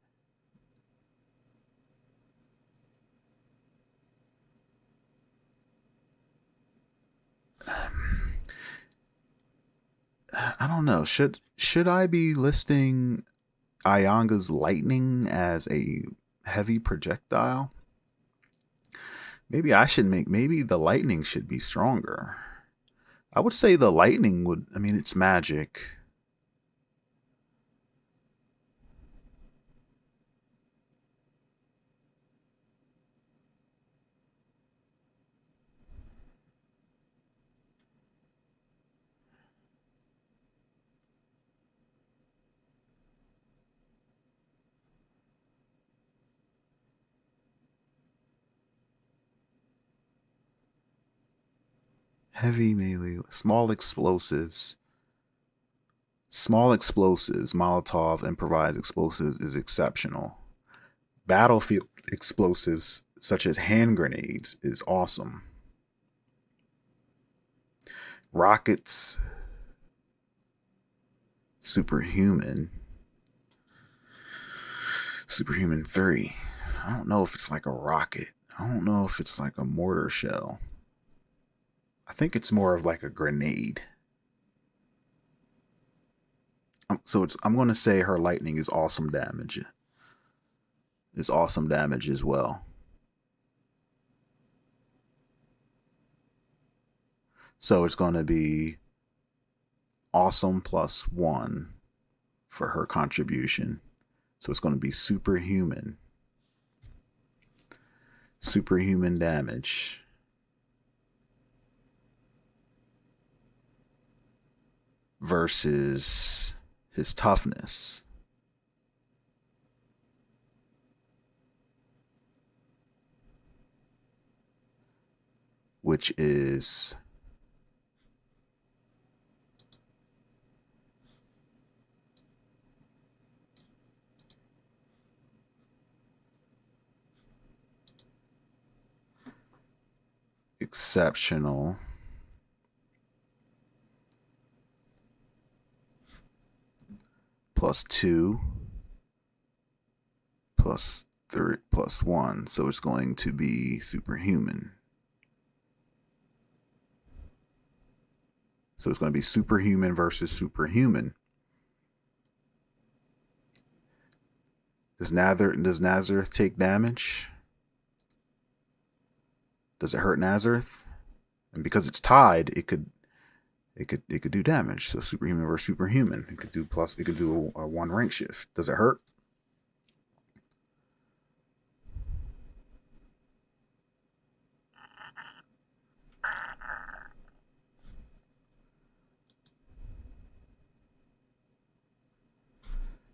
I don't know. Should I be listing Ayanga's lightning as a heavy projectile? Maybe the lightning should be stronger. I would say the lightning would, it's magic. Heavy melee, small explosives. Small explosives, Molotov improvised explosives is exceptional. Battlefield explosives, such as hand grenades, is awesome. Rockets, superhuman. Superhuman 3. I don't know if it's like a rocket. I don't know if it's like a mortar shell. I think it's more of like a grenade. So I'm going to say her lightning is awesome damage. It's awesome damage as well. So it's going to be awesome +1 for her contribution. So it's going to be superhuman. Superhuman damage. Versus his toughness. Which is exceptional. +2 +3 +1. So it's going to be superhuman. So it's going to be superhuman versus superhuman. Does Nazareth take damage? Does it hurt Nazareth? And because it's tied, it could do damage. So superhuman versus superhuman. It could do a 1 rank shift. Does it hurt?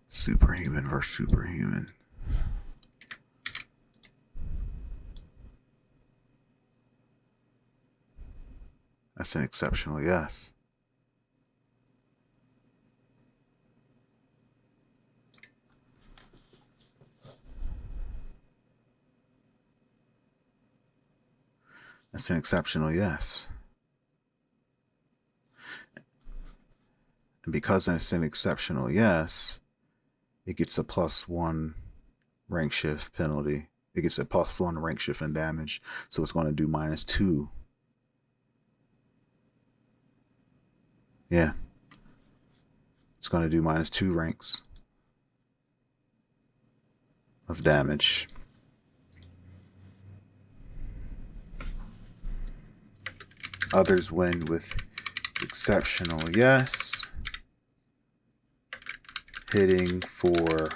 Superhuman versus superhuman. That's an exceptional yes. That's an exceptional yes. And because it's an exceptional yes, it gets a +1 rank shift penalty. It gets a +1 rank shift in damage. So it's going to do -2. Yeah. It's going to do -2 ranks of damage. Others win with exceptional yes. Hitting for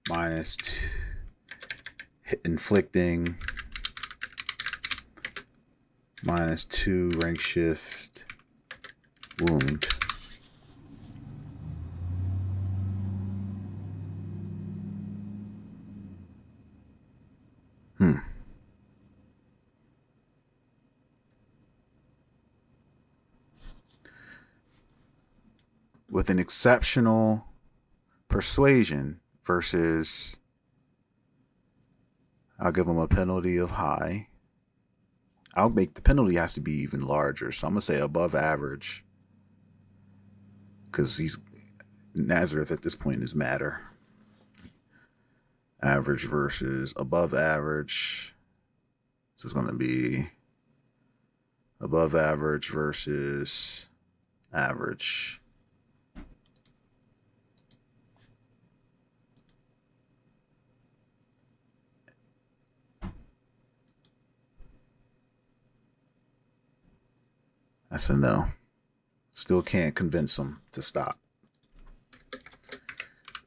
-2. Inflicting -2 rank shift wound. With an exceptional persuasion versus, I'll give him a penalty of high. I'll make the penalty has to be even larger. So I'm going to say above average. Because he's Nazareth at this point is matter. Average versus above average. So it's going to be above average versus average. That's a no. Still can't convince him to stop.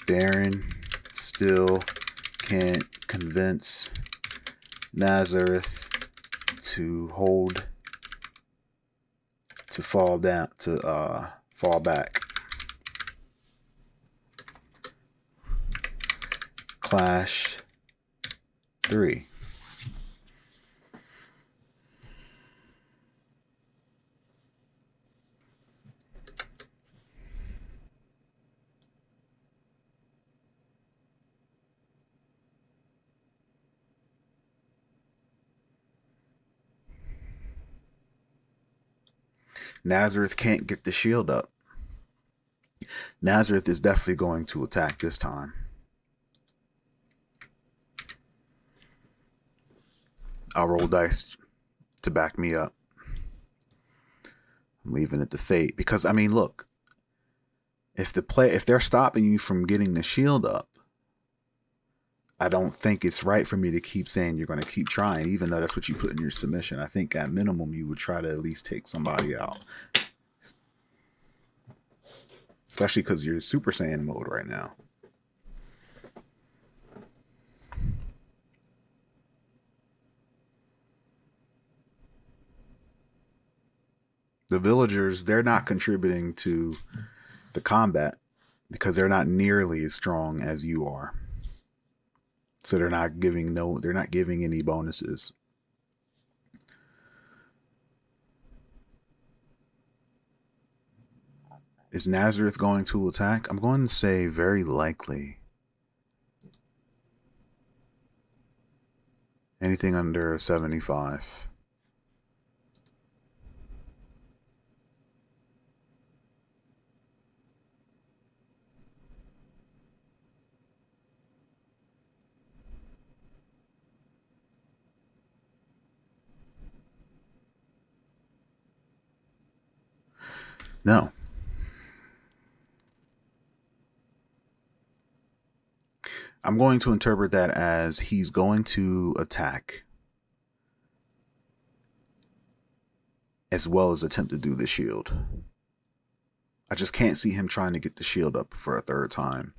Darren still can't convince Nazareth to hold, to fall down, to fall back. Clash 3. Nazareth can't get the shield up. Nazareth is definitely going to attack this time. I'll roll dice to back me up. I'm leaving it to fate because, I mean, look, if they're stopping you from getting the shield up, I don't think it's right for me to keep saying you're going to keep trying, even though that's what you put in your submission. I think at minimum you would try to at least take somebody out, especially because you're Super Saiyan mode right now. The villagers, they're not contributing to the combat because they're not nearly as strong as you are. So they're not giving any bonuses. Is Nazareth going to attack? I'm going to say very likely. Anything under 75. No. I'm going to interpret that as he's going to attack as well as attempt to do the shield. I just can't see him trying to get the shield up for a third time.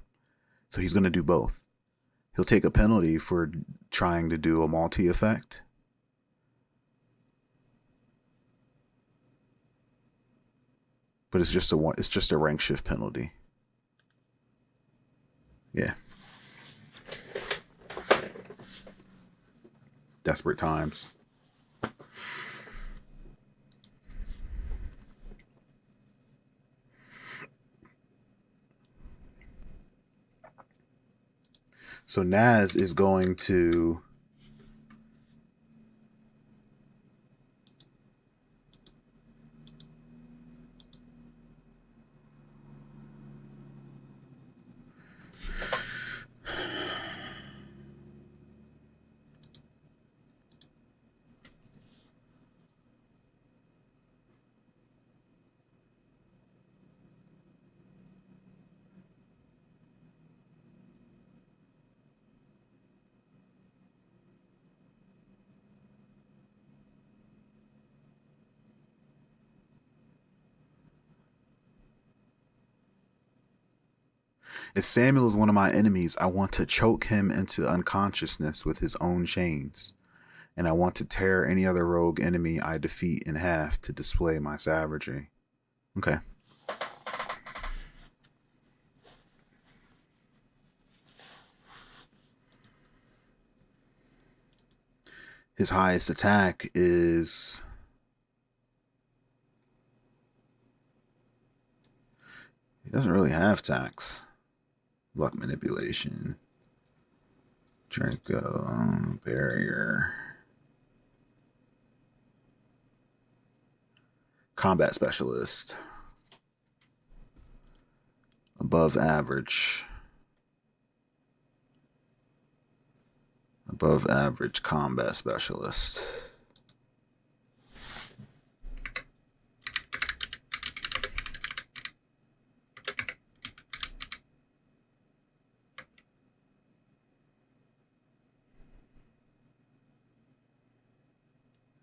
So he's going to do both. He'll take a penalty for trying to do a multi effect. But it's just a rank shift penalty. Yeah. Desperate times. So Naz is going to if Samuel is one of my enemies, I want to choke him into unconsciousness with his own chains. And I want to tear any other rogue enemy I defeat in half to display my savagery. Okay. His highest attack is... He doesn't really have attacks. Luck manipulation. Draco. Barrier. Combat specialist. Above average. Above average combat specialist.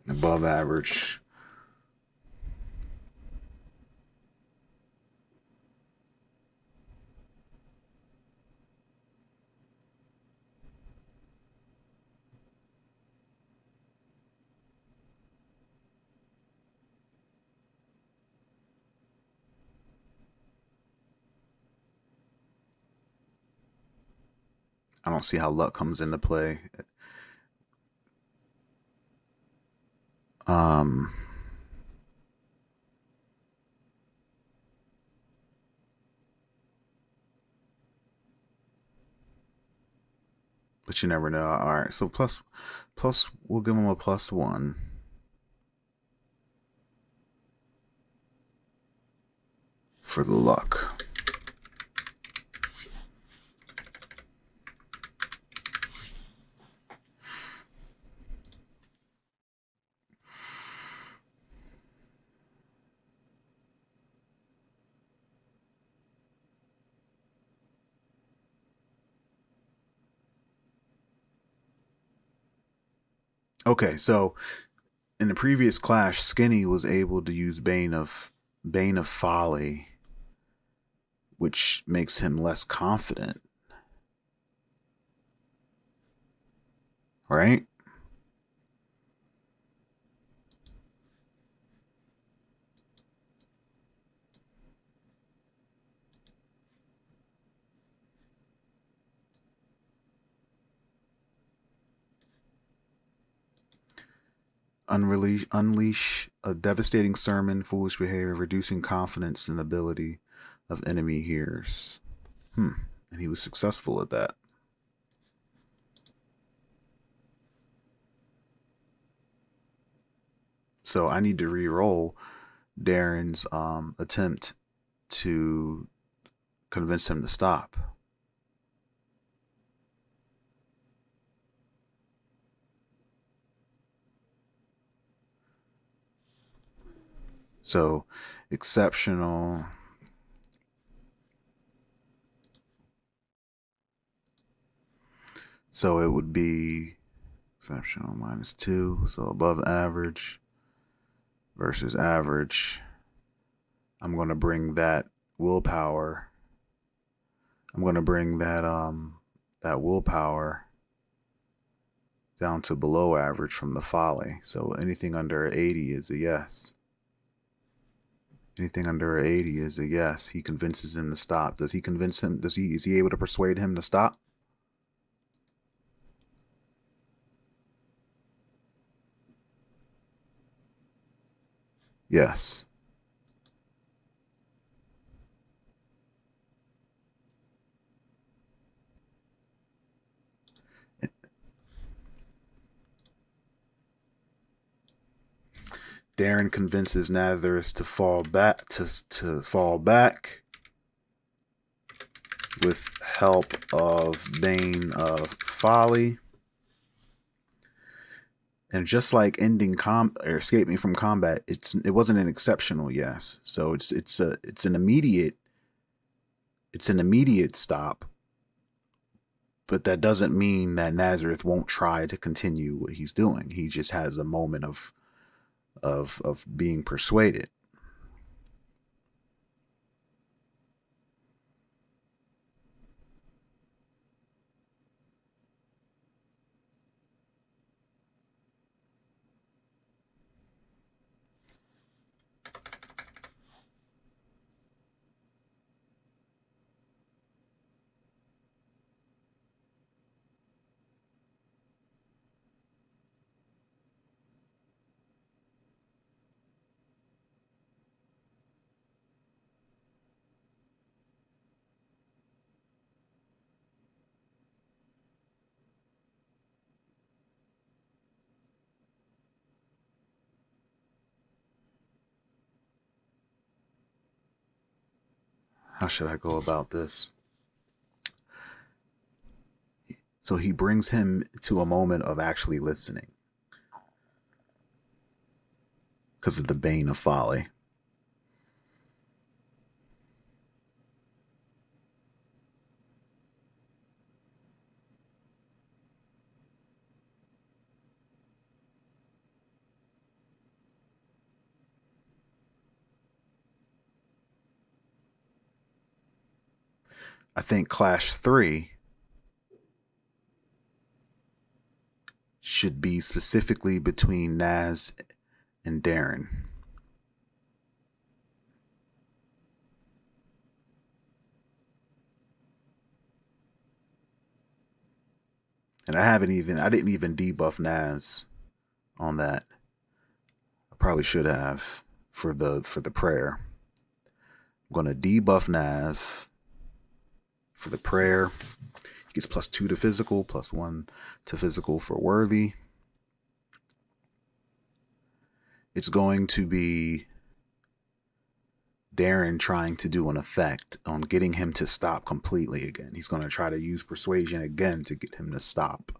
Above average. I don't see how luck comes into play. But you never know. All right, so plus, we'll give him a +1. for the luck. Okay, so in the previous clash, Skinny was able to use Bane of Folly, which makes him less confident. Right? Unleash a devastating sermon, foolish behavior, reducing confidence and ability of enemy hearers. And he was successful at that. So I need to re-roll Darren's attempt to convince him to stop. So exceptional. So it would be exceptional -2. So above average versus average. I'm going to bring that willpower. I'm going to bring that willpower down to below average from the folly. So anything under 80 is a yes. Anything under 80 is a yes. He convinces him to stop. Does he convince him? Is he able to persuade him to stop? Yes. Darren convinces Nazareth to fall back to fall back with help of Bane of Folly. And just like ending or escaping from combat, it wasn't an exceptional yes. So it's an immediate stop. But that doesn't mean that Nazareth won't try to continue what he's doing. He just has a moment of being persuaded. How should I go about this? So he brings him to a moment of actually listening because of the Bane of Folly. I think Clash 3 should be specifically between Naz and Darren. And I didn't even debuff Naz on that. I probably should have for the prayer. I'm gonna debuff Naz for the prayer. He gets +2 to physical, +1 to physical for worthy. It's going to be Darren trying to do an effect on getting him to stop completely again. He's going to try to use persuasion again to get him to stop.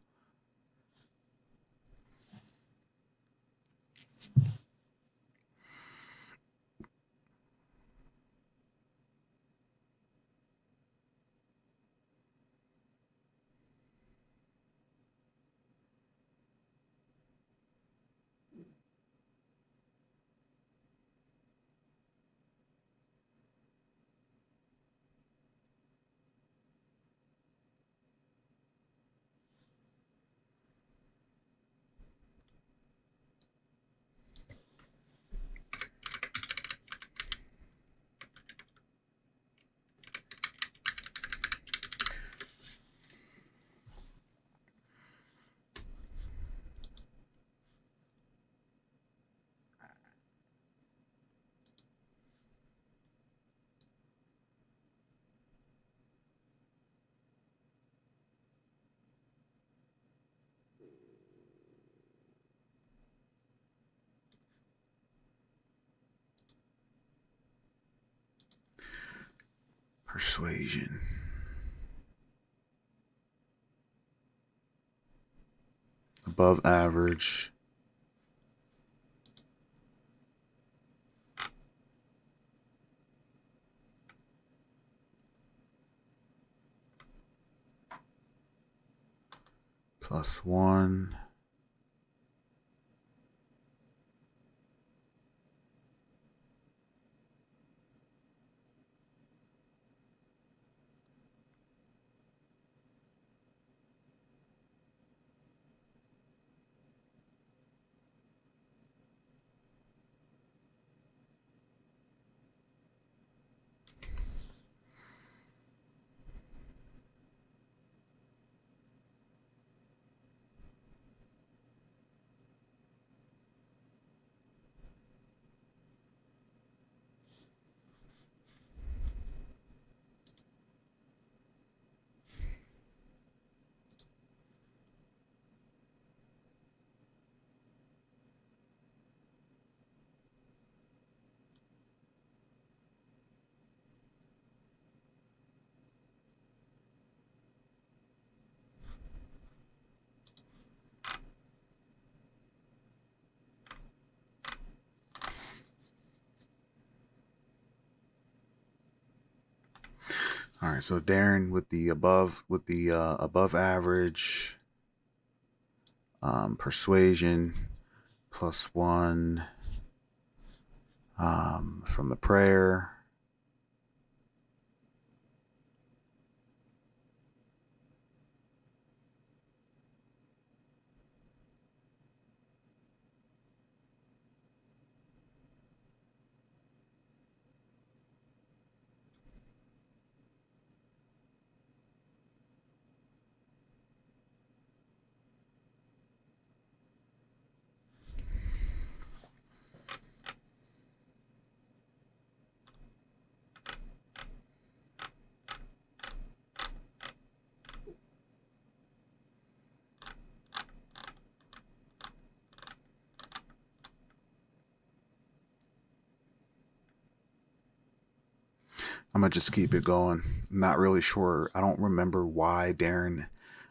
Persuasion. Above average. +1. All right, so Darren with the above average, persuasion, +1, from the prayer. I'm gonna just keep it going. I'm not really sure. I don't remember why Darren.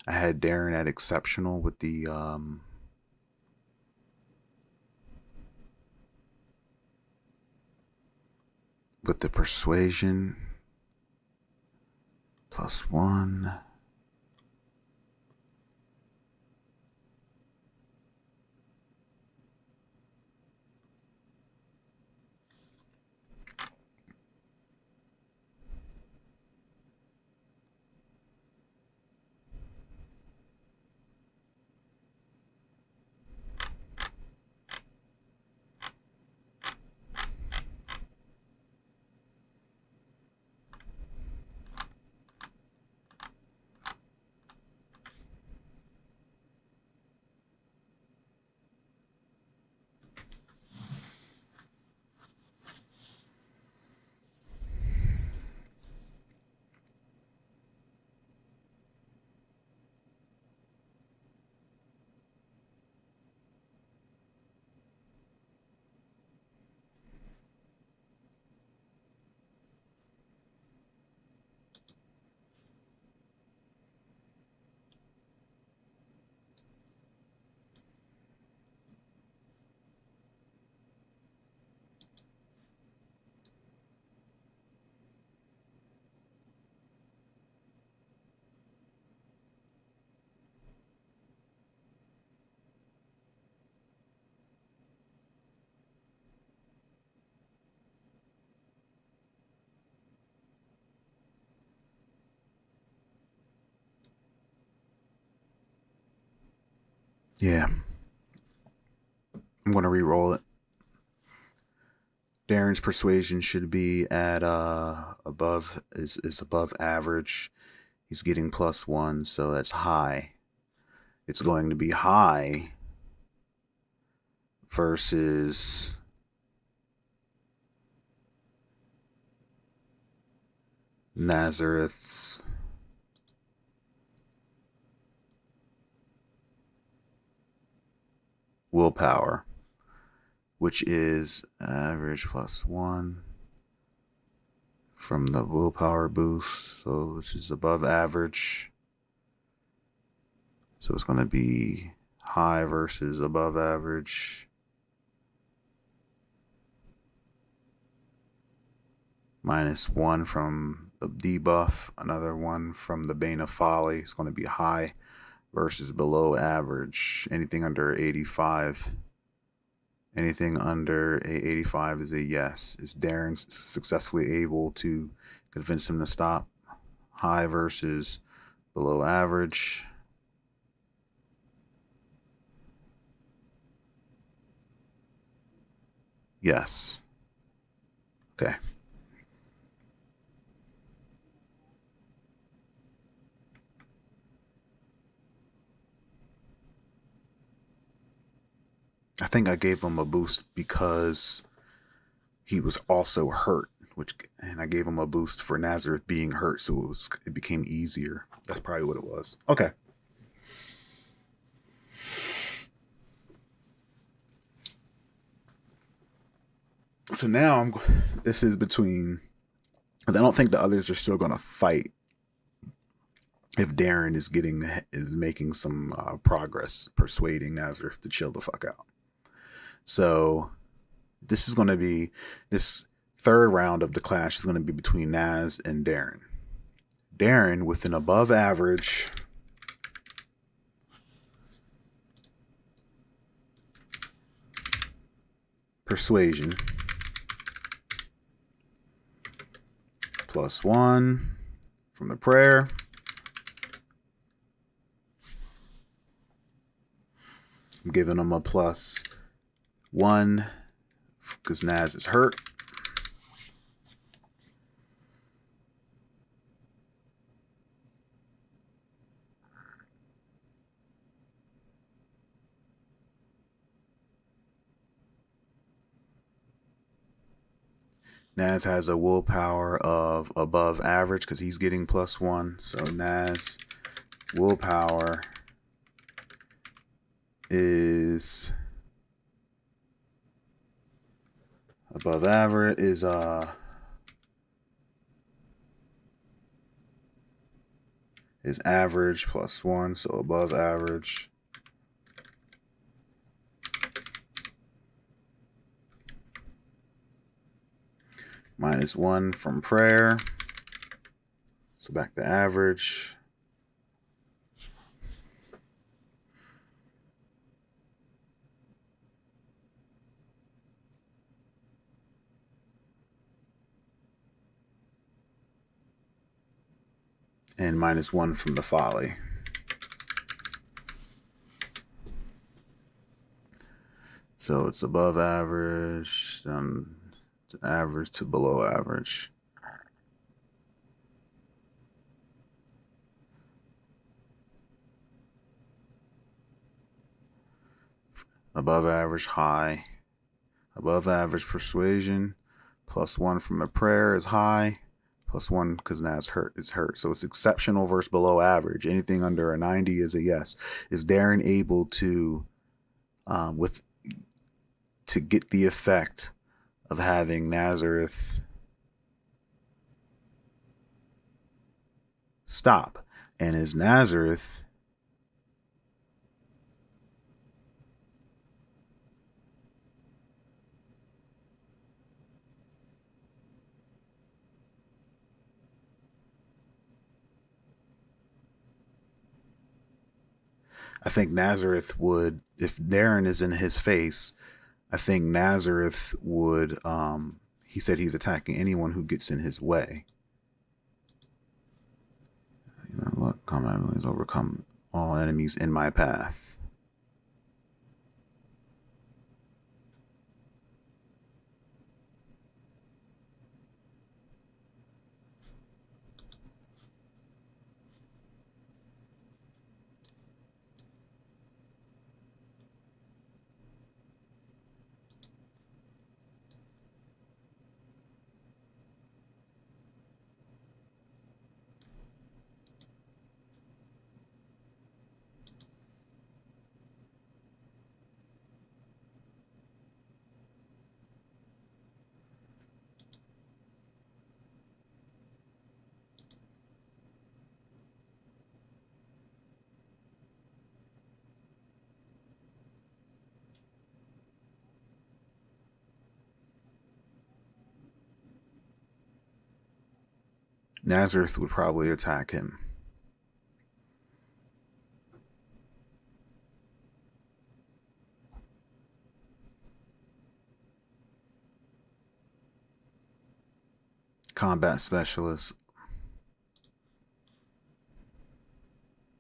I had Darren at exceptional with the persuasion, +1. Yeah, I'm going to re-roll it. Darren's persuasion should be at above is above average. He's getting +1, so that's high. It's going to be high versus Nazareth's willpower, which is average +1 from the willpower boost, so which is above average. So it's going to be high versus above average. -1 from the debuff, another one from the Bane of Folly. It's going to be high versus below average. Anything under 85. Anything under a 85 is a yes. Is Darren successfully able to convince him to stop? High versus below average. Yes. Okay. I think I gave him a boost because he was also hurt, and I gave him a boost for Nazareth being hurt, so it became easier. That's probably what it was. Okay. So now this is between, because I don't think the others are still going to fight if Darren is making some progress persuading Nazareth to chill the fuck out. So this is going to be, this third round of the clash is going to be between Naz and Darren. Darren with an above average persuasion, +1 from the prayer. I'm giving him a +1 because Naz is hurt. Naz has a willpower of above average because he's getting +1. So Naz willpower is above average, is average +1, so above average. -1 from prayer, so back to average. And -1 from the folly. So it's above average, to average to below average. Above average high. Above average persuasion. +1 from the prayer is high. +1 because Naz is hurt. So it's exceptional versus below average. Anything under a 90 is a yes. Is Darren able to to get the effect of having Nazareth stop? And is Nazareth I think Nazareth would, if Darren is in his face, I think Nazareth would, he said he's attacking anyone who gets in his way. You know, look, combat abilities overcome all enemies in my path. Nazareth would probably attack him. Combat specialist.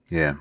Yeah.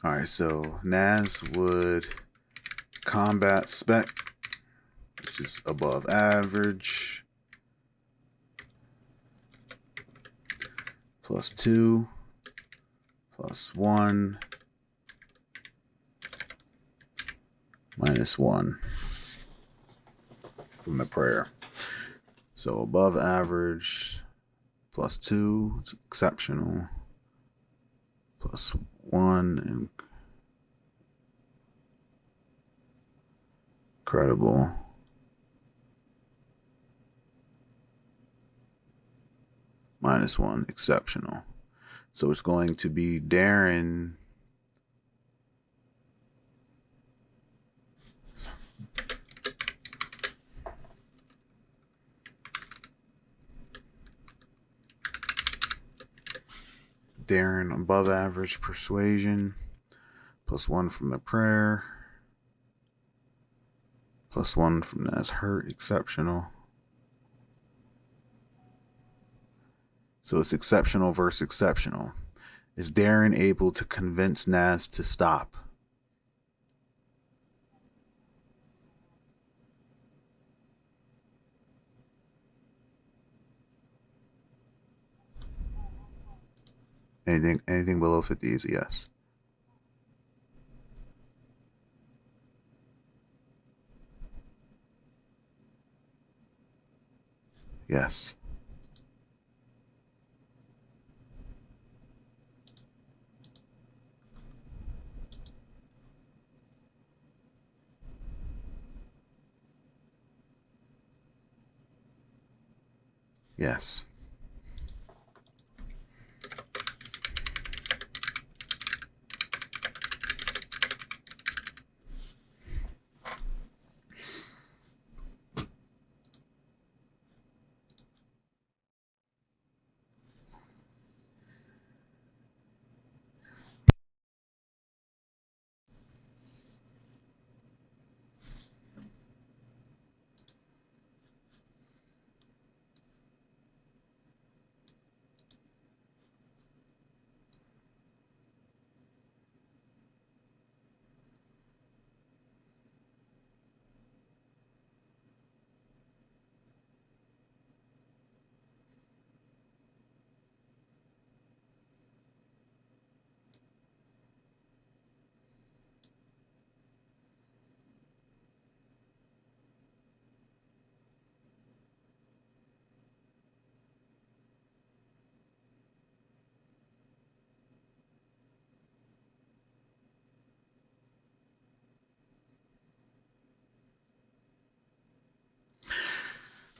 All right, so Naz would combat spec, which is above average, +2, +1, -1 from the prayer. So above average, +2, it's exceptional, +1, incredible, -1, exceptional. So it's going to be Darren. Darren above average persuasion, +1 from the prayer, +1 from Naz hurt, exceptional. So it's exceptional versus exceptional. Is Darren able to convince Naz to stop? Anything below 50 is a yes. Yes. Yes.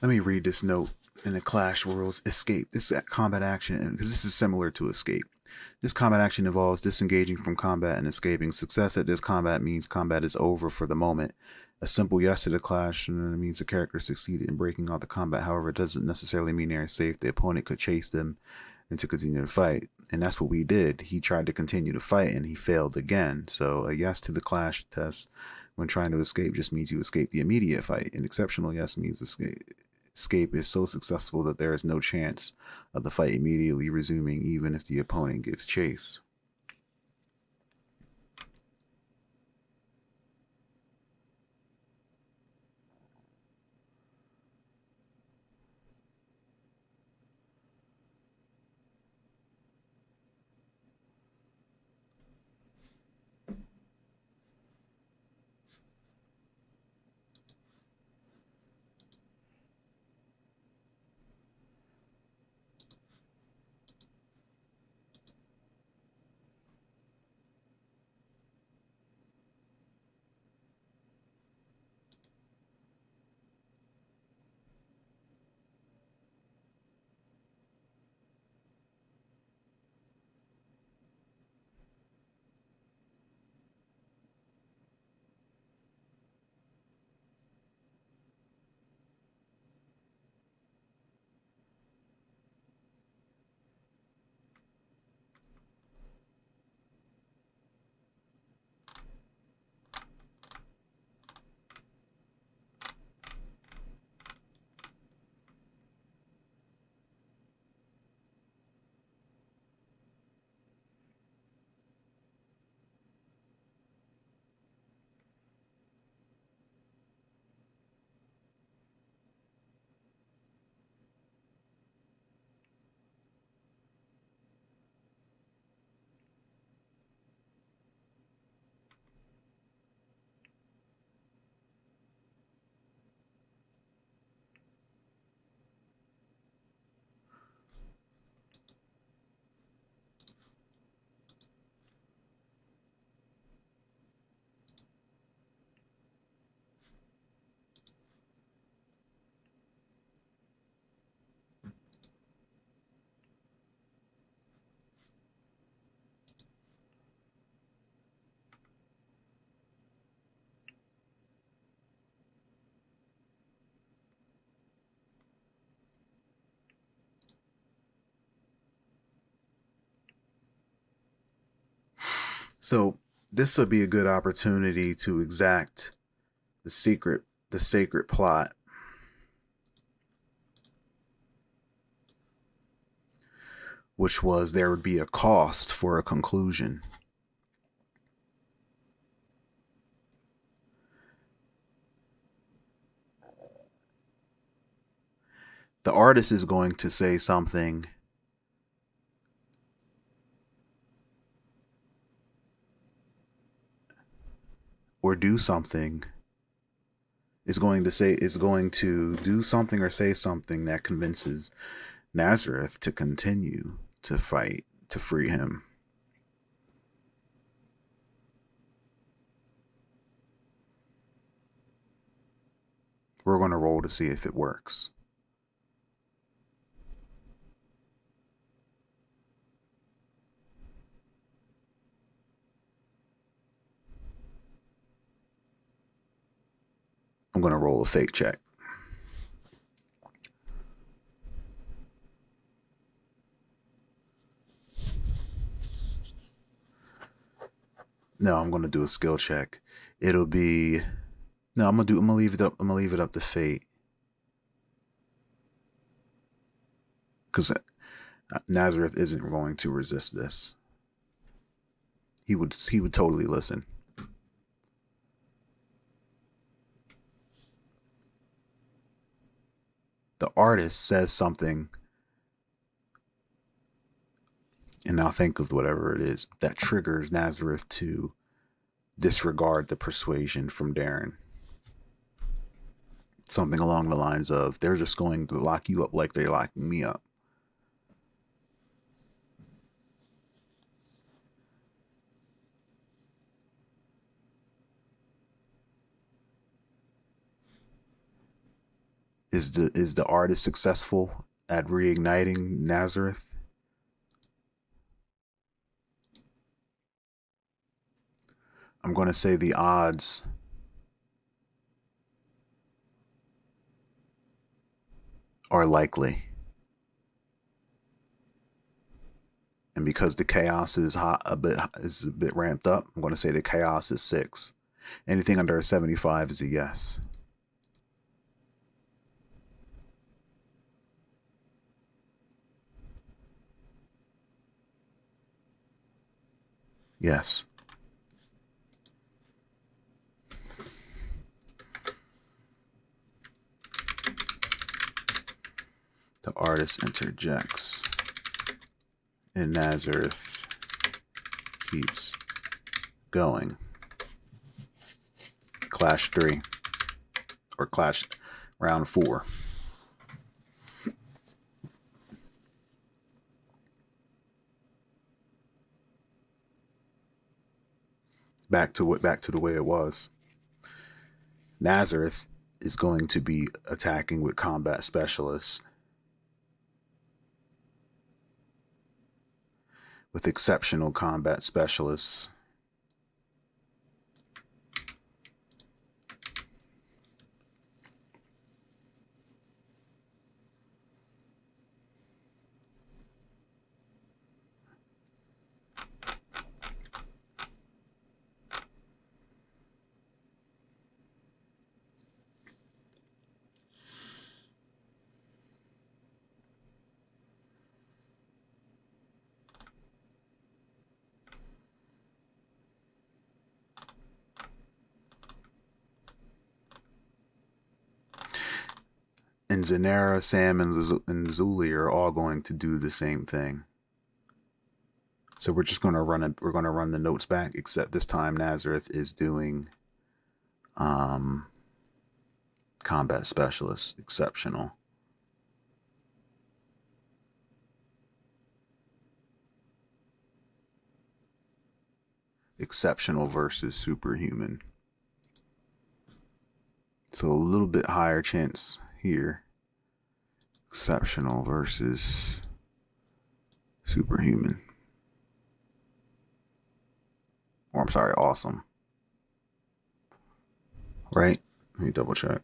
Let me read this note in the Clash Worlds. Escape. This is combat action, because this is similar to escape. This combat action involves disengaging from combat and escaping. Success at this combat means combat is over for the moment. A simple yes to the clash means the character succeeded in breaking out the combat. However, it doesn't necessarily mean they're safe. The opponent could chase them and to continue to fight. And that's what we did. He tried to continue to fight and he failed again. So a yes to the clash test when trying to escape just means you escape the immediate fight. An exceptional yes means escape is so successful that there is no chance of the fight immediately resuming, even if the opponent gives chase. So this would be a good opportunity to exact the sacred plot, which was there would be a cost for a conclusion. The artist is going to say something or do something, is going to do something or say something that convinces Nazareth to continue to fight to free him. We're going to roll to see if it works. I'm going to roll a fake check. No, I'm going to do a skill check. It'll be no. I'm gonna leave it up. I'm gonna leave it up to fate, because Nazareth isn't going to resist this. He would totally listen. The artist says something, and I'll think of whatever it is that triggers Nazareth to disregard the persuasion from Darren. Something along the lines of, they're just going to lock you up like they're locking me up. Is the artist successful at reigniting Nazareth? I'm going to say the odds are likely. And because the chaos is a bit ramped up, I'm going to say the chaos is 6. Anything under a 75 is a yes. Yes. The artist interjects, and Nazareth keeps going. Clash 3, or clash round 4. Back to the way it was. Nazareth is going to be attacking with combat specialists, with exceptional combat specialists. And Zanera, Sam, and Zuli are all going to do the same thing. So we're just going to run it. We're going to run the notes back, except this time Nazareth is doing combat specialist, exceptional. Exceptional versus superhuman. So a little bit higher chance here. Exceptional versus superhuman. Or I'm sorry, awesome. Right? Let me double check.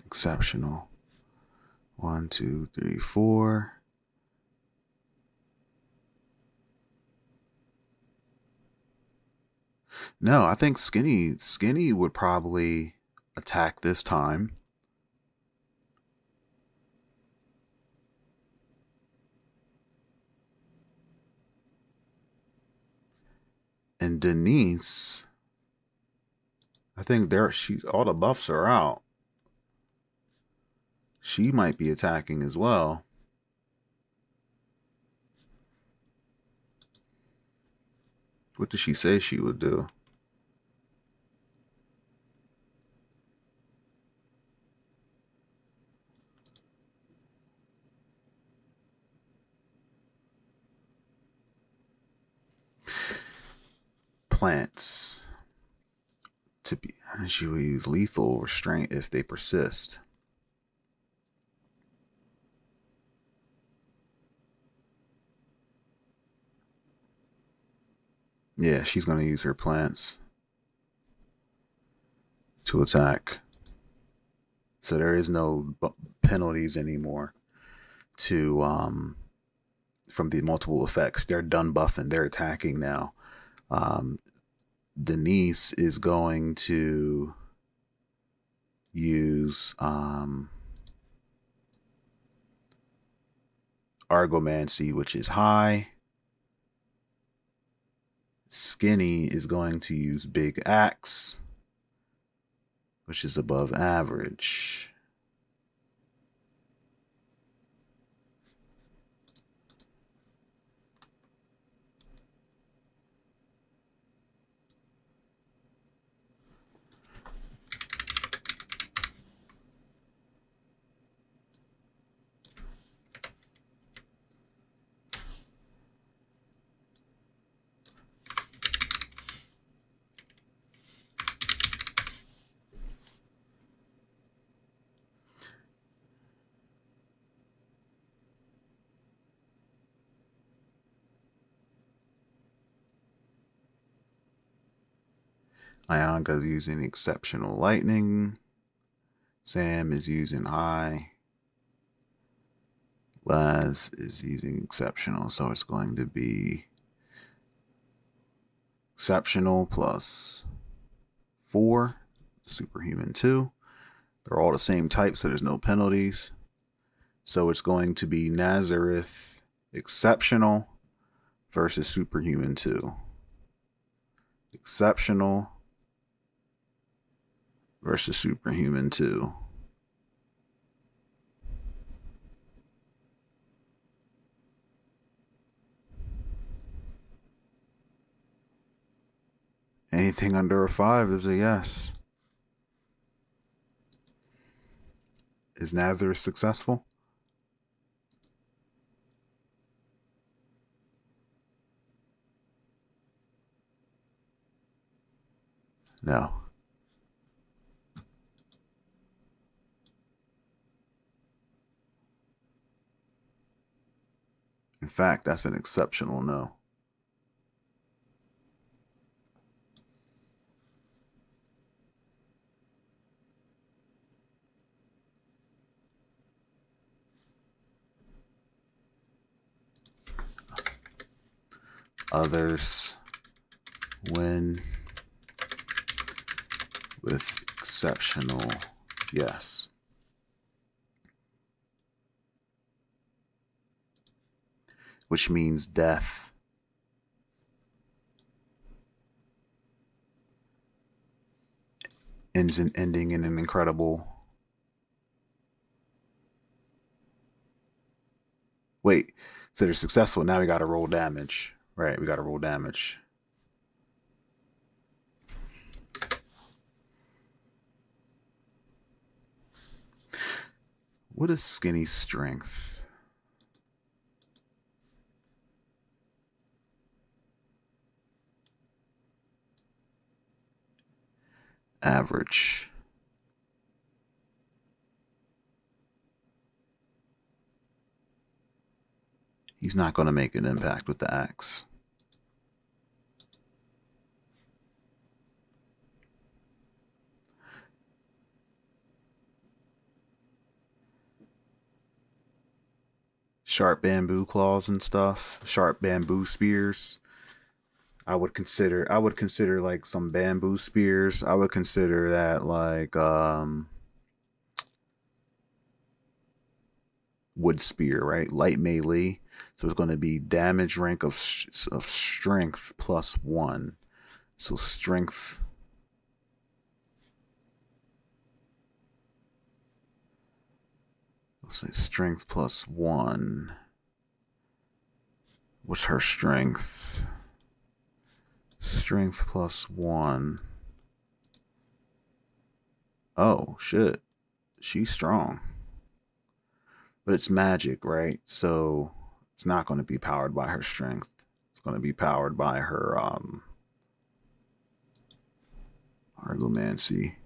Exceptional. 1, 2, 3, 4. No, I think Skinny would probably attack this time. And Denise, I think all the buffs are out. She might be attacking as well. What did she say she would do? Plants. She will use lethal restraint if they persist. Yeah, she's going to use her plants to attack. So there is no penalties anymore to from the multiple effects. They're done buffing. They're attacking now. Denise is going to use Argomancy, which is high. Skinny is going to use Big Axe, which is above average. Ionka's using exceptional lightning. Sam is using high. Laz is using exceptional, so it's going to be exceptional plus 4, superhuman 2. They're all the same type, so there's no penalties. So it's going to be Nazareth exceptional versus superhuman 2. Exceptional versus superhuman 2. Anything under a 5 is a yes. Is Nazareth successful? No. In fact, that's an exceptional no. Others win with exceptional yes. Which means death. Ending in an incredible. Wait, so they're successful. Now we got to roll damage. Right, we got to roll damage. What is Skinny's strength? Average. He's not going to make an impact with the axe. sharp bamboo claws and stuff, sharp bamboo spears. I would consider like some bamboo spears. I would consider that like wood spear, right? Light melee. So it's going to be damage rank of strength plus 1. So strength, let's say strength plus 1. What's her strength? Strength plus 1. Oh, shit. She's strong. But it's magic, right? So it's not going to be powered by her strength. It's going to be powered by her argomancy.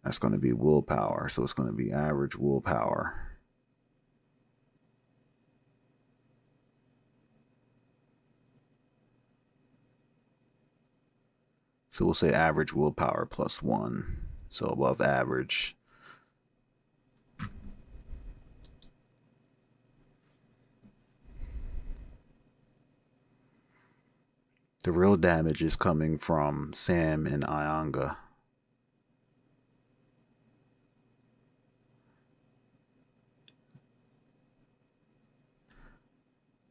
That's going to be willpower. So it's going to be average willpower. So we'll say average willpower plus 1. So above average. The real damage is coming from Sam and Ianga.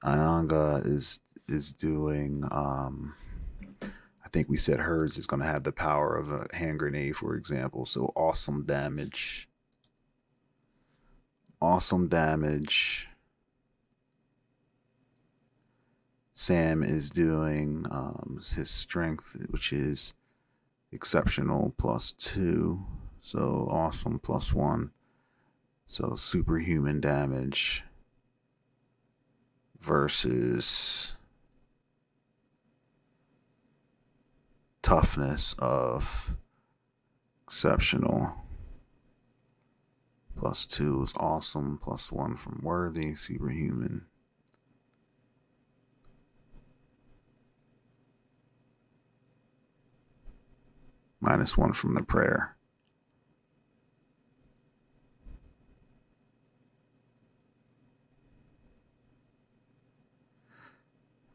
Ianga is doing I think we said hers is going to have the power of a hand grenade, for example. So awesome damage. Awesome damage. Sam is doing his strength, which is exceptional plus 2. So awesome plus 1. So superhuman damage versus toughness of exceptional. Plus 2 is awesome. Plus 1 from worthy, superhuman. Minus 1 from the prayer.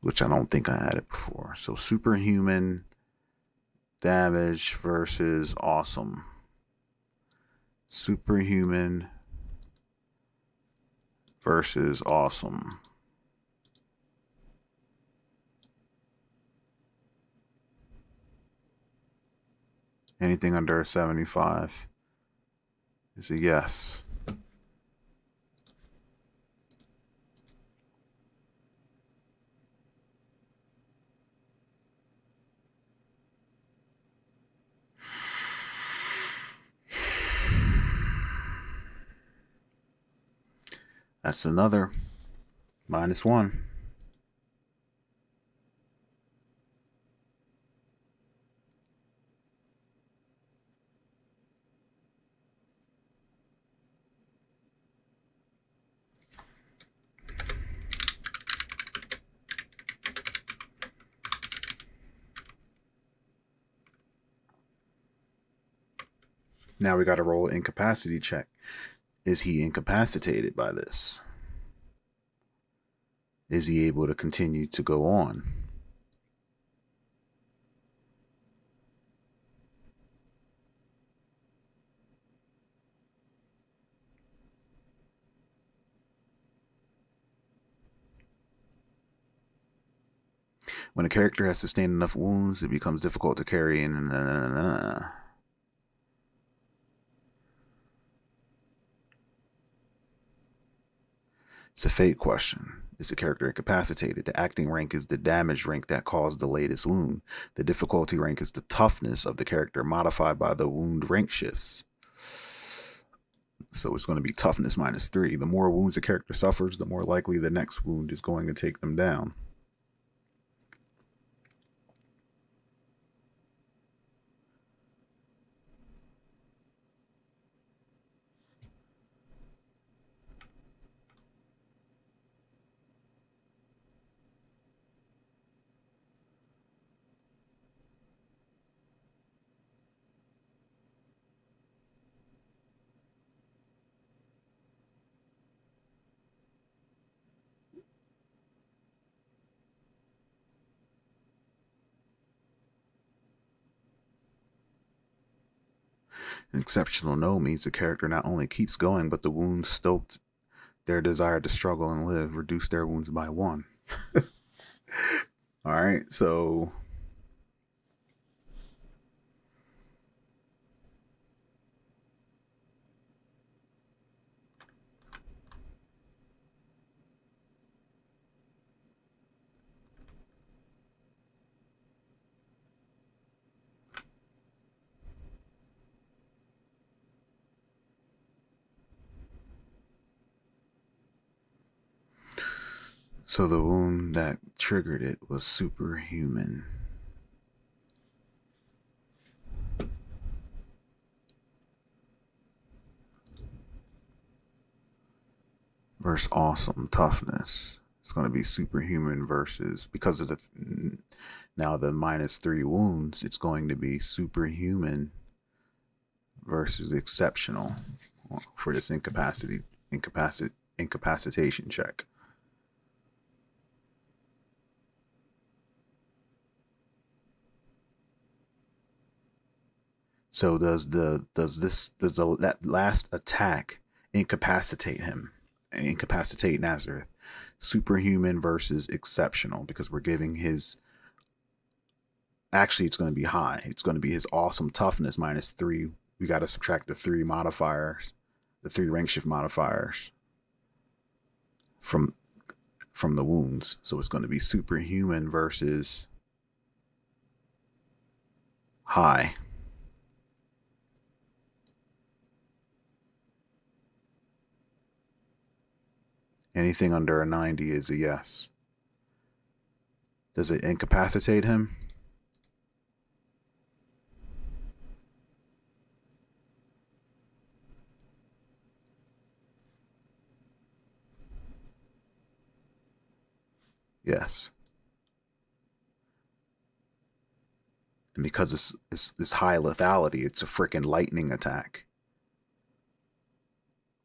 Which I don't think I had it before. So superhuman damage versus awesome. Superhuman versus awesome. Anything under a 75 is a yes. That's another minus 1. Now we got to roll an incapacity check. Is he incapacitated by this? Is he able to continue to go on? When a character has sustained enough wounds, it becomes difficult to carry in. It's a fate question. Is the character incapacitated? The acting rank is the damage rank that caused the latest wound. The difficulty rank is the toughness of the character modified by the wound rank shifts. So it's going to be toughness minus 3. The more wounds the character suffers, the more likely the next wound is going to take them down. An exceptional no means the character not only keeps going, but the wounds stoked their desire to struggle and live, reduce their wounds by 1. All right, so the wound that triggered it was superhuman. Versus awesome toughness. It's going to be superhuman versus, because of the now the -3 wounds, it's going to be superhuman versus exceptional for this incapacitation check. So does that last attack incapacitate him? Incapacitate Nazareth? Superhuman versus exceptional, because we're giving his, actually it's going to be high. It's going to be his awesome toughness -3. We got to subtract the 3 modifiers, the 3 rank shift modifiers from the wounds. So it's going to be superhuman versus high. Anything under a 90 is a yes. Does it incapacitate him? Yes. And because it's high lethality, it's a freaking lightning attack.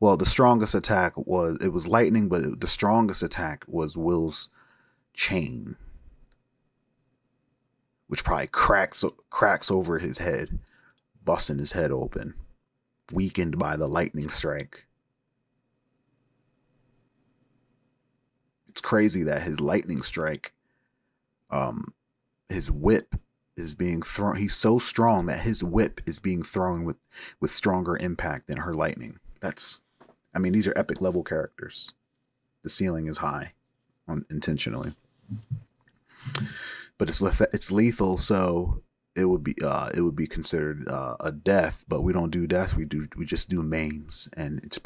Well, the strongest attack was lightning, but the strongest attack was Will's chain, which probably cracks over his head, busting his head open, weakened by the lightning strike. It's crazy that his lightning strike, his whip is being thrown. He's so strong that his whip is being thrown with stronger impact than her lightning. I mean, these are epic level characters. The ceiling is high, intentionally, but it's lethal, so it would be considered a death. But we don't do deaths. We just do maims, and it's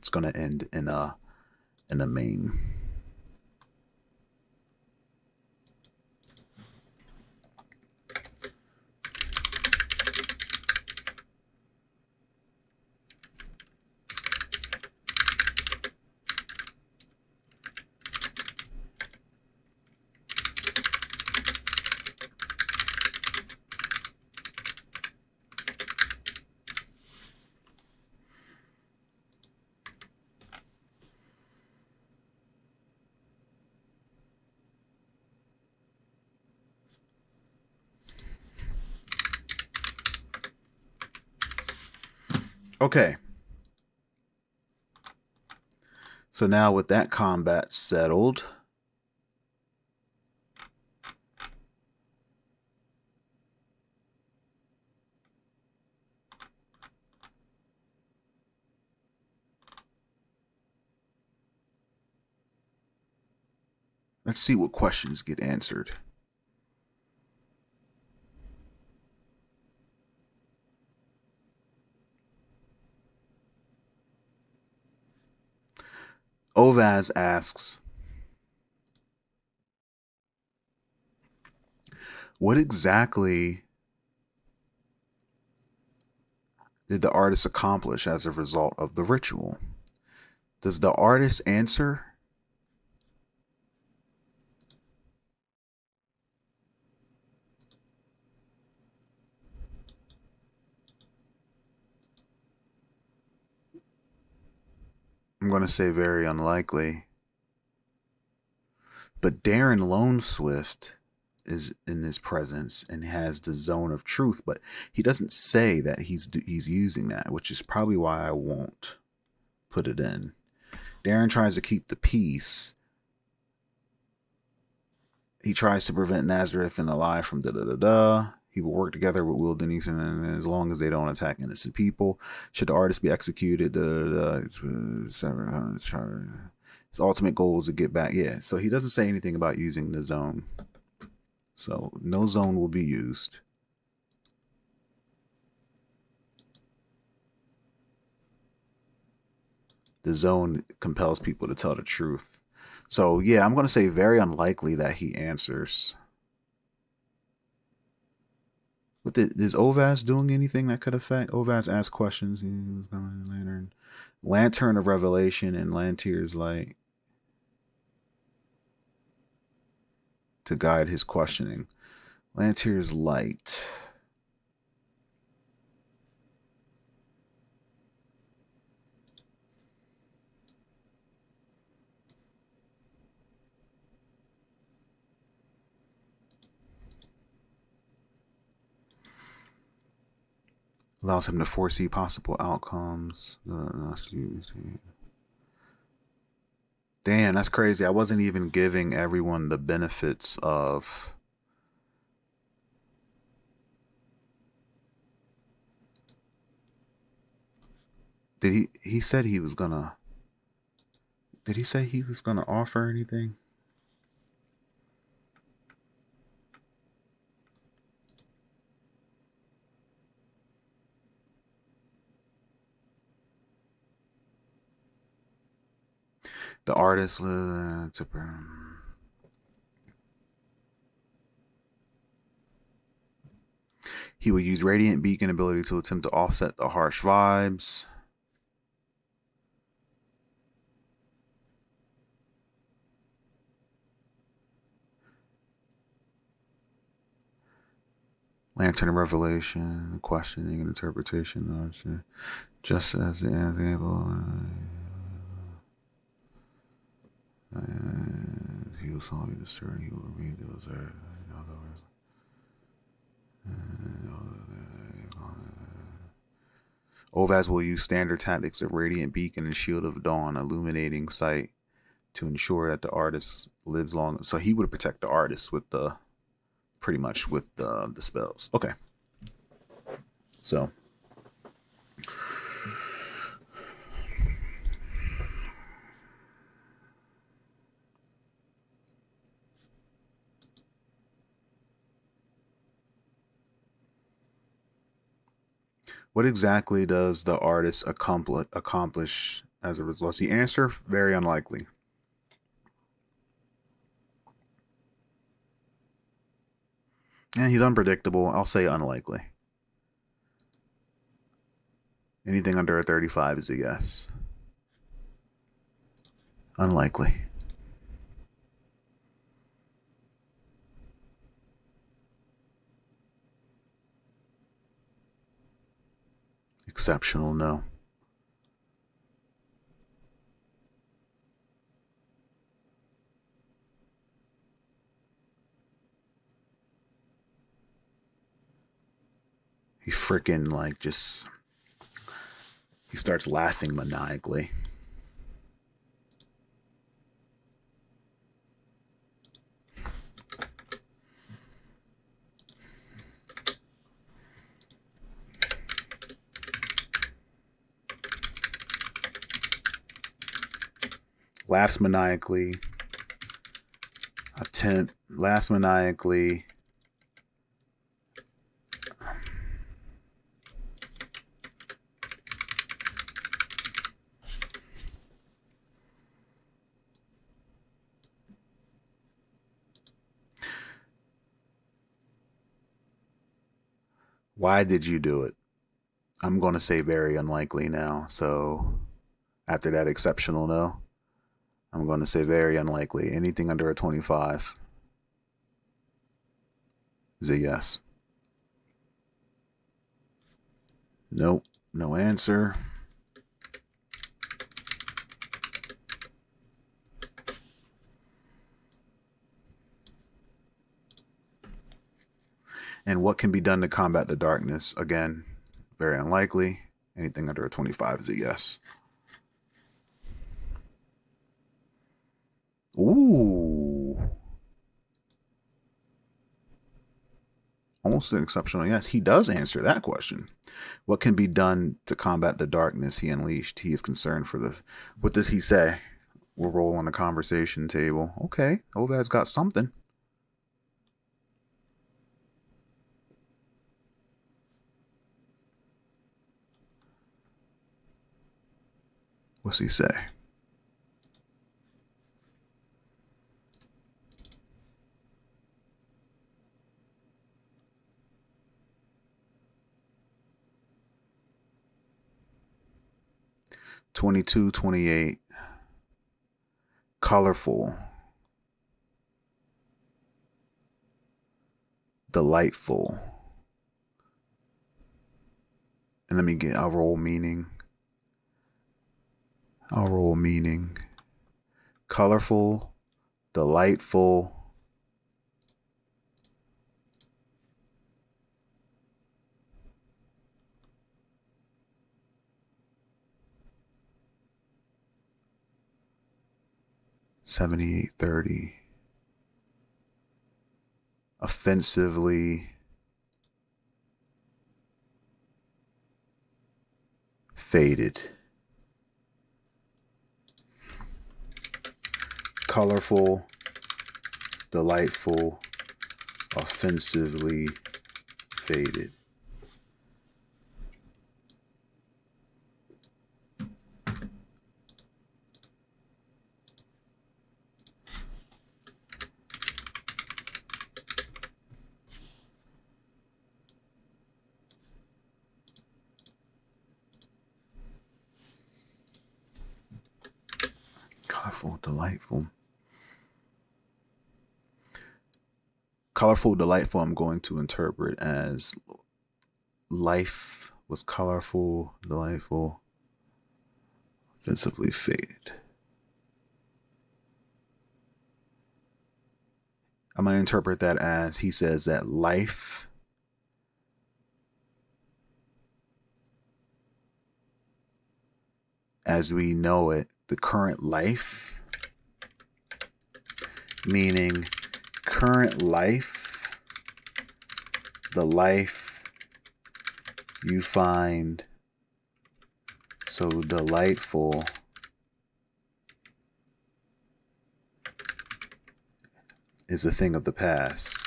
gonna end in a maim. Okay. So now with that combat settled, let's see what questions get answered. Ovaz asks, what exactly did the artist accomplish as a result of the ritual? Does the artist answer? I'm going to say very unlikely. But Darren Lone Swift is in his presence and has the zone of truth, but he doesn't say that he's using that, which is probably why I won't put it in. Darren tries to keep the peace. He tries to prevent Nazareth and the lie from da-da-da-da. He will work together with Will Denise, and as long as they don't attack innocent people. Should the artist be executed, his ultimate goal is to get back. Yeah, so he doesn't say anything about using the zone. So no zone will be used. The zone compels people to tell the truth. So yeah, I'm going to say very unlikely that he answers. But is Ovaz doing anything that could affect? Ovaz asked questions. He was coming Lantern. Lantern of Revelation and Lantier's Light to guide his questioning. Lantier's Light. Allows him to foresee possible outcomes. Damn, that's crazy. I wasn't even giving everyone the benefits of... Did he said he was gonna... Did he say he was gonna offer anything? The artist he would use Radiant Beacon ability to attempt to offset the harsh vibes. Lantern of Revelation, questioning and interpretation. Just as the example. He will solve the story. He will read those. Ovaz will use standard tactics of Radiant Beacon and Shield of Dawn, illuminating sight to ensure that the artist lives long. So he would protect the artist with the, pretty much with the spells. Okay. So. What exactly does the artist accomplish as a result? The answer, very unlikely. And he's unpredictable. I'll say unlikely. Anything under a 35 is a yes. Unlikely. Exceptional, no. He freaking like just, he starts laughing maniacally. Laughs maniacally. Laughs maniacally. Why did you do it? I'm going to say very unlikely now. So after that exceptional no, I'm going to say very unlikely. Anything under a 25 is a yes. Nope, no answer. And what can be done to combat the darkness? Again, very unlikely. Anything under a 25 is a yes. Ooh. Almost an exceptional yes. He does answer that question. What can be done to combat the darkness he unleashed? He is concerned for the. What does he say? We'll roll on the conversation table. Okay, Obad's got something. What's he say? (22, 28). Colorful, delightful. And let me get, I'll roll meaning. Colorful, delightful. (78, 30). Offensively faded. Colorful, delightful, offensively faded. Colorful, delightful. Colorful, delightful, I'm going to interpret as life was colorful, delightful, offensively faded. I'm going to interpret that as he says that life as we know it, the current life, meaning current life, the life you find so delightful is a thing of the past.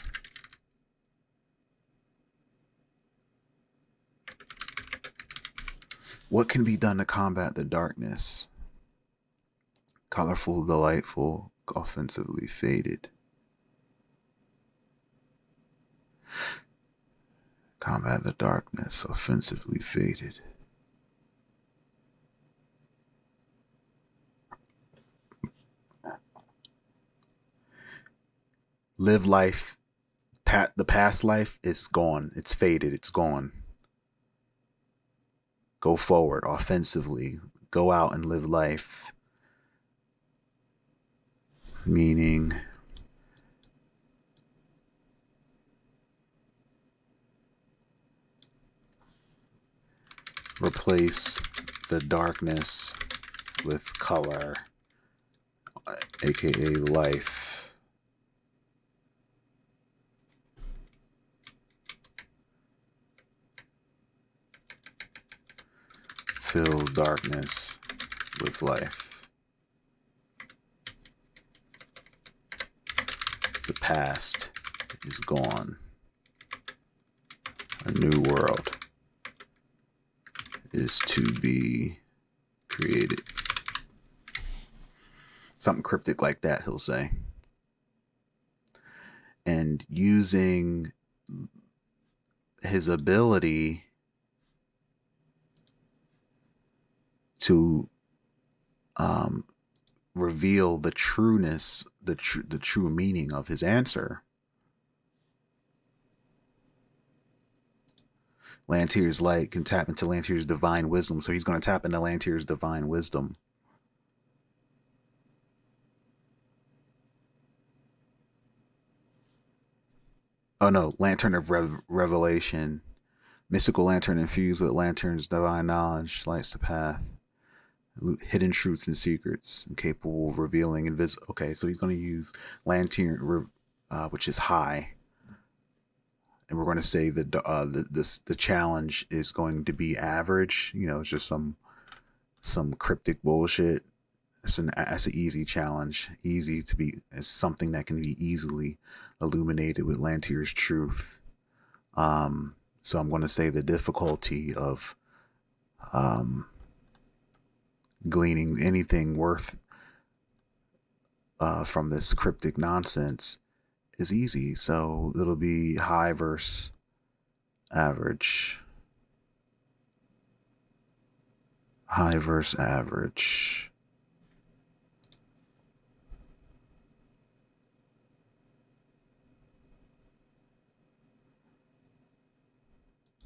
What can be done to combat the darkness? Colorful, delightful, offensively faded. Combat the darkness, offensively faded. Live life. The past life is gone. It's faded. It's gone. Go forward offensively. Go out and live life. Meaning replace the darkness with color, aka life. Fill darkness with life. The past is gone. A new world is to be created. Something cryptic like that, he'll say. And using his ability to reveal the trueness, the true meaning of his answer. Lantier's light can tap into Lantier's divine wisdom, so he's going to tap into Lantier's divine wisdom. Oh no, Lantern of Revelation. Mystical lantern infused with lantern's divine knowledge lights the path. Hidden truths and secrets, and capable of revealing invisible. Okay, so he's going to use lantern, which is high, and we're going to say that the challenge is going to be average. You know, it's just some cryptic bullshit. That's an easy challenge. Easy to be. It's something that can be easily illuminated with Lantier's truth. So I'm going to say the difficulty of gleaning anything worth from this cryptic nonsense is easy. So it'll be high versus average. High versus average.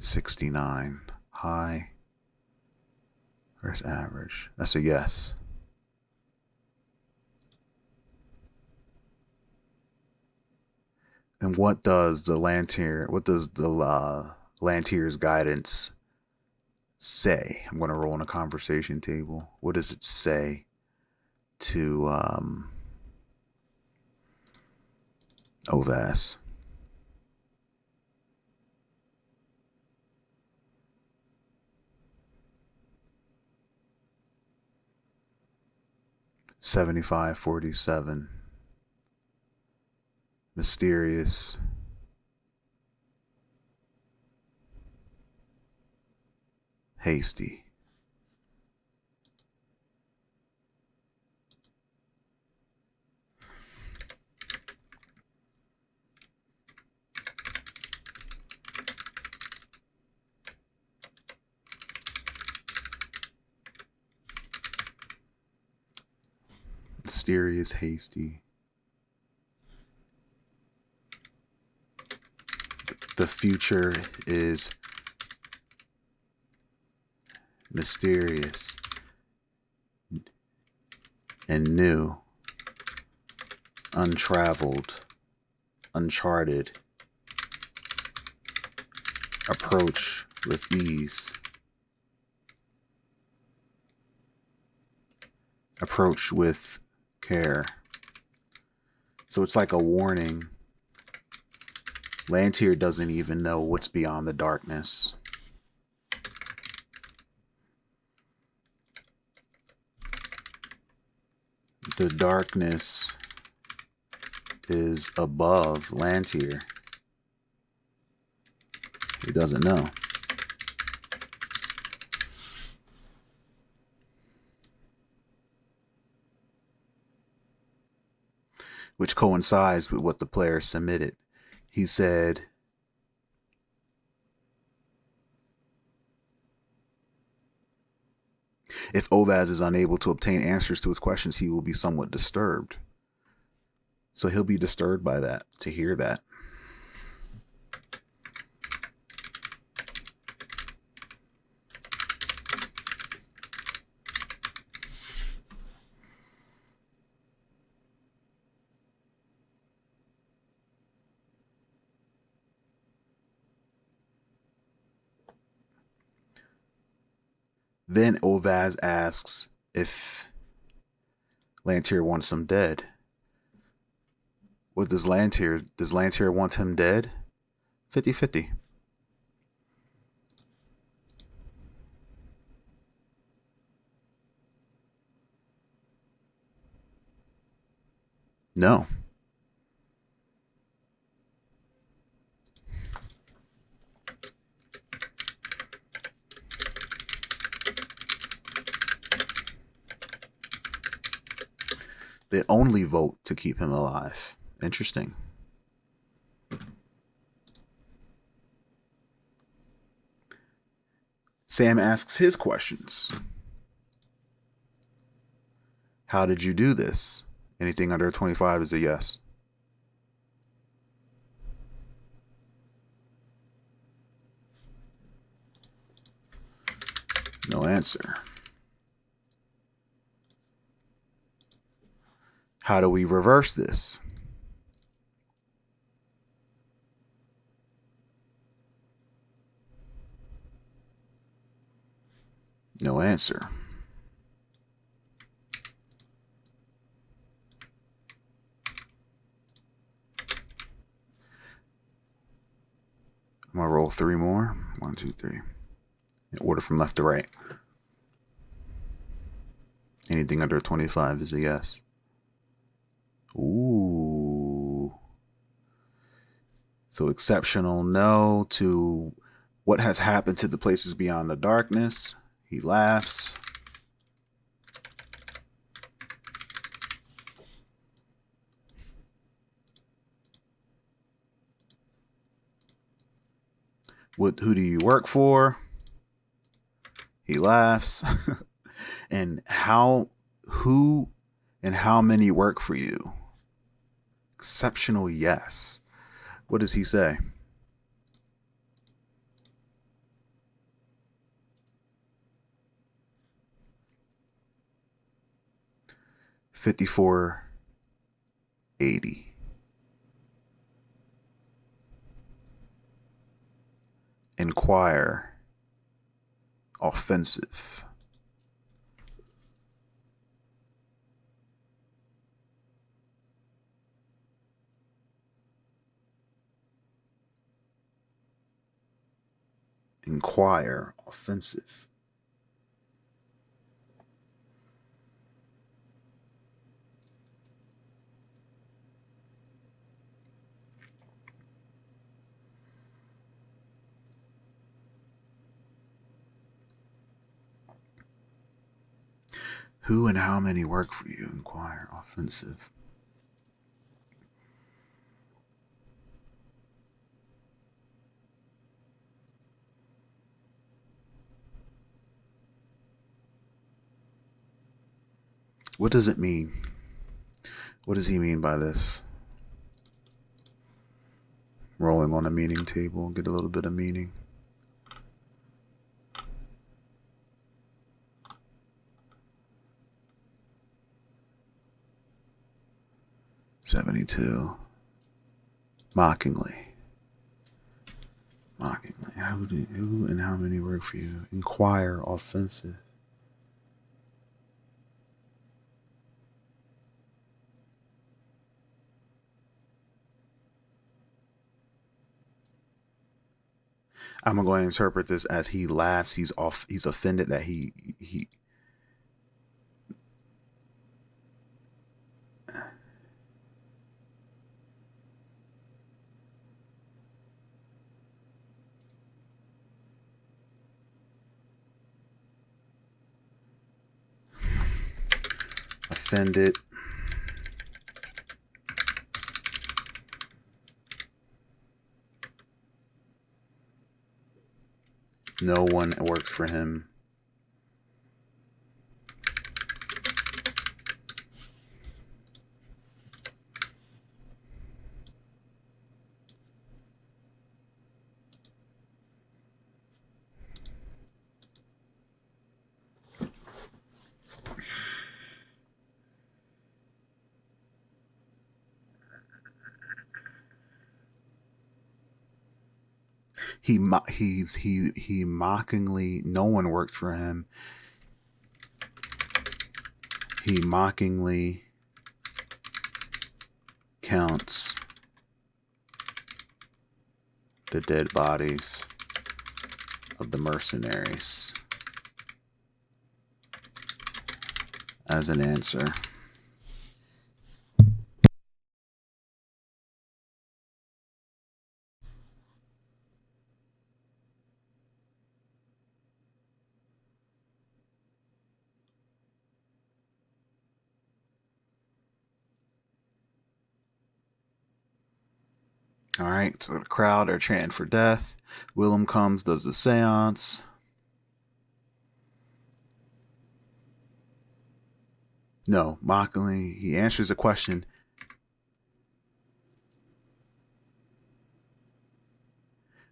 $69. High versus average. That's a yes. And what does the Lantier's guidance say? I'm going to roll on a conversation table. What does it say to Ovas? $75.47. Mysterious. Hasty. Mysterious, hasty. The future is mysterious and new, untraveled, uncharted. Approach with ease. Approach with care. So it's like a warning. Lantier doesn't even know what's beyond the darkness. The darkness is above Lantier. He doesn't know. Which coincides with what the player submitted. He said, if Ovaz is unable to obtain answers to his questions, he will be somewhat disturbed. So he'll be disturbed by that, to hear that. Then Ovaz asks if Lantier wants him dead. What does Lantier want him dead? 50-50. No. They only vote to keep him alive. Interesting. Sam asks his questions. How did you do this? Anything under 25 is a yes. No answer. How do we reverse this? No answer. I'm gonna roll 3 more. 1, 2, 3. In order from left to right. Anything under 25 is a yes. Ooh. So exceptional no to what has happened to the places beyond the darkness. He laughs. Who do you work for? He laughs. And who and how many work for you? Exceptional yes. What does he say? $54.80. Inquire. Offensive. Inquire. Offensive. Who and how many work for you? Inquire. Offensive. What does it mean? What does he mean by this? Rolling on a meaning table, get a little bit of meaning. $72. Mockingly. Who and how many work for you? Inquire. Offensive. I'm going to interpret this as he laughs. He's offended that he offended. No one works for him. He mockingly, no one works for him. He mockingly counts the dead bodies of the mercenaries as an answer. All right, so the crowd are chanting for death. Willem comes, does the seance. No, mockingly, he answers a question.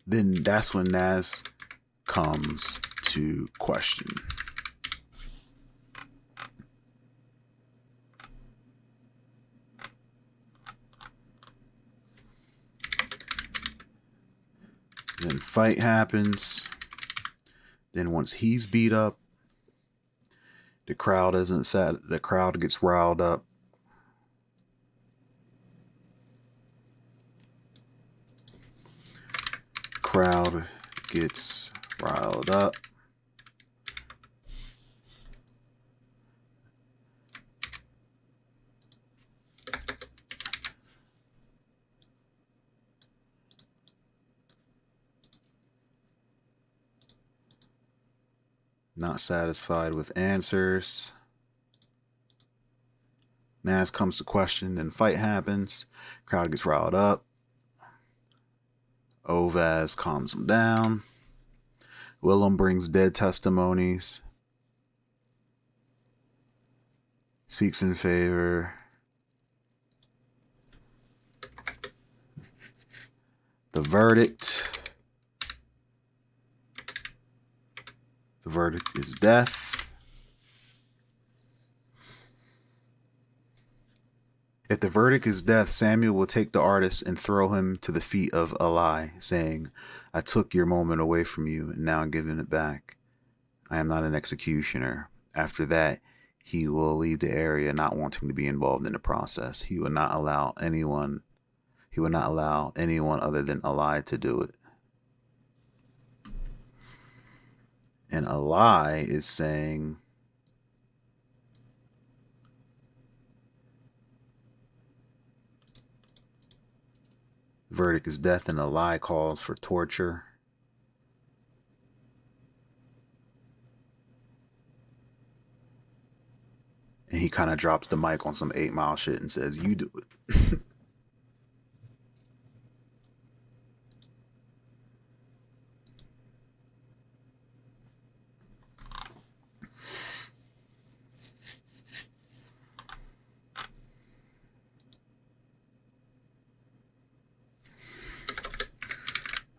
Then that's when Naz comes to question. Then fight happens. Then once he's beat up, The crowd isn't sad. The crowd gets riled up. Crowd gets riled up. Not satisfied with answers. Naz comes to question, then fight happens. Crowd gets riled up. Ovaz calms him down. Willem brings dead testimonies. Speaks in favor. The verdict. The verdict is death. If the verdict is death, Samuel will take the artist and throw him to the feet of Ali, saying, I took your moment away from you, and now I'm giving it back. I am not an executioner. After that, he will leave the area not wanting to be involved in the process. He will not allow anyone other than Ali to do it. And Ali is saying, verdict is death, and Ali calls for torture. And he kind of drops the mic on some 8 Mile shit and says, you do it.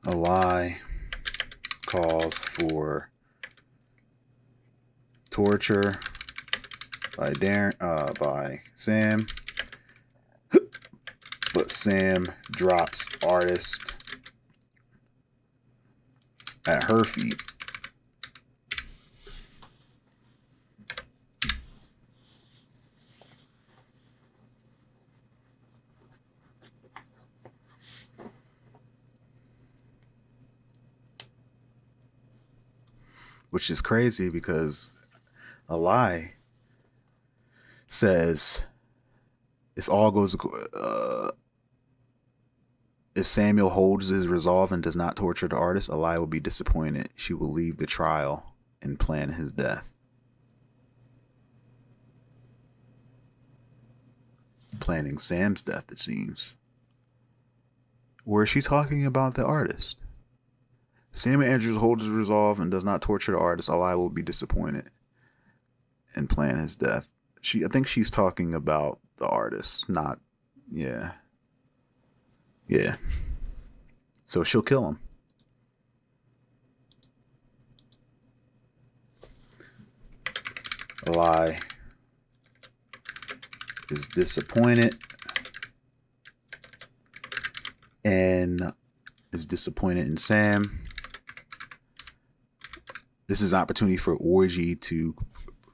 Ali calls for torture by Sam, but Sam drops artist at her feet. Which is crazy because Ali says if all goes if Samuel holds his resolve and does not torture the artist, Ali will be disappointed. She will leave the trial and plan his death. Planning Sam's death, it seems. Or is she talking about the artist? Samuel Andrews holds his resolve and does not torture the artist. Ali will be disappointed and plan his death. I think she's talking about the artist, not, yeah. So she'll kill him. Ali is disappointed and is disappointed in Sam. This is an opportunity for Orgy to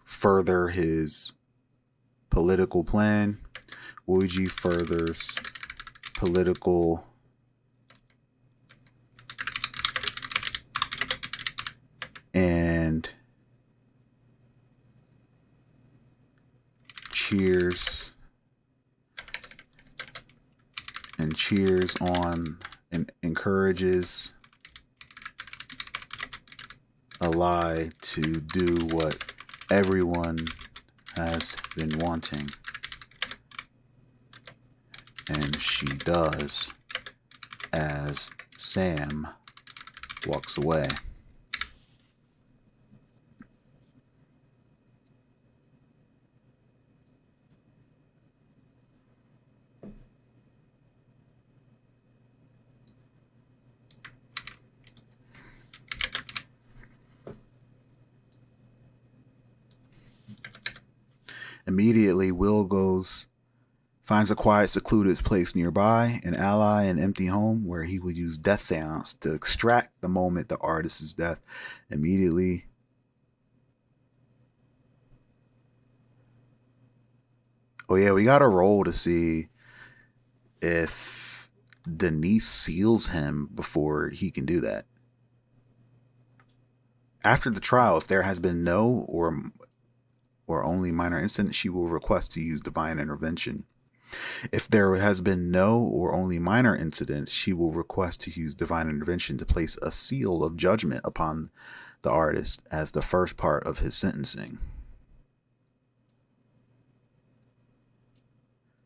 further his political plan. Orgy furthers political and cheers on and encourages Ali to do what everyone has been wanting. And she does as Sam walks away. Immediately, Will finds a quiet, secluded place nearby, an ally, an empty home where he would use death seance to extract the moment the artist's death. Immediately, Oh yeah, we got to roll to see if Denise seals him before he can do that. After the trial, if there has been no or only minor incident, she will request to use divine intervention. If there has been no or only minor incidents, she will request to use divine intervention to place a seal of judgment upon the artist as the first part of his sentencing.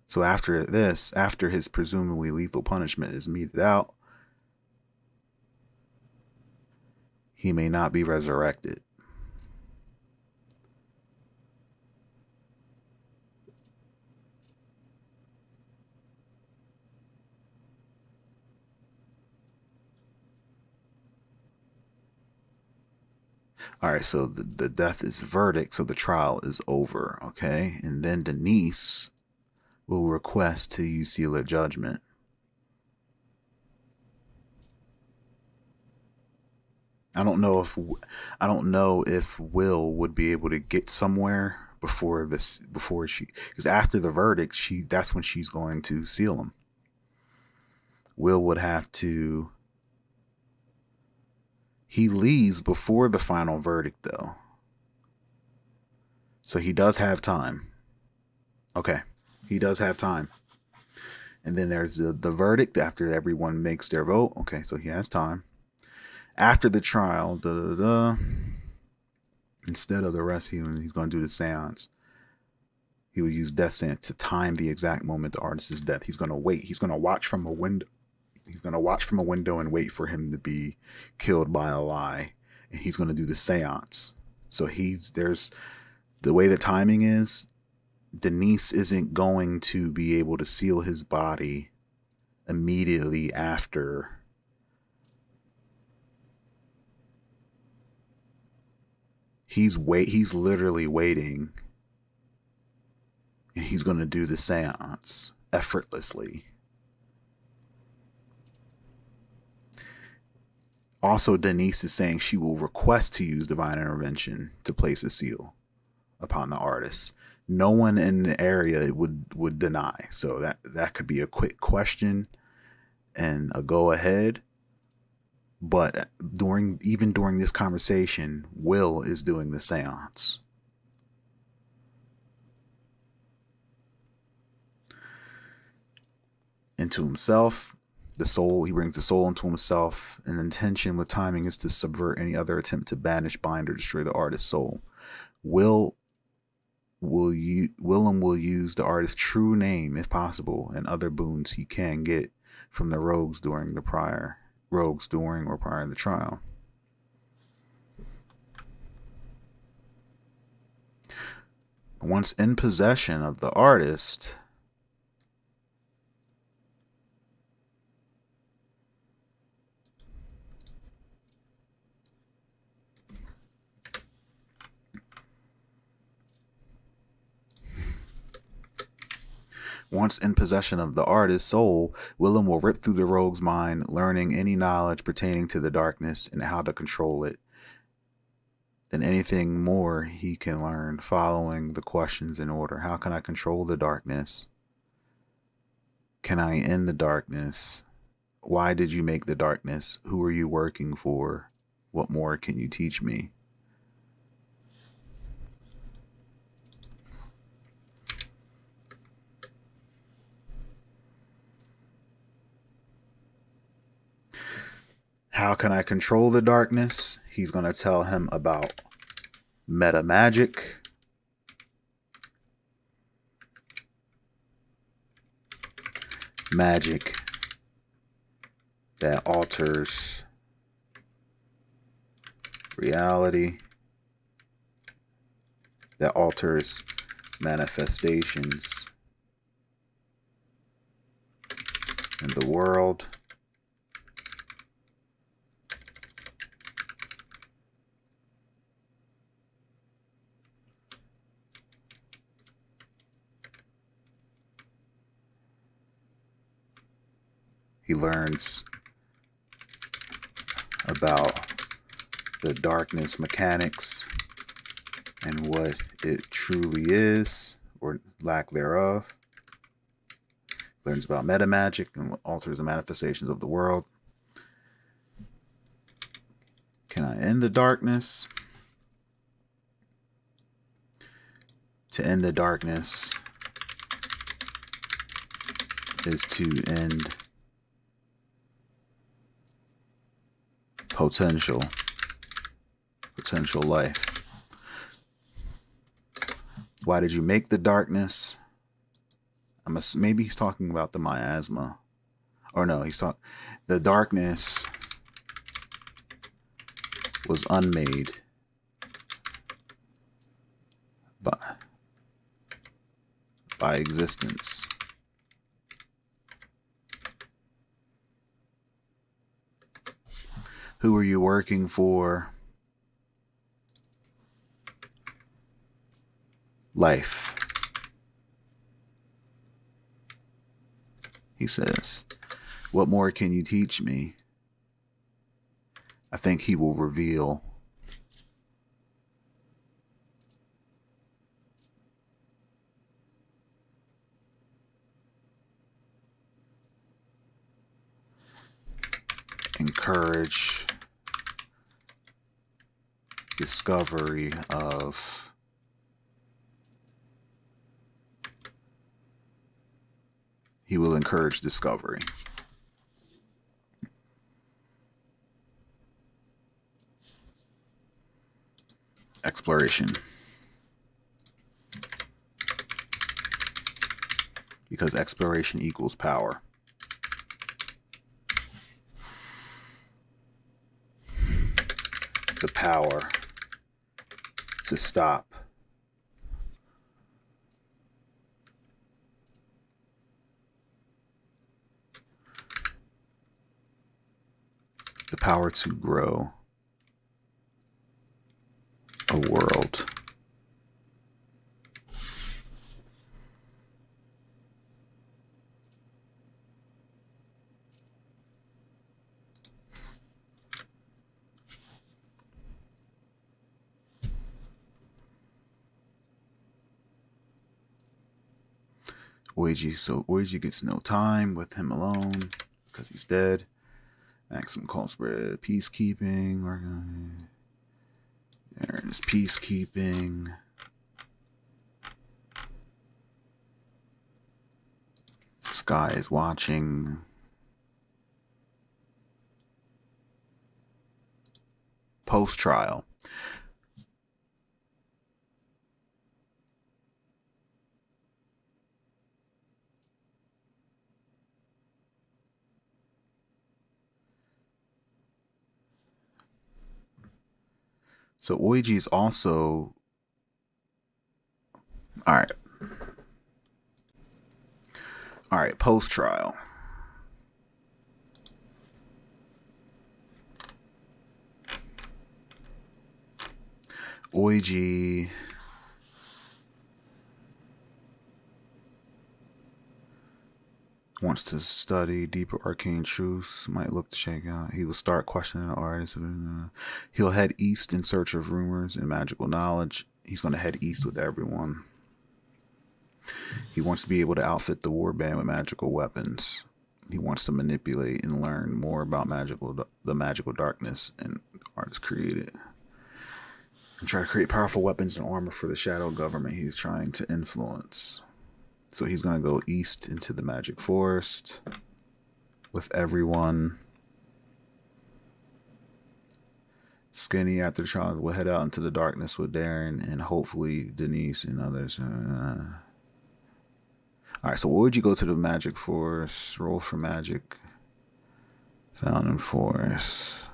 So after this, after his presumably lethal punishment is meted out, he may not be resurrected. All right, so the death is verdict, so the trial is over, okay? And then Denise will request to use seal of judgment. I don't know if Will would be able to get somewhere before she, because after the verdict, that's when she's going to seal him. Will would have to. He leaves before the final verdict, though. So he does have time. Okay. He does have time. And then there's the verdict after everyone makes their vote. Okay, so he has time. After the trial, instead of the rest, he's going to do the seance. He will use death sentence to time the exact moment the artist's death. He's going to wait. He's going to watch from a window. He's going to watch from a window and wait for him to be killed by a lie. And he's going to do the seance. So there's the way the timing is, Denise isn't going to be able to seal his body immediately after. He's literally waiting, and he's going to do the seance effortlessly. Also, Denise is saying she will request to use divine intervention to place a seal upon the artist. No one in the area would deny. So that could be a quick question and a go ahead. But during this conversation, Will is doing the seance. Into himself, he brings the soul into himself. An intention with timing is to subvert any other attempt to banish, bind, or destroy the artist's soul. Willem will use the artist's true name if possible, and other boons he can get from the rogues during or prior to the trial. Once in possession of the artist, soul, Willem will rip through the rogue's mind, learning any knowledge pertaining to the darkness and how to control it. Then anything more he can learn, following the questions in order. How can I control the darkness? Can I end the darkness? Why did you make the darkness? Who are you working for? What more can you teach me? How can I control the darkness? He's going to tell him about meta magic, that alters reality, that alters manifestations in the world. He learns about the darkness mechanics and what it truly is, or lack thereof. Learns about meta magic and alters the manifestations of the world. Can I end the darkness? To end the darkness is to end potential life. Why did you make the darkness? Maybe he's talking about the miasma. Or no, the darkness was unmade by existence. Who are you working for? Life. He says, what more can you teach me? I think he will reveal encourage discovery of he will encourage discovery. Exploration. Because exploration equals power. The power to stop the power to grow a world. Oiji gets no time with him alone because he's dead. Maxim calls for peacekeeping. There is peacekeeping. Sky is watching. Post-trial. So Oiji is also... All right, post-trial. Oiji wants to study deeper arcane truths, might look to check out. He will start questioning the artist. He'll head east in search of rumors and magical knowledge. He's going to head east with everyone. He wants to be able to outfit the warband with magical weapons. He wants to manipulate and learn more about the magical darkness and artists created. And try to create powerful weapons and armor for the shadow government he's trying to influence. So he's going to go east into the magic forest with everyone. Skinny, after the trials, will head out into the darkness with Darren and hopefully Denise and others. All right, so what would you go to the magic forest? Roll for magic. Found in forest.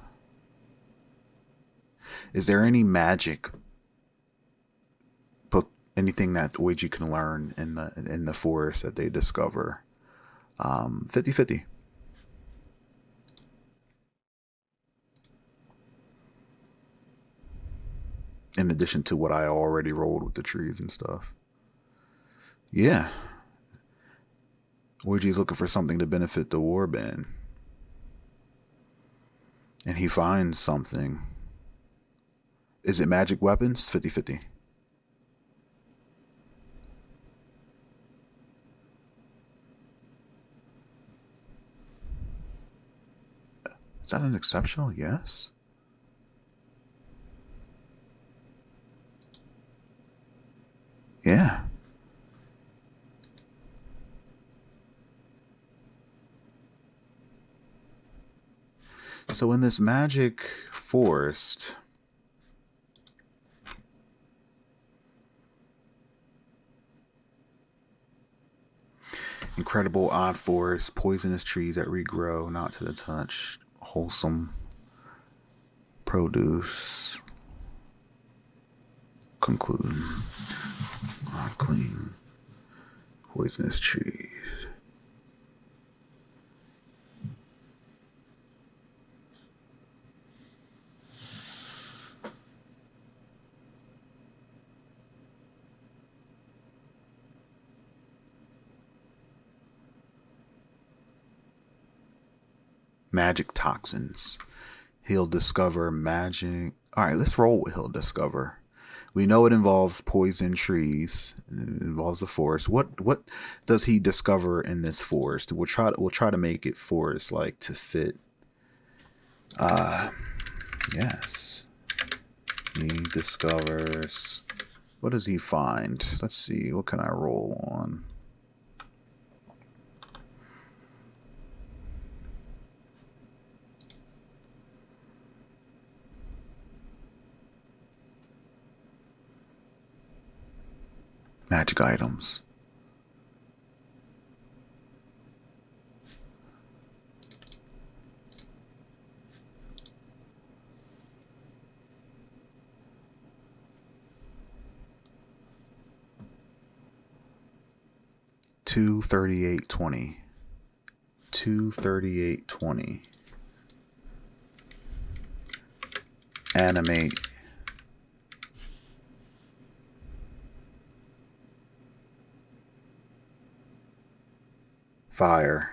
Is there any magic? Anything that Oiji can learn in the forest that they discover? 50-50. In addition to what I already rolled with the trees and stuff. Yeah. Oiji's looking for something to benefit the warband. And he finds something. Is it magic weapons? 50-50. Is that an exceptional? Yes. Yeah. So in this magic forest, incredible odd forest, poisonous trees that regrow, not to the touch, wholesome produce. Conclude. Clean. Poisonous trees. Magic toxins. He'll discover magic. All right, let's roll with he'll discover. We know it involves poison trees. It involves a forest. What does he discover in this forest? We'll try to make it forest like to fit. Yes. He discovers. What does he find? Let's see. What can I roll on? Magic items. $238.20. $238.20. Animate. Fire.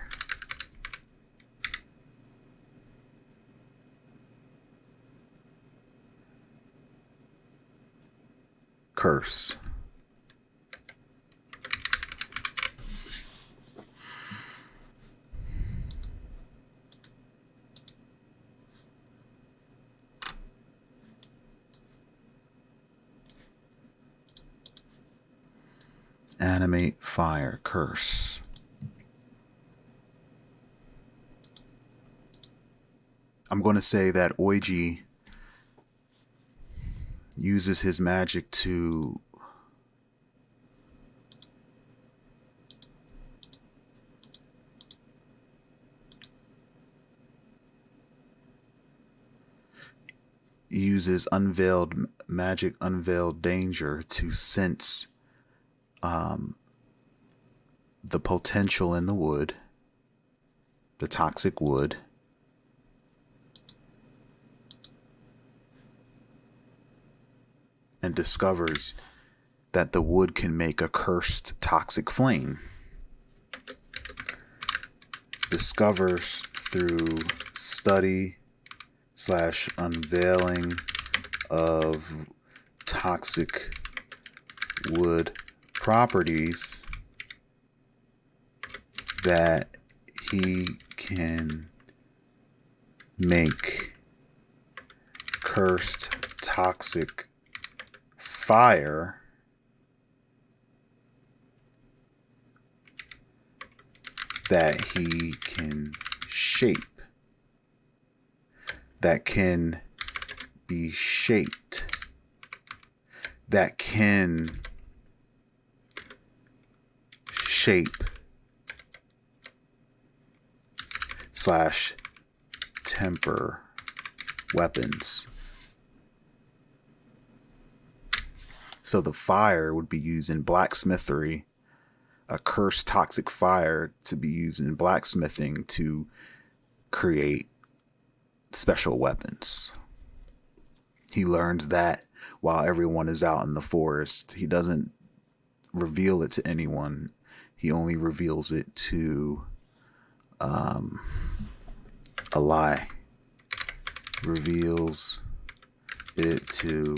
Curse. Animate, fire, curse. I'm going to say that Oiji uses his magic to uses unveiled magic, unveiled danger to sense the potential in the wood, the toxic wood, and discovers that the wood can make a cursed toxic flame. Discovers through study / unveiling of toxic wood properties that he can make cursed toxic fire that he can shape, that can be shaped, that can shape / temper weapons. So the fire would be used in blacksmithery, a cursed toxic fire to be used in blacksmithing to create special weapons. He learns that while everyone is out in the forest. He doesn't reveal it to anyone. He only reveals it to a lie. Reveals it to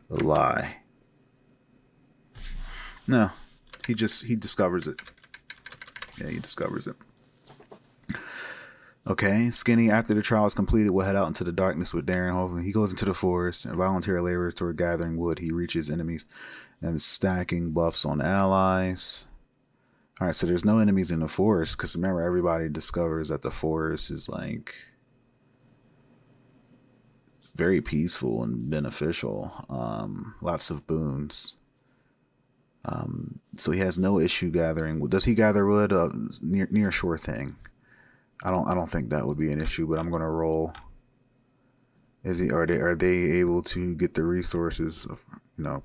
a lie. No, he discovers it. Yeah, he discovers it. Okay, Skinny, after the trial is completed, will head out into the darkness with Darren Hoffman. He goes into the forest and voluntarily labors toward gathering wood. He reaches enemies and stacking buffs on allies. All right, so there's no enemies in the forest because remember, everybody discovers that the forest is like very peaceful and beneficial. Lots of boons. So he has no issue gathering. Does he gather wood? Near shore thing. I don't think that would be an issue, but I'm gonna roll. Is he? Are they able to get the resources?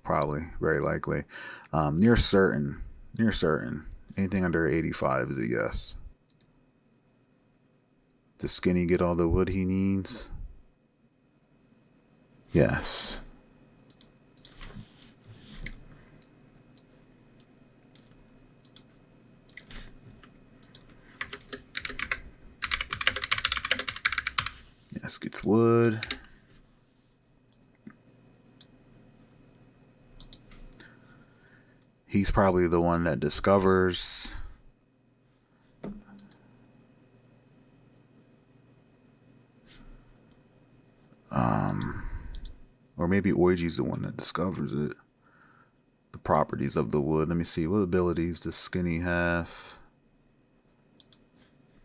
Probably, very likely. Near certain. Near certain. Anything under 85 is a yes. Does Skinny get all the wood he needs? Yes. Yes, gets wood. He's probably the one that discovers. Or maybe Oiji's the one that discovers it. The properties of the wood. Let me see. What abilities does Skinny have?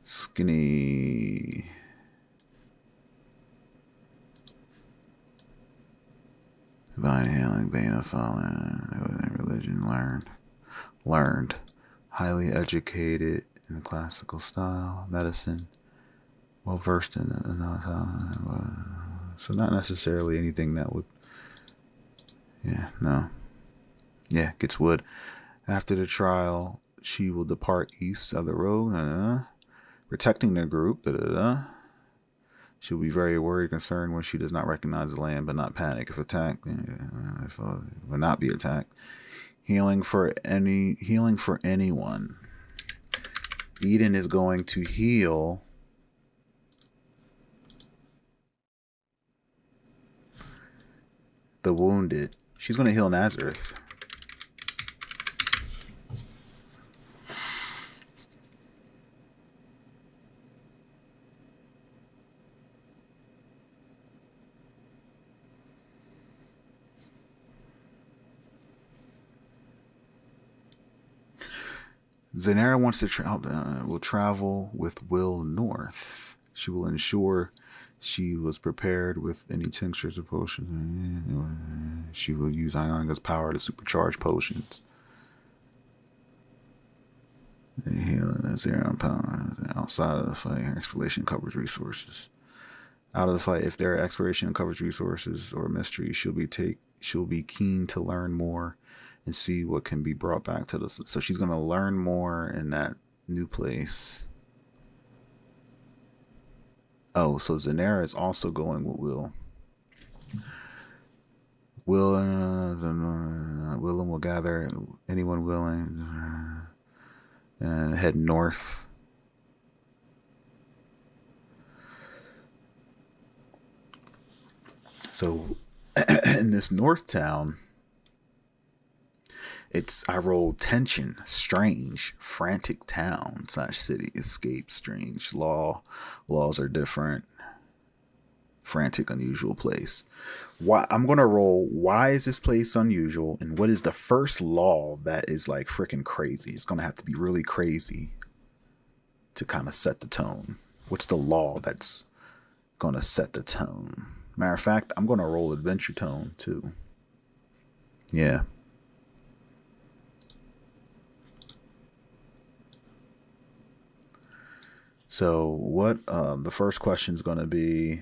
Skinny. Divine healing, Bane of Fallen, religion learned. Highly educated in the classical style, medicine, well versed in so not necessarily anything that would, no. Yeah, gets wood. After the trial, she will depart east of the road, protecting the group, She'll be very worried, concerned when she does not recognize the land, but not panic if attacked. Will not be attacked. Healing for anyone. Eden is going to heal the wounded. She's going to heal Nazareth. Zanera wants to will travel with Will north. She will ensure she was prepared with any tinctures or potions. She will use Ionga's power to supercharge potions. Zero power outside of the fight. Her exploration covers resources. Out of the fight, if there are exploration covers resources or mysteries, she'll be keen to learn more and see what can be brought back to this. So she's going to learn more in that new place. Oh, so Zanera is also going with Will. Willem will gather anyone willing and head north. So in this north town, I rolled tension, strange, frantic town / city, escape, strange, laws are different, frantic, unusual place. Why I'm gonna roll? Why is this place unusual? And what is the first law that is like freaking crazy? It's gonna have to be really crazy to kind of set the tone. What's the law that's gonna set the tone? Matter of fact, I'm gonna roll adventure tone too. Yeah. So what the first question is going to be,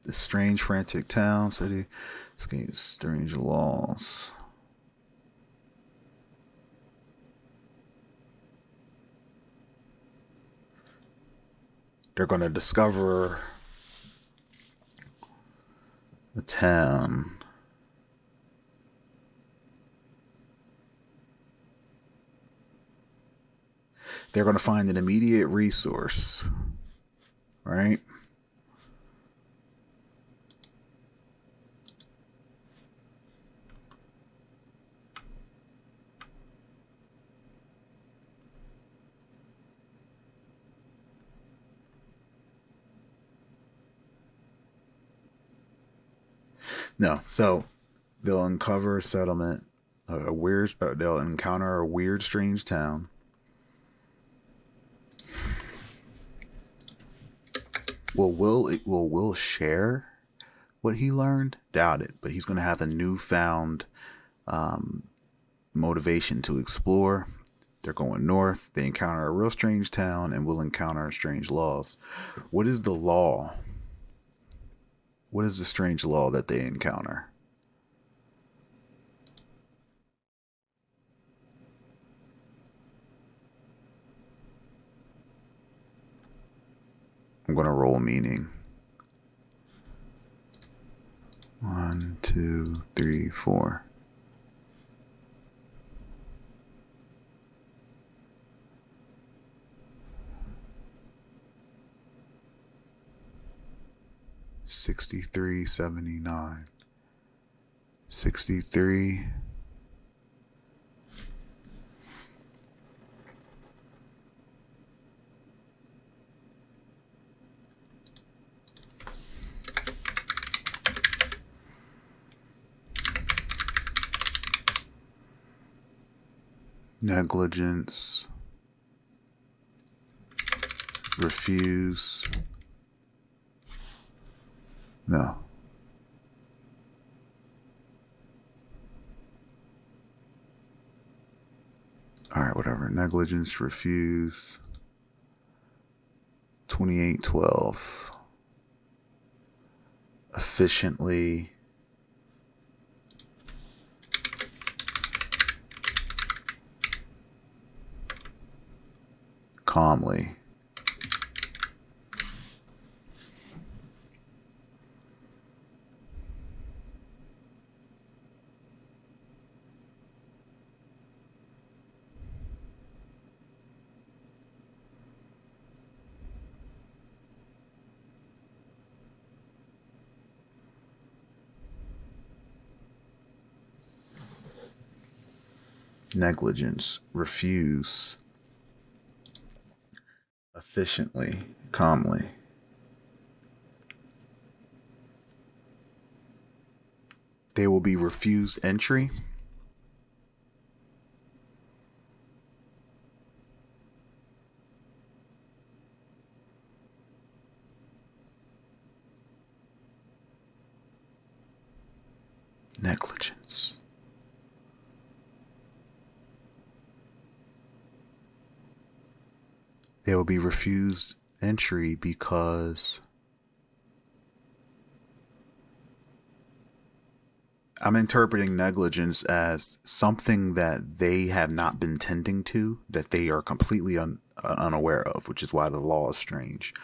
the strange frantic town city escapes strange laws. They're going to discover the town. They're going to find an immediate resource, right? No. So they'll uncover a settlement, a weird. They'll encounter a weird, strange town. Will Will share what he learned? Doubt it. But he's going to have a newfound motivation to explore. They're going north. They encounter a real strange town and will encounter strange laws. What is the law? What is the strange law that they encounter? I'm going to roll meaning. 1, 2, 3, 4. $63, 79, 63. Negligence, refuse. No. All right, whatever. Negligence, refuse. 2812. Efficiently. Calmly. Negligence, refuse. Efficiently, calmly. They will be refused entry. Negligence. They will be refused entry because I'm interpreting negligence as something that they have not been tending to, that they are completely unaware of, which is why the law is strange.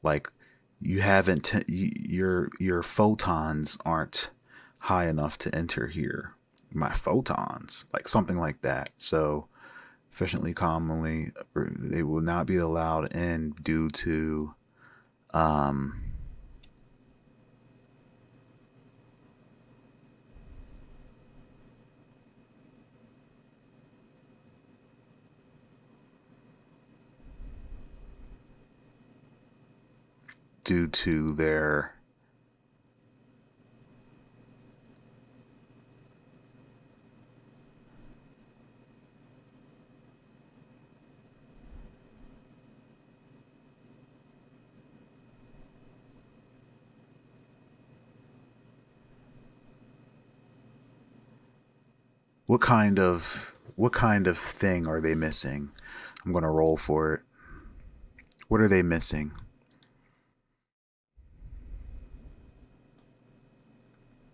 Like you haven't, your photons aren't high enough to enter here. My photons, like something like that. So efficiently, commonly, they will not be allowed in um, due to their what kind of thing are they missing? I'm gonna roll for it. What are they missing?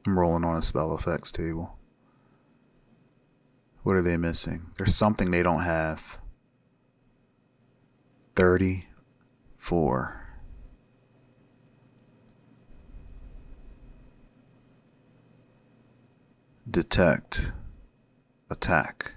I'm rolling on a spell effects table. What are they missing? There's something they don't have. 34. Detect. Attack.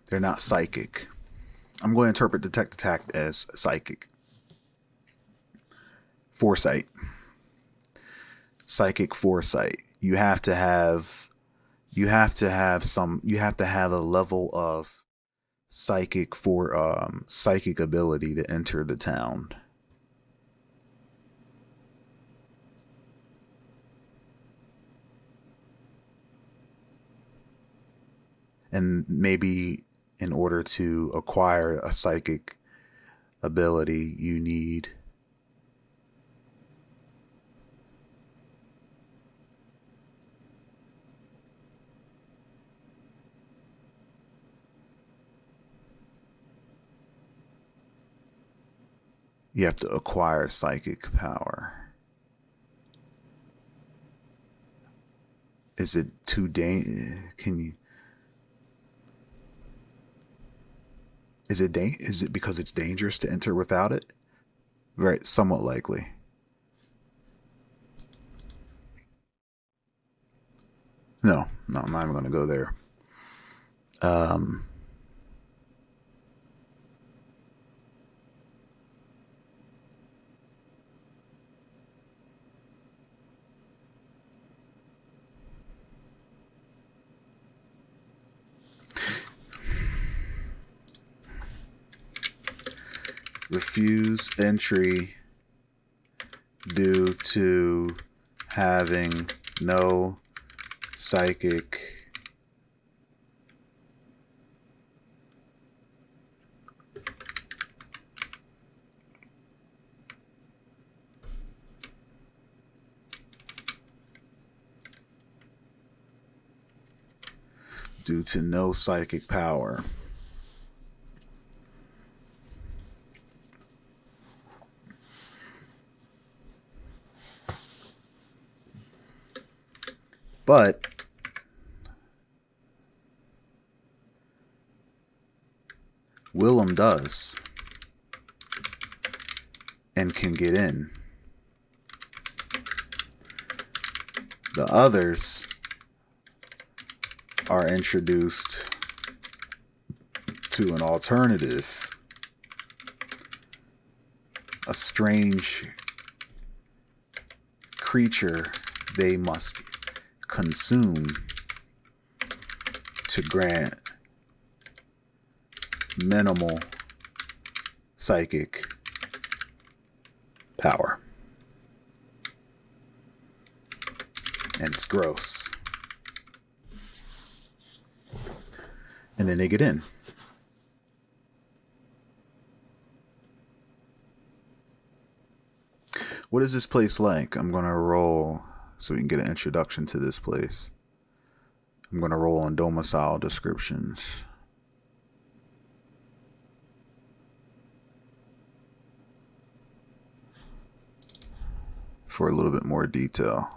They're not psychic. I'm going to interpret detect attack as psychic. Foresight. psychic foresight. You have to have a level of psychic ability to enter the town. And maybe in order to acquire a psychic ability, you have to acquire psychic power. Is it too can you is it because it's dangerous to enter without it? Right, somewhat likely. No, I'm not even going to go there. Um, refuse entry due to having no psychic power. But Willem does and can get in. The others are introduced to an alternative, a strange creature they must consume to grant minimal psychic power. And it's gross. And then they get in. What is this place like? I'm going to roll so we can get an introduction to this place. I'm going to roll on domicile descriptions. For a little bit more detail.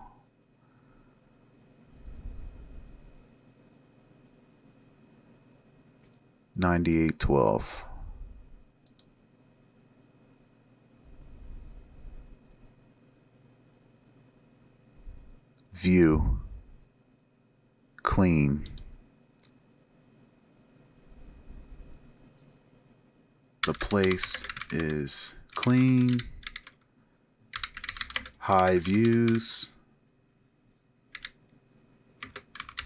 $98.12. View. Clean. The place is clean. High views.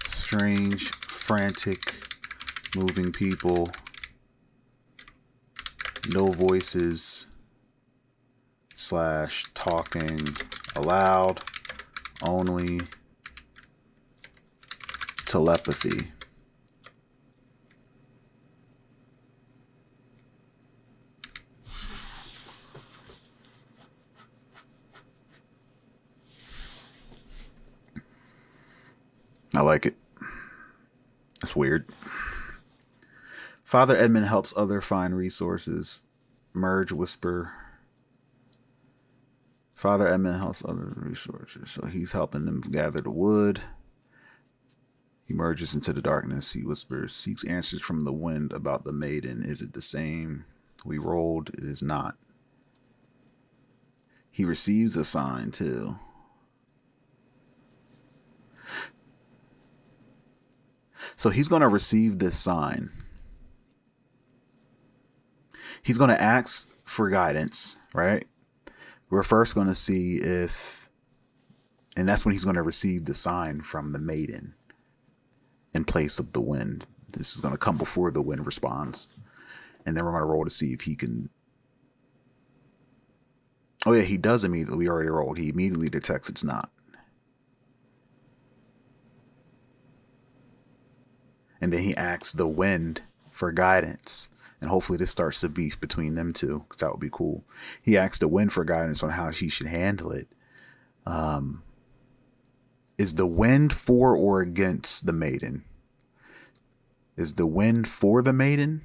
Strange, frantic, moving people. No voices / talking aloud. Only telepathy. I like it. It's weird. Father Edmund helps other find resources. Merge whisper. Father Edmund helps other resources. So he's helping them gather the wood. He merges into the darkness. He whispers, seeks answers from the wind about the maiden. Is it the same we rolled? It is not. He receives a sign too. So he's going to receive this sign. He's going to ask for guidance, right? We're first going to see if And that's when he's going to receive the sign from the maiden in place of the wind. This is going to come before the wind responds. And then we're going to roll to see if he can. Oh, yeah, he does immediately. We already rolled. He immediately detects it's not. And then he asks the wind for guidance. And hopefully this starts the beef between them two, because that would be cool. He asks the wind for guidance on how he should handle it. Is the wind for or against the maiden? Is the wind for the maiden?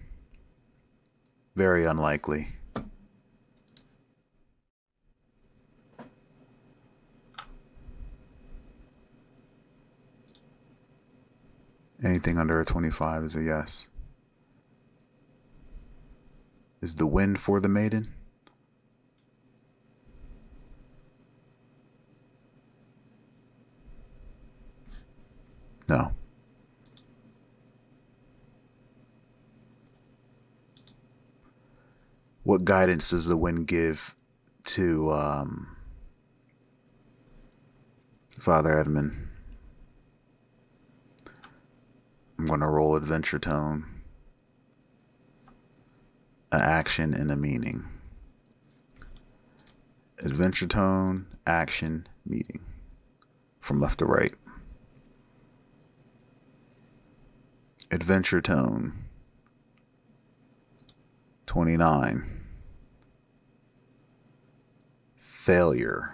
Very unlikely. Anything under a 25 is a yes. Is the wind for the maiden? No. What guidance does the wind give to Father Edmund? I'm going to roll adventure tone, an action, and a meaning. Adventure tone, action, meaning. From left to right. Adventure tone, 29. Failure.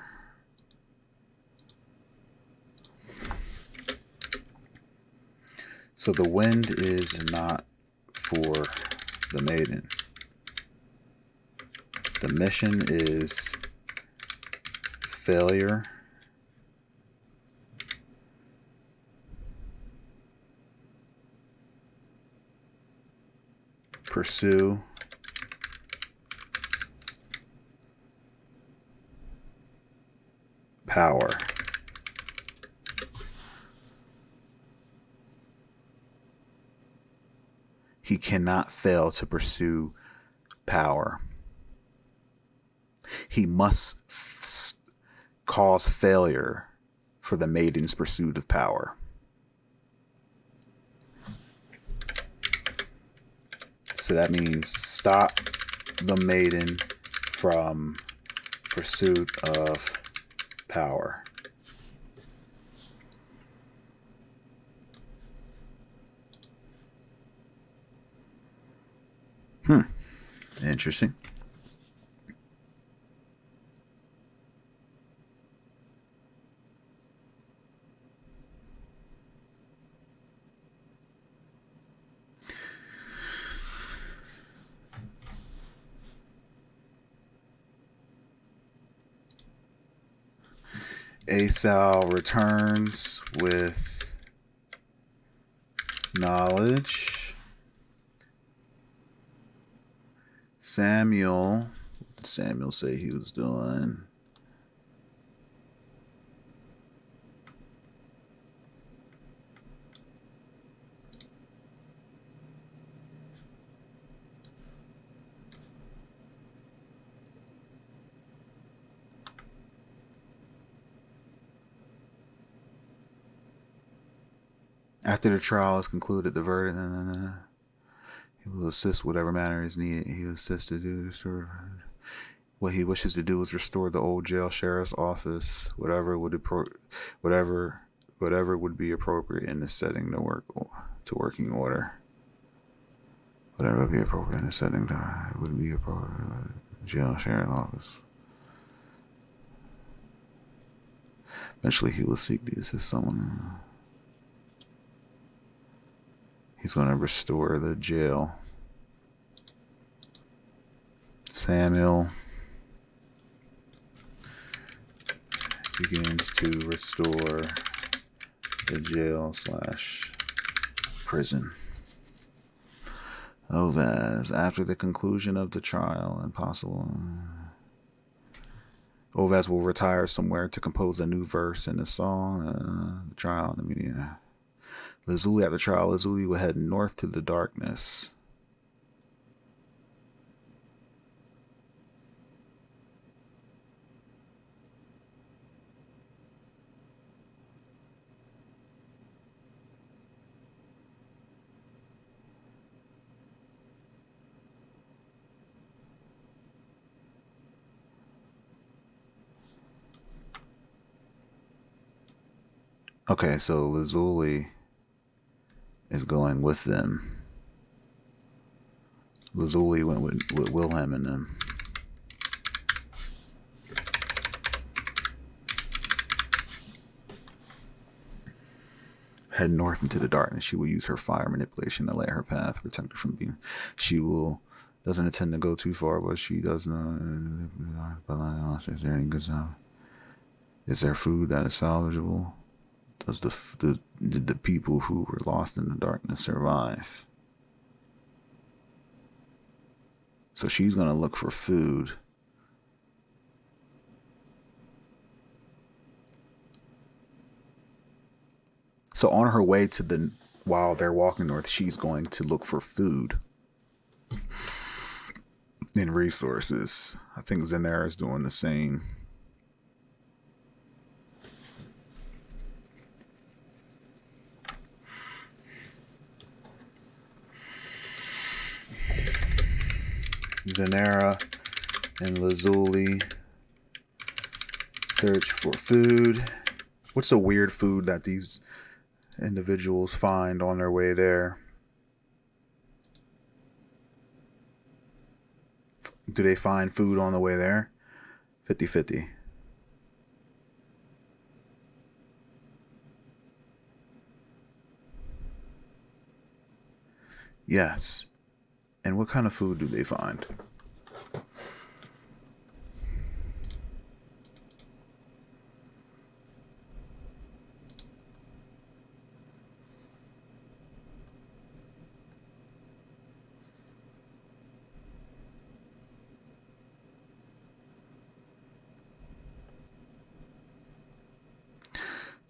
So the wind is not for the maiden. The mission is failure. Pursue. Power. He cannot fail to pursue power. He must cause failure for the maiden's pursuit of power. So that means stop the maiden from pursuit of power. Interesting. Asal returns with knowledge. Samuel, what did Samuel say he was doing? After the trial is concluded, the verdict, he will assist whatever manner is needed. He will assist to do this. What he wishes to do is restore the old jail sheriff's office, whatever would be appropriate in the setting to working order. Whatever would be appropriate in the setting would be appropriate. Jail sheriff's office. Eventually, he will seek to assist someone. He's going to restore the jail. Samuel begins to restore the jail / prison. Ovaz, after the conclusion of the trial and possible... Ovaz will retire somewhere to compose a new verse in the song. The trial and the media. Lazuli, at the trial, Lazuli will head north to the darkness. Okay, so Lazuli is going with them. Lazuli went with Wilhelm and them. Head north into the darkness. She will use her fire manipulation to light her path, protect her from being. She will doesn't intend to go too far, but she does not. Is there any good stuff? Is there food that is salvageable? Does did the people who were lost in the darkness survive? So she's gonna look for food. So on her way to while they're walking north, she's going to look for food and resources. I think Zanera is doing the same. Zanera and Lazuli search for food. What's a weird food that these individuals find on their way there? Do they find food on the way there? 50-50. Yes. And what kind of food do they find?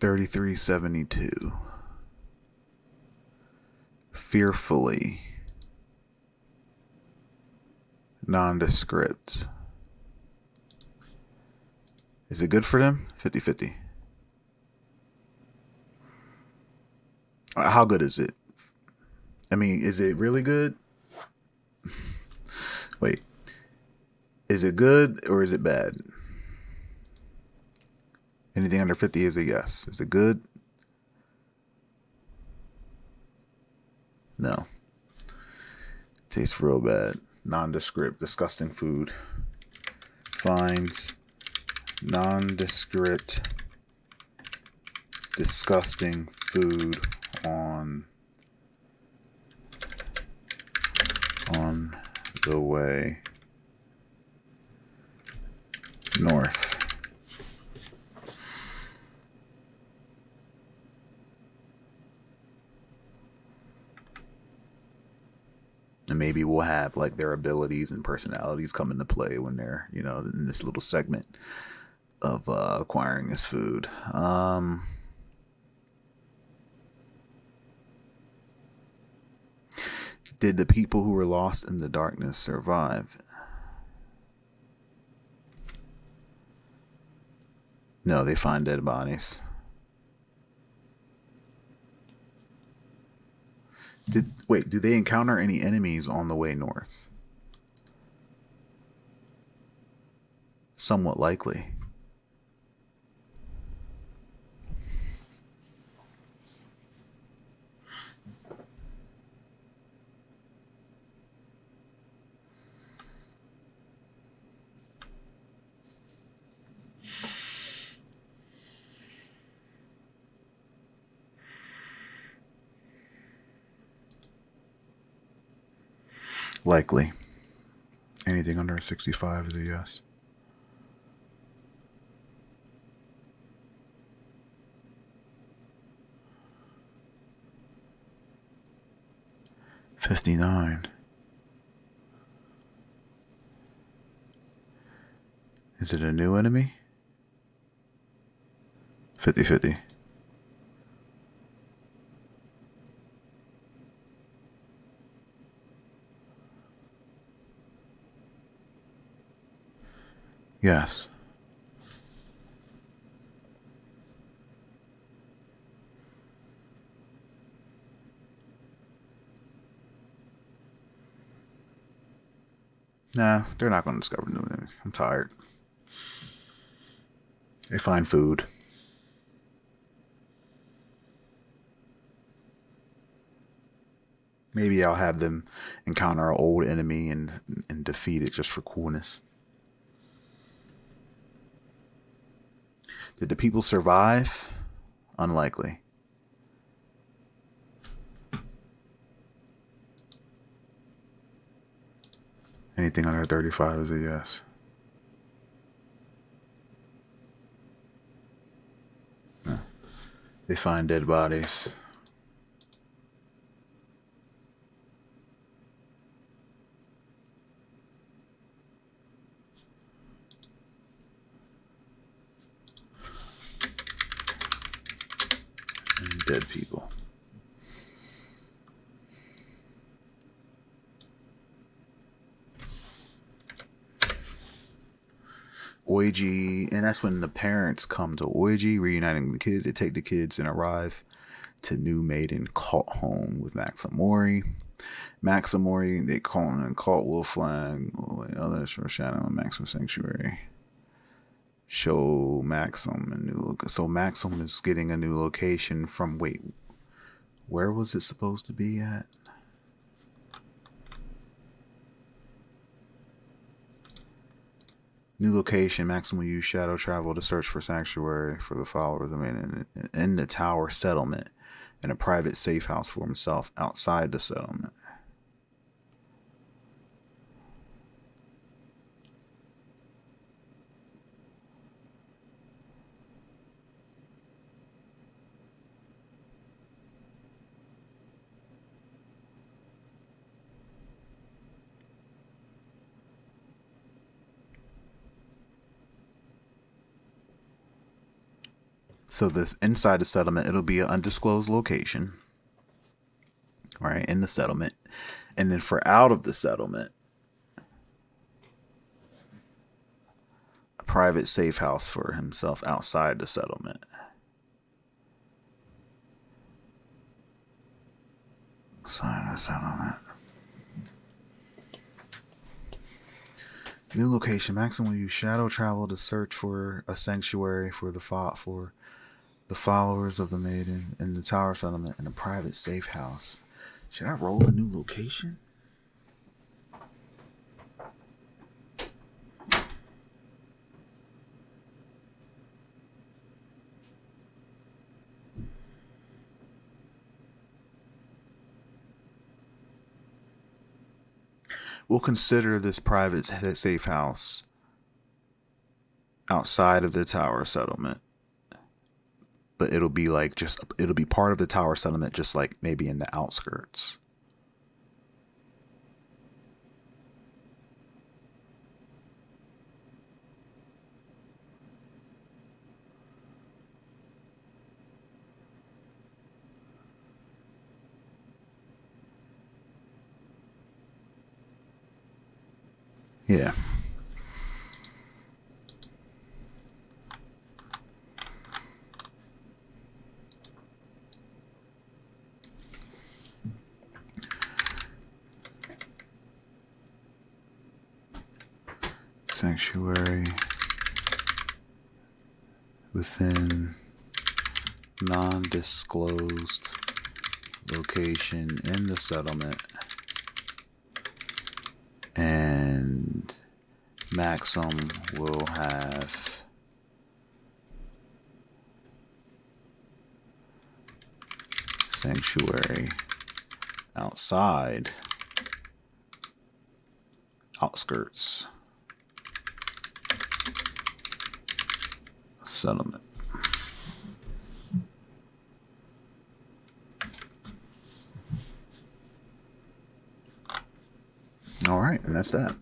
$33.72. Fearfully nondescript. Is it good for them? 50-50. How good is it? I mean, is it really good? Wait. Is it good or is it bad? Anything under 50 is a yes. Is it good? No. Tastes real bad. Nondescript, disgusting food. Finds nondescript, disgusting food on the way north. And maybe we'll have like their abilities and personalities come into play when they're, in this little segment of acquiring this food. Did the people who were lost in the darkness survive? No, they find dead bodies. Do they encounter any enemies on the way north? Somewhat likely. Likely. Anything under 65 is a yes. $59. Is it a new enemy? 50-50. Yes. Nah, they're not going to discover new enemies. I'm tired. They find food. Maybe I'll have them encounter an old enemy and defeat it just for coolness. Did the people survive? Unlikely. Anything under 35 is a yes. No. They find dead bodies. And dead people. Oiji, and that's when the parents come to Oiji, reuniting the kids. They take the kids and arrive to New Maiden cult home with Maximori. Maximori, they call him a cult wolf flag. Others for Shadow and Maximum Sanctuary. Show Maxim a new look. So Maxim is getting a new location from, wait, where was it supposed to be at? New location. Maxim will use shadow travel to search for sanctuary for the followers. I mean, in the tower settlement, and a private safe house for himself outside the settlement. So this inside the settlement, it'll be an undisclosed location, right, in the settlement. And then for out of the settlement, a private safe house for himself outside the settlement. Outside the settlement. New location. Maxim will use shadow travel to search for a sanctuary for the followers of the maiden in the tower settlement and a private safe house. Should I roll a new location? We'll consider this private safe house outside of the tower settlement. But it'll be like it'll be part of the tower settlement, just like maybe in the outskirts. Yeah. Sanctuary within non-disclosed location in the settlement, and Maxim will have sanctuary outside outskirts settlement. All right, and that's that.